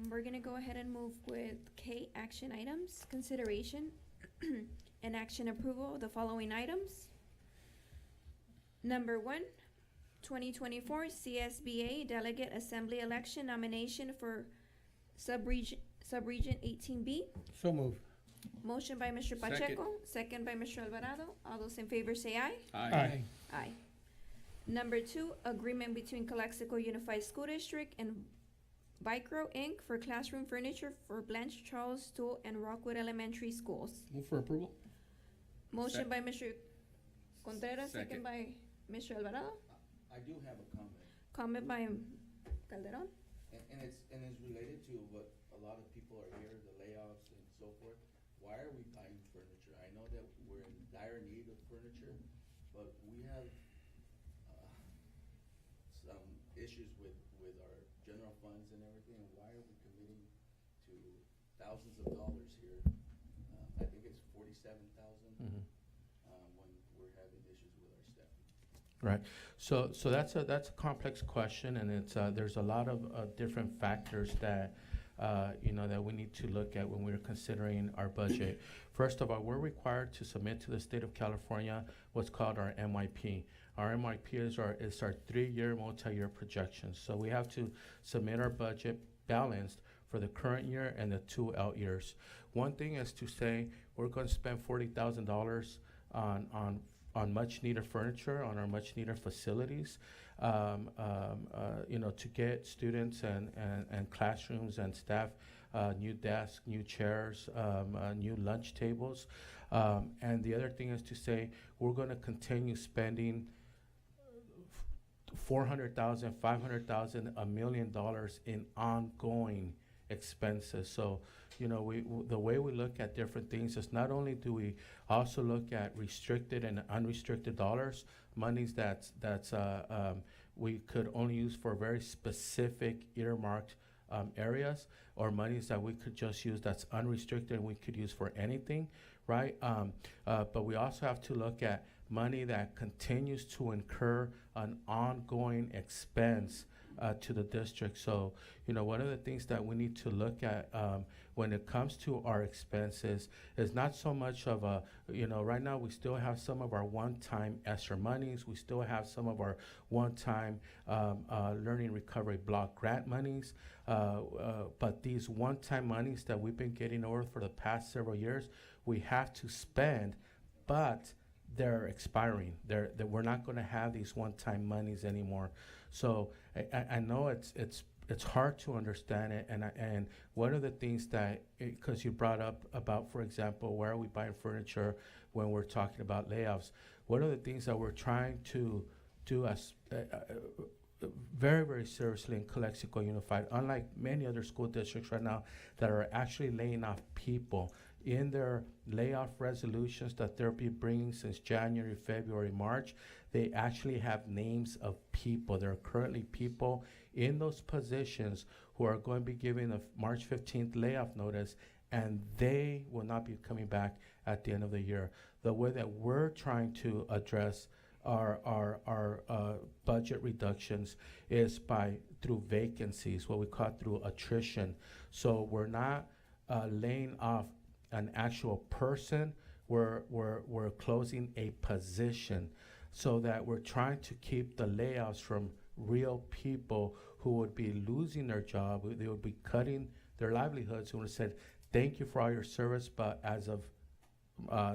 We're going to go ahead and move with K, action items, consideration and action approval of the following items. Number 1, 2024 CSBA Delegate Assembly Election nomination for Subregion 18B. So move. Motion by Mr. Pacheco, second by Mr. Alvarado. All those in favor say aye. Aye. Aye. Number 2, agreement between Calexico Unified School District and Vicro Inc. for classroom furniture for Blanche Charles Stool and Rockwood Elementary Schools. Move for approval. Motion by Mr. Contreras, second by Mr. Alvarado. I do have a comment. Comment by Calderon. And it's related to what a lot of people are here, the layoffs and so forth. Why are we buying furniture? I know that we're in dire need of furniture, but we have some issues with our general funds and everything. And why are we committing to thousands of dollars here? I think it's $47,000 when we're having issues with our staff. Right. So that's a complex question, and it's there's a lot of different factors that that we need to look at when we're considering our budget. First of all, we're required to submit to the state of California what's called our MYP. Our MYP is our 3-year, multi-year projections. So we have to submit our budget balanced for the current year and the 2 out years. One thing is to say we're going to spend $40,000 on much needed furniture, on our much needed facilities, to get students and classrooms and staff new desks, new chairs, new lunch tables. And the other thing is to say we're going to continue spending $400,000, $500,000, $1 million in ongoing expenses. So, the way we look at different things is not only do we also look at restricted and unrestricted dollars, monies that's we could only use for very specific earmarked areas, or monies that we could just use that's unrestricted and we could use for anything, right? But we also have to look at money that continues to incur an ongoing expense to the district. So, one of the things that we need to look at when it comes to our expenses is not so much of a, right now we still have some of our one-time ESSER monies. We still have some of our one-time Learning Recovery Block Grant monies. But these one-time monies that we've been getting over for the past several years, we have to spend, but they're expiring. We're not going to have these one-time monies anymore. So I know it's hard to understand it, and one of the things that, because you brought up about, for example, where are we buying furniture when we're talking about layoffs? One of the things that we're trying to do as very, very seriously in Calexico Unified, unlike many other school districts right now that are actually laying off people, in their layoff resolutions that they'll be bringing since January, February, March, they actually have names of people. There are currently people in those positions who are going to be giving a March 15th layoff notice, and they will not be coming back at the end of the year. The way that we're trying to address our budget reductions is through vacancies, what we call through attrition. So we're not laying off an actual person, we're closing a position, so that we're trying to keep the layoffs from real people who would be losing their job. They would be cutting their livelihoods, who would have said, thank you for all your service, but as of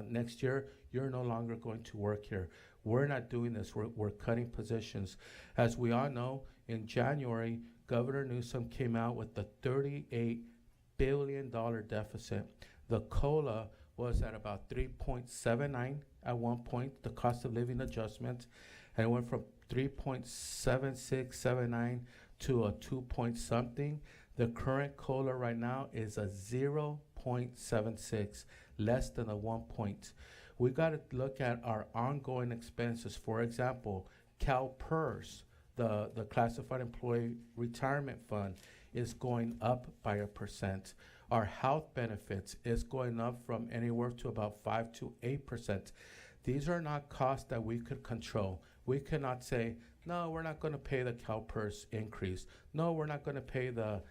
next year, you're no longer going to work here. We're not doing this. We're cutting positions. As we all know, in January, Governor Newsom came out with the $38 billion deficit. The COLA was at about 3.79 at one point, the cost of living adjustment, and it went from 3.7679 to a 2 point something. The current COLA right now is a 0.76, less than a 1 point. We got to look at our ongoing expenses. For example, CalPERS, the Classified Employee Retirement Fund, is going up by 1%. Our health benefits is going up from anywhere to about 5 to 8%. These are not costs that we could control. We cannot say, no, we're not going to pay the CalPERS increase. No, we're not going to pay the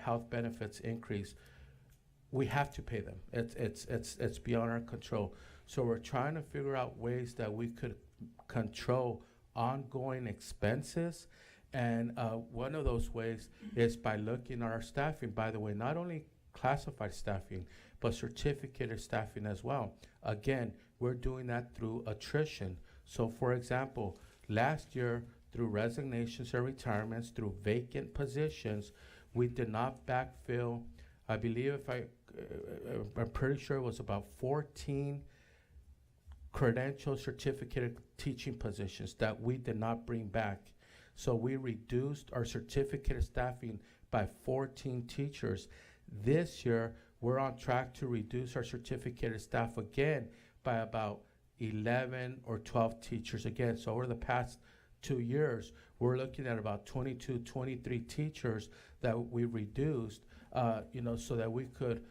health benefits increase. We have to pay them. It's beyond our control. So we're trying to figure out ways that we could control ongoing expenses. And one of those ways is by looking at our staffing. By the way, not only classified staffing, but certificated staffing as well. Again, we're doing that through attrition. So for example, last year, through resignations or retirements, through vacant positions, we did not backfill. I believe I'm pretty sure it was about 14 credential certificated teaching positions that we did not bring back. So we reduced our certificated staffing by 14 teachers. This year, we're on track to reduce our certificated staff again by about 11 or 12 teachers again. So over the past 2 years, we're looking at about 22, 23 teachers that we reduced, so that we could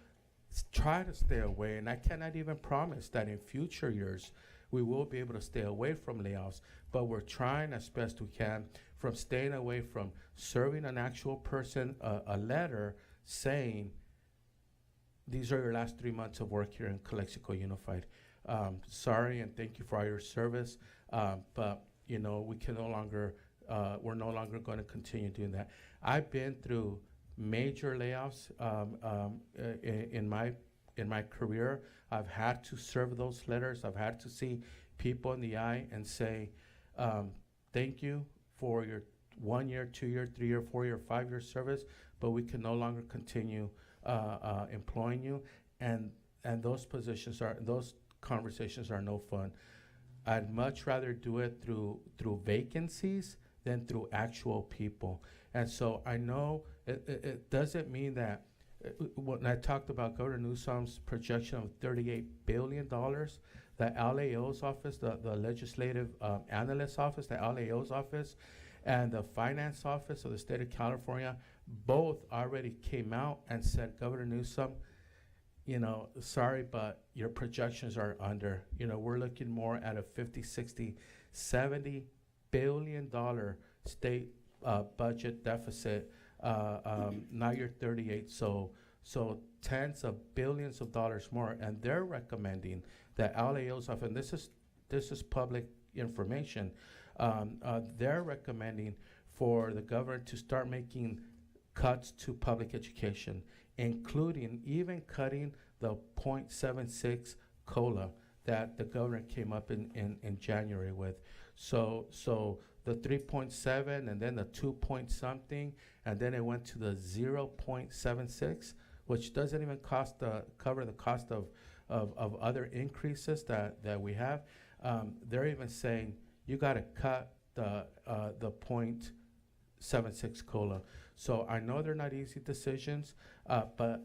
try to stay away. And I cannot even promise that in future years we will be able to stay away from layoffs, but we're trying as best we can. from staying away from serving an actual person a letter saying, these are your last 3 months of work here in Calexico Unified. Sorry, and thank you for all your service, but you know, we can no longer, we're no longer going to continue doing that. I've been through major layoffs in my career. I've had to serve those letters. I've had to see people in the eye and say, thank you for your 1 year, 2 year, 3 year, 4 year, 5 year service, but we can no longer continue employing you, and those conversations are no fun. I'd much rather do it through vacancies than through actual people. And so I know it doesn't mean that when I talked about Governor Newsom's projection of $38 billion, the LAO's office, the Legislative Analyst Office, the LAO's office, and the Finance Office of the state of California both already came out and said, Governor Newsom, you know, sorry, but your projections are under. You know, we're looking more at a 50, 60, $70 billion state budget deficit, not your 38. So tens of billions of dollars more, and they're recommending that LAO's office, and this is public information. They're recommending for the governor to start making cuts to public education, including even cutting the 0.76 COLA that the governor came up in January with. So the 3.7 and then the 2 point something, and then it went to the 0.76, which doesn't even cover the cost of other increases that we have. They're even saying you got to cut the 0.76 COLA. So I know they're not easy decisions, but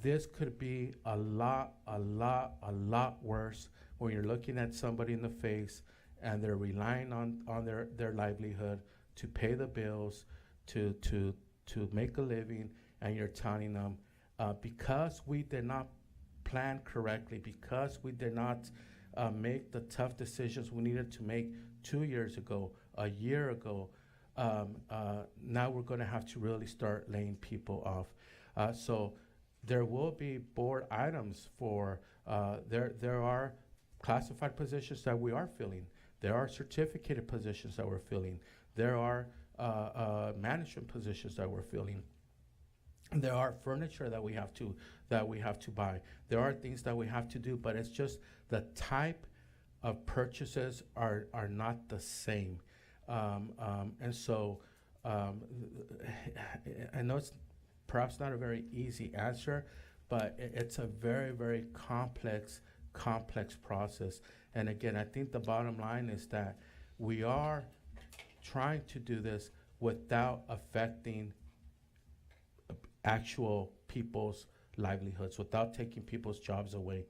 this could be a lot worse when you're looking at somebody in the face and they're relying on their livelihood to pay the bills, to make a living, and you're telling them, because we did not plan correctly, because we did not make the tough decisions we needed to make 2 years ago, a year ago, now we're going to have to really start laying people off. So there will be board items for, there are classified positions that we are filling. There are certificated positions that we're filling. There are management positions that we're filling. There are furniture that we have to buy. There are things that we have to do, but it's just the type of purchases are not the same. And so I know it's perhaps not a very easy answer, but it's a very, very complex process. And again, I think the bottom line is that we are trying to do this without affecting actual people's livelihoods, without taking people's jobs away,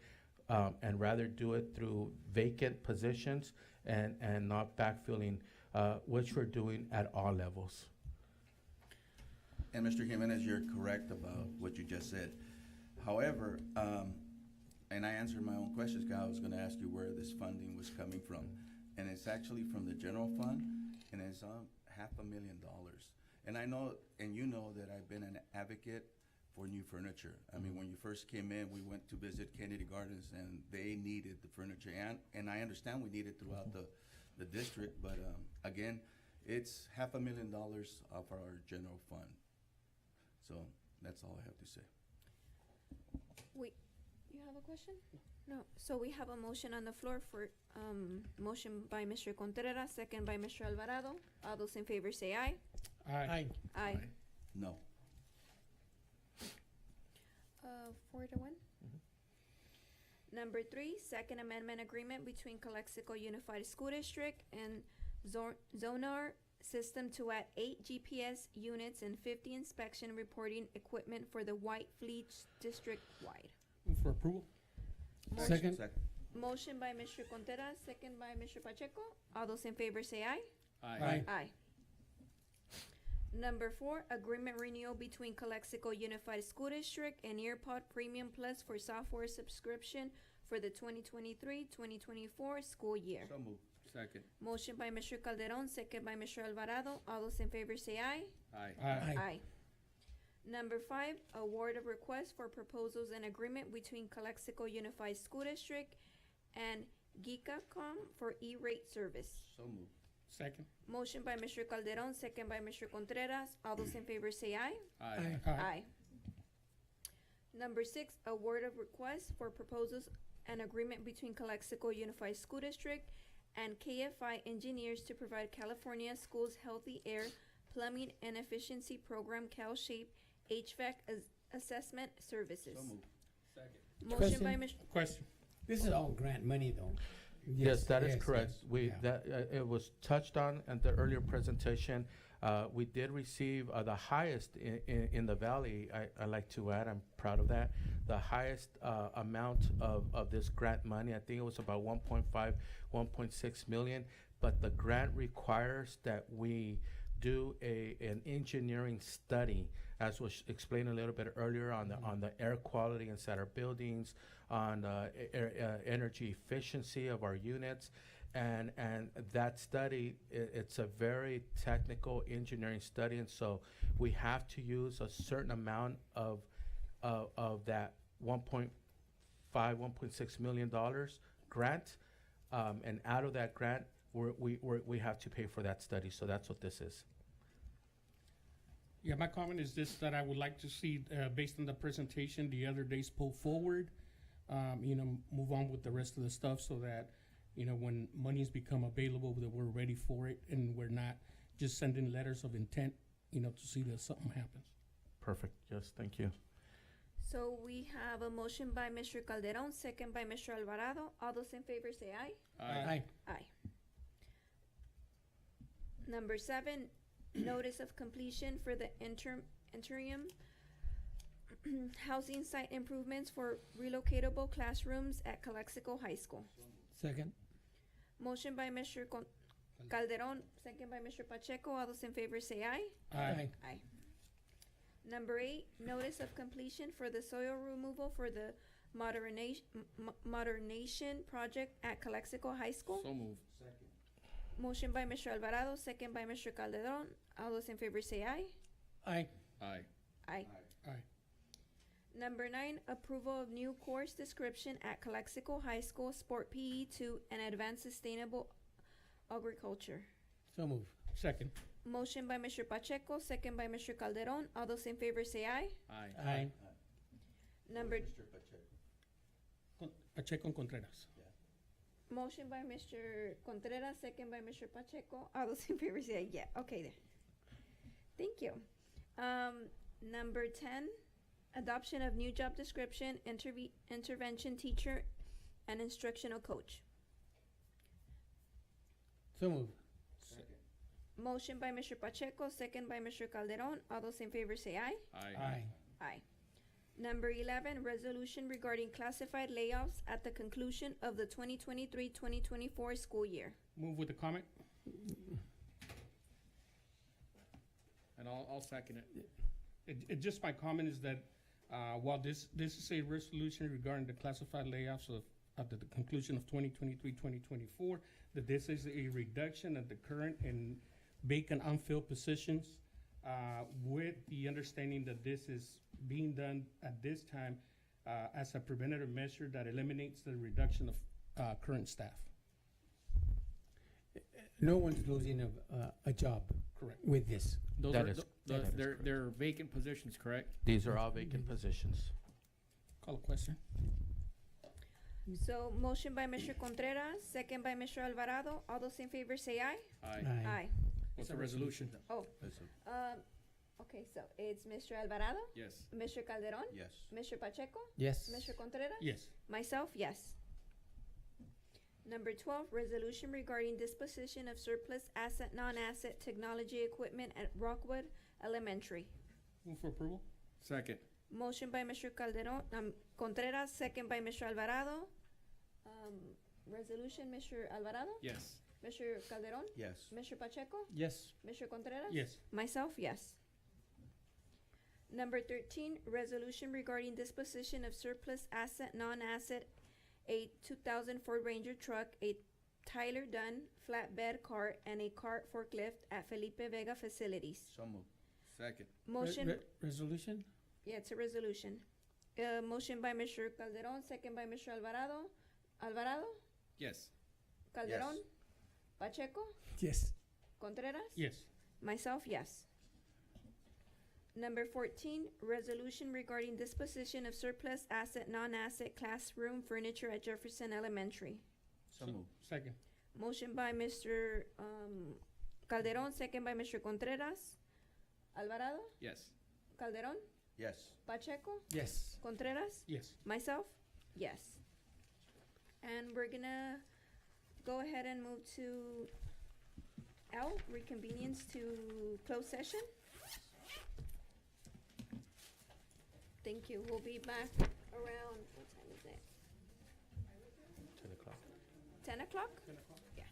and rather do it through vacant positions and not backfilling, which we're doing at all levels. And Mr. Jimenez, you're correct about what you just said. However, and I answered my own questions, because I was going to ask you where this funding was coming from. And it's actually from the general fund, and it's $500,000. And I know, and you know, that I've been an advocate for new furniture. I mean, when you first came in, we went to visit Kennedy Gardens, and they needed the furniture. And I understand we need it throughout the district, but again, it's $500,000 off our general fund. So that's all I have to say. You have a question? No. So we have a motion on the floor for motion by Mr. Contreras, second by Mr. Alvarado. All those in favor say aye. Aye. Aye. No. 4-1. Number 3, second amendment agreement between Calexico Unified School District and Zonar System to add 8 GPS units and 50 inspection reporting equipment for the White Fleet district-wide. Move for approval. Second. Motion by Mr. Contreras, second by Mr. Pacheco. All those in favor say aye. Aye. Aye. Number 4, agreement renewal between Calexico Unified School District and Earpod Premium Plus for software subscription for the 2023-2024 school year. So moved. Second. Motion by Mr. Calderon, second by Mr. Alvarado. All those in favor say aye. Aye. Aye. Number 5, award of request for proposals and agreement between Calexico Unified School District and GICACOM for E-rate service. So moved. Second. Motion by Mr. Calderon, second by Mr. Contreras. All those in favor say aye. Aye. Aye. Number 6, award of request for proposals and agreement between Calexico Unified School District and KFI engineers to provide California Schools Healthy Air Plumbing and Efficiency Program CalShape HVAC assessment services. So moved. Second. Motion by Mr. Question. This is all grant money, though. Yes, that is correct. yes, yeah. It was touched on in the earlier presentation. We did receive the highest in the valley. I like to add, I'm proud of that. The highest amount of this grant money, I think it was about 1.5, 1.6 million. But the grant requires that we do an engineering study, as was explained a little bit earlier, on the air quality inside our buildings, on energy efficiency of our units. And that study, it's a very technical engineering study, and so we have to use a certain amount of that 1.5, 1.6 million dollars grant, and out of that grant, we have to pay for that study. So that's what this is. Yeah, my comment is this, that I would like to see, based on the presentation the other days, pull forward, move on with the rest of the stuff so that, when monies become available, that we're ready for it and we're not just sending letters of intent, to see that something happens. Perfect. Yes, thank you. So we have a motion by Mr. Calderon, second by Mr. Alvarado. All those in favor say aye. Aye. Aye. Number 7, notice of completion for the interim housing site improvements for relocatable classrooms at Calexico High School. Second. Motion by Mr. Calderon, second by Mr. Pacheco. All those in favor say aye. Aye. Aye. Number 8, notice of completion for the soil removal for the modernization project at Calexico High School. So moved. Motion by Mr. Alvarado, second by Mr. Calderon. All those in favor say aye. Aye. Aye. Aye. Aye. Number 9, approval of new course description at Calexico High School Sport PE 2 and Advanced Sustainable Agriculture. So move. Second. Motion by Mr. Pacheco, second by Mr. Calderon. All those in favor say aye. Aye. Aye. Number Mr. Pacheco. Pacheco and Contreras. motion by Mr. Contreras, second by Mr. Pacheco. All those in favor say aye. Yeah. Okay then. Thank you. Number 10, adoption of new job description, intervention teacher and instructional coach. So move. Motion by Mr. Pacheco, second by Mr. Calderon. All those in favor say aye. Aye. Aye. Number 11, resolution regarding classified layoffs at the conclusion of the 2023-2024 school year. Move with the comment. And I'll second it. Just my comment is that while this is a resolution regarding the classified layoffs at the conclusion of 2023-2024, that this is a reduction of the current and vacant unfilled positions with the understanding that this is being done at this time as a preventative measure that eliminates the reduction of current staff. No one's losing a job. Correct. With this. They're vacant positions, correct? These are all vacant positions. Call a question. So motion by Mr. Contreras, second by Mr. Alvarado. All those in favor say aye. Aye. Aye. What's the resolution? Oh, okay, so it's Mr. Alvarado? Yes. Mr. Calderon? Yes. Mr. Pacheco? Yes. Mr. Contreras? Yes. Myself, yes. Number 12, resolution regarding disposition of surplus asset, non-asset technology equipment at Rockwood Elementary. Move for approval. Second. Motion by Mr. Calderon, Contreras, second by Mr. Alvarado. Resolution, Mr. Alvarado? Yes. Mr. Calderon? Yes. Mr. Pacheco? Yes. Mr. Contreras? Yes. Myself, yes. Number 13, resolution regarding disposition of surplus asset, non-asset, a 2000 Ford Ranger truck, a Tyler Dunn flatbed cart and a cart forklift at Felipe Vega facilities. So moved. Second. Motion, Resolution? yeah, it's a resolution. Motion by Mr. Calderon, second by Mr. Alvarado. Alvarado? Yes. Calderon? Yes. Pacheco? Yes. Contreras? Yes. Myself, yes. Number 14, resolution regarding disposition of surplus asset, non-asset classroom furniture at Jefferson Elementary. So moved. Second. Motion by Mr. Calderon, second by Mr. Contreras. Alvarado? Yes. Calderon? Yes. Pacheco? Yes. Contreras? Yes. Myself? Yes. And we're gonna go ahead and move to L, reconvenience to closed session. Thank you. We'll be back around, what time is it? 10 o'clock. 10 o'clock? 10 o'clock. Yeah.